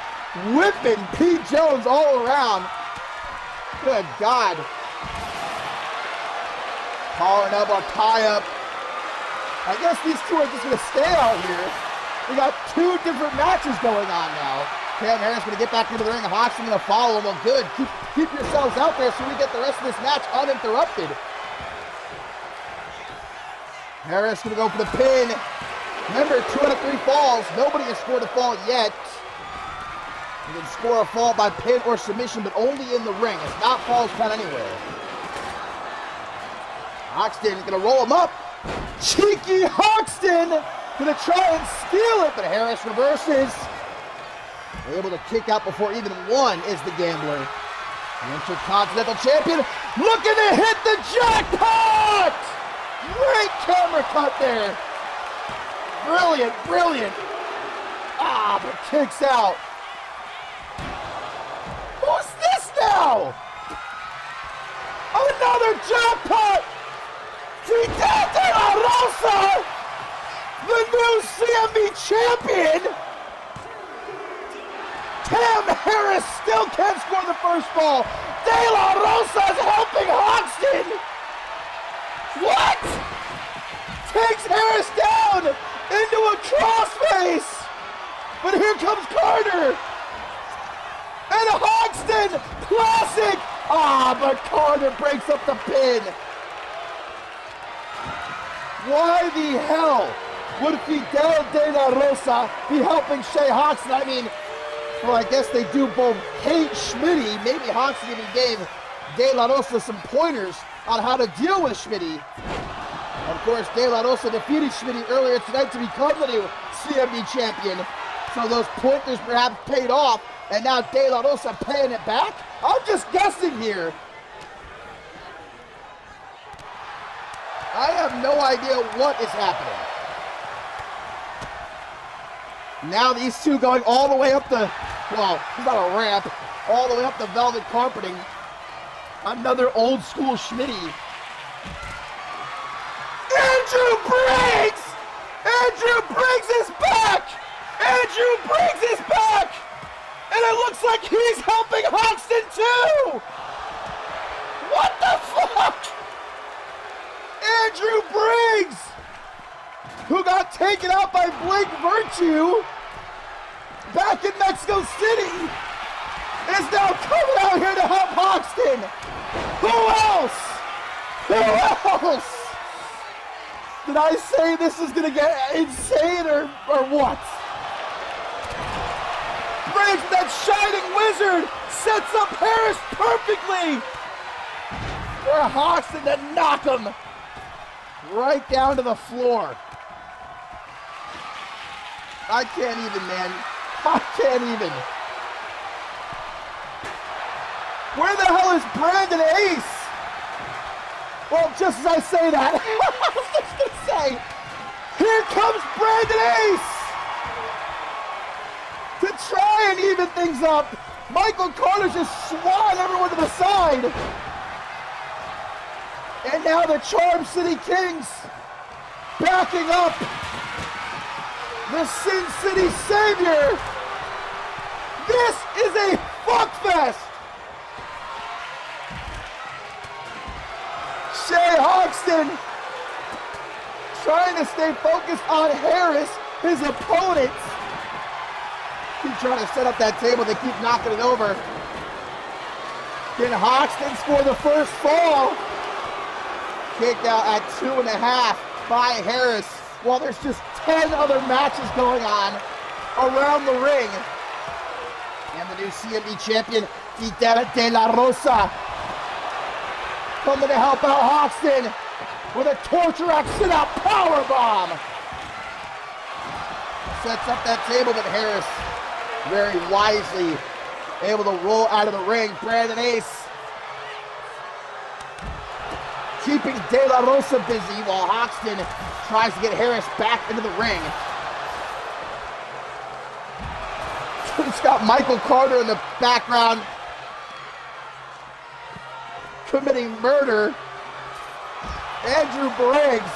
whipping Pete Jones all around. Good God. Collar and elbow tie up. I guess these two are just going to stay out here. We got two different matches going on now. Cam Harris going to get back into the ring, and Hoxton going to follow him. Well, good. Keep yourselves out there so we get the rest of this match uninterrupted. Harris going to go for the pin. Remember, 2 out of 3 falls. Nobody has scored a fall yet. You can score a fall by pin or submission, but only in the ring. It's not falls count anywhere. Hoxton going to roll him up. Cheeky Hoxton going to try and steal it, but Harris reverses. Able to kick out before even one is the gambler. The Intercontinental Champion looking to hit the jackpot! Great camera cut there. Brilliant, brilliant. Ah, but kicks out. Who's this now? Another jackpot! Fidel de la Rosa, the new CMV champion. Cam Harris still can't score the first fall. De La Rosa is helping Hoxton. What? Takes Harris down into a crossface. But here comes Carter. And Hoxton, classic. Ah, but Carter breaks up the pin. Why the hell would Fidel de la Rosa be helping Shay Hoxton? I mean, well, I guess they do both hate Schmitty. Maybe Hoxton even gave De La Rosa some pointers on how to deal with Schmitty. Of course, De La Rosa defeated Schmitty earlier tonight to become the new CMV champion. So those pointers perhaps paid off, and now De La Rosa paying it back? I'm just guessing here. I have no idea what is happening. Now these two going all the way up the, well, it's not a ramp, all the way up the velvet carpeting. Another old school Schmitty. Andrew Briggs! Andrew Briggs is back! Andrew Briggs is back! And it looks like he's helping Hoxton too! What the fuck? Andrew Briggs, who got taken out by Blake Virtue, back in Mexico City, is now coming out here to help Hoxton. Who else? Who else? Did I say this is gonna get insane or what? Briggs, that shining wizard, sets up Harris perfectly for Hoxton to knock him right down to the floor. I can't even, man. I can't even. Where the hell is Brandon Ace? Well, just as I say that, I was just going to say, here comes Brandon Ace to try and even things up. Michael Carter's just swatting everyone to the side. And now the Charm City Kings backing up the Sin City Savior. This is a fuckfest. Shay Hoxton trying to stay focused on Harris, his opponent. Keep trying to set up that table. They keep knocking it over. Can Hoxton score the first fall? Kick out at 2.5 by Harris. While there's just 10 other matches going on around the ring. And the new CMV champion, Fidel De La Rosa, coming to help out Hoxton with a torture axe sit-out powerbomb. Sets up that table, but Harris very wisely able to roll out of the ring. Brandon Ace keeping De La Rosa busy while Hoxton tries to get Harris back into the ring. It's got Michael Carter in the background committing murder. Andrew Briggs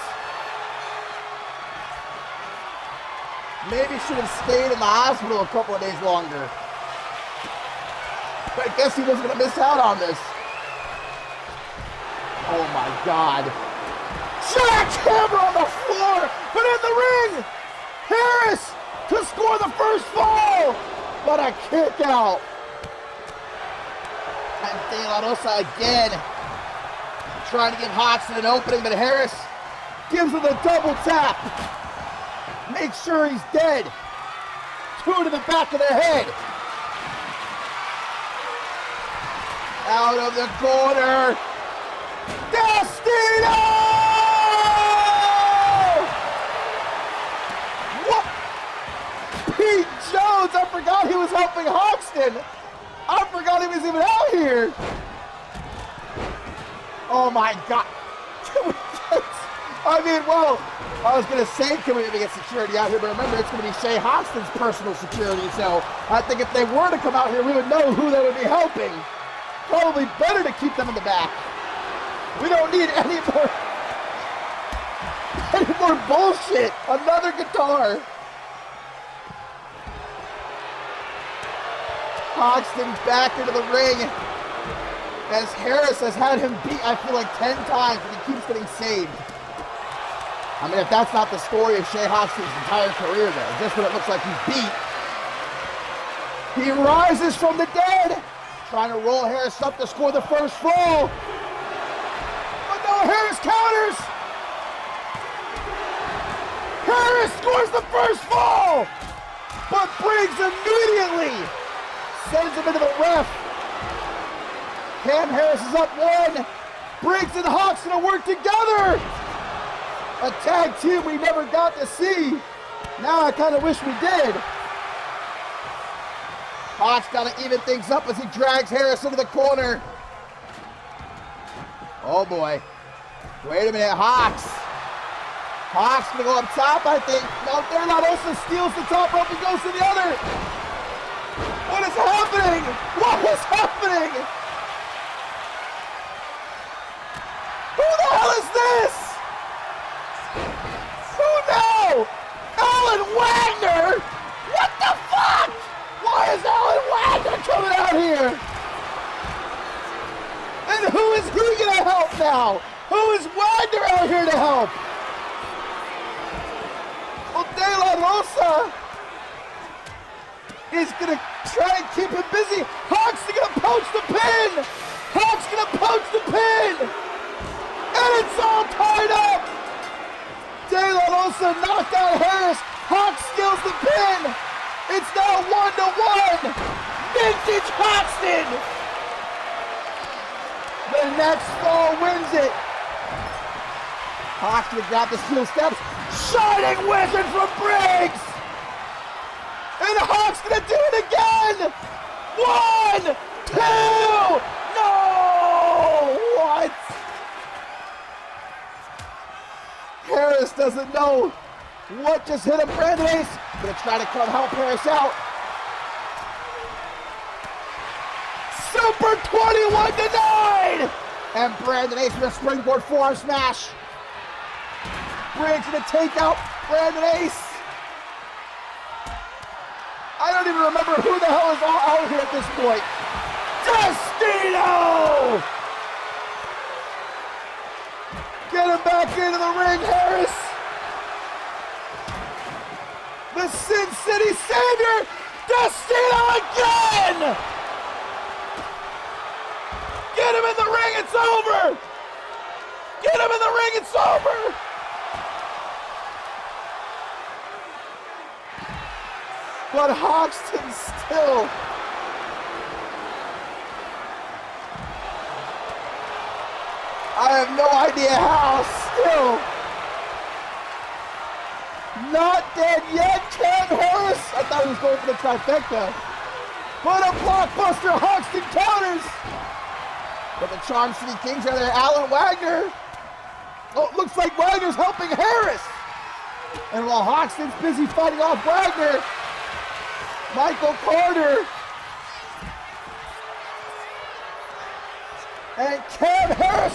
maybe should have stayed in the hospital a couple of days longer. But I guess he wasn't going to miss out on this. Oh my God. Jackhammer on the floor, but in the ring, Harris to score the first fall, but a kick out. And De La Rosa again trying to give Hoxton an opening, but Harris gives him the double tap. Make sure he's dead. 2 to the back of the head. Out of the corner. Destino! What? Pete Jones, I forgot he was helping Hoxton. I forgot he was even out here. Oh my God. I mean, well, I was going to say, can we get security out here? But remember, it's going to be Shay Hoxton's personal security. So I think if they were to come out here, we would know who they would be helping. Probably better to keep them in the back. We don't need any more bullshit. Another guitar. Hoxton back into the ring as Harris has had him beat, I feel like 10 times, and he keeps getting saved. I mean, if that's not the story of Shay Hoxton's entire career, though, just what it looks like he's beat. He rises from the dead, trying to roll Harris up to score the first fall. But no, Harris counters. Harris scores the first fall, but Briggs immediately sends him into the ref. Cam Harris is up 1. Briggs and Hoxton will work together. A tag team we never got to see. Now I kind of wish we did. Hox got to even things up as he drags Harris into the corner. Oh boy. Wait a minute, Hox. Hox gonna go up top, I think. No, they're not. Also steals the top rope and goes to the other. What is happening? What is happening? Who the hell is this? Who now? Alan Wagner? What the fuck? Why is Alan Wagner coming out here? And who is he gonna help now? Who is Wagner out here to help? Well, De La Rosa is going to try and keep him busy. Hoxton going to poach the pin. Hoxton going to poach the pin. And it's all tied up. De La Rosa knocked out Harris. Hox steals the pin. It's now 1-1. Vintage Hoxton. The next fall wins it. Hoxton got the steel steps. Shining Wizard from Briggs. And Hawk's gonna do it again! 1, 2, no! What? Harris doesn't know what just hit him. Brandon Ace gonna try to come help Harris out. Super 21-9! And Brandon Ace with a springboard forearm smash. Briggs gonna take out Brandon Ace. I don't even remember who the hell is all out here at this point. Destino! Get him back into the ring, Harris. The Sin City Savior, Destino again! Get him in the ring, it's over! Get him in the ring, it's over! But Hoxton still I have no idea how, still not dead yet. Cam Harris, I thought he was going for the trifecta, but a blockbuster. Hoxton counters, but the Charm City Kings are there. Alan Wagner, oh, it looks like Wagner's helping Harris, and while Hoxton's busy fighting off Wagner, Michael Carter and Cam Harris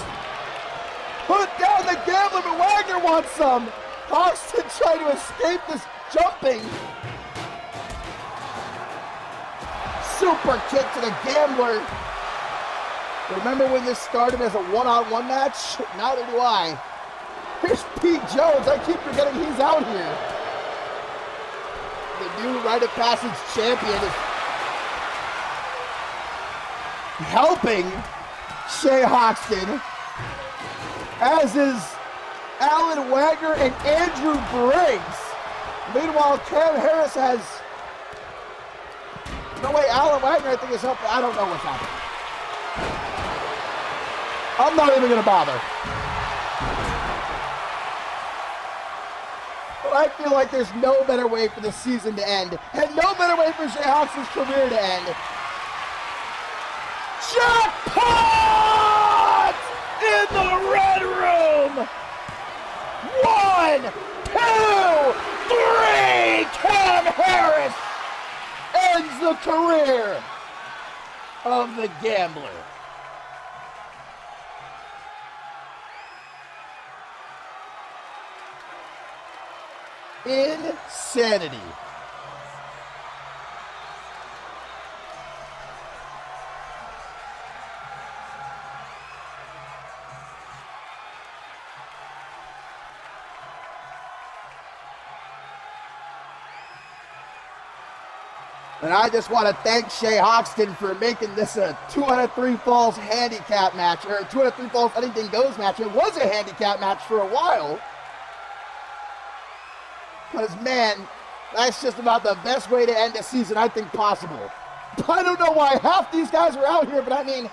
put down the Gambler, but Wagner wants some. Hoxton trying to escape this jumping. Super kick to the Gambler. Remember when this started as a one-on-one match? Neither do I. Here's Pete Jones. I keep forgetting he's out here. The new Rite of Passage champion is helping Shay Hoxton, as is Alan Wagner and Andrew Briggs. Meanwhile, Cam Harris has... No way, Alan Wagner I think is helping. I don't know what's happening. I'm not even going to bother. But I feel like there's no better way for the season to end, and no better way for Shay Hoxton's career to end. Jackpot in the Red Room! 1, 2, 3! Cam Harris ends the career of the Gambler. Insanity. And I just want to thank Shay Hoxton for making this a 2 out of 3 falls handicap match, or 2 out of 3 falls anything goes match. It was a handicap match for a while. Because, man, that's just about the best way to end a season I think possible. I don't know why half these guys were out here, but I mean,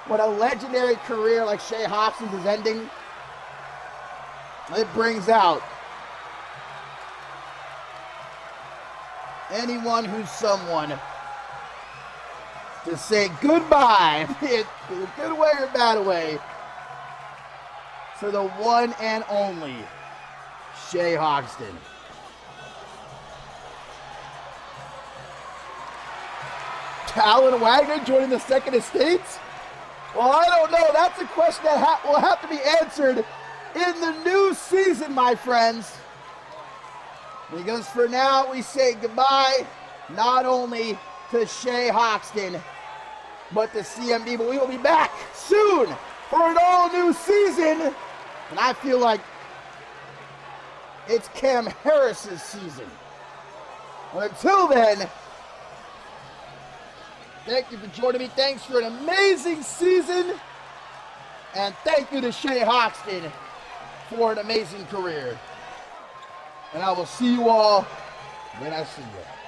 what a legendary career like Shay Hoxton's is ending, it brings out anyone who's someone to say goodbye, be it in a good way or bad way, for the one and only Shay Hoxton. Alan Wagner joining the Second Estates? Well, I don't know. That's a question that will have to be answered in the new season, my friends. Because for now, we say goodbye, not only to Shay Hoxton, but to CMV. But we will be back soon for an all-new season. And I feel like it's Cam Harris's season. But until then, Thank you for joining me. Thanks for an amazing season. And thank you to Shay Hoxton for an amazing career. And I will see you all when I see you.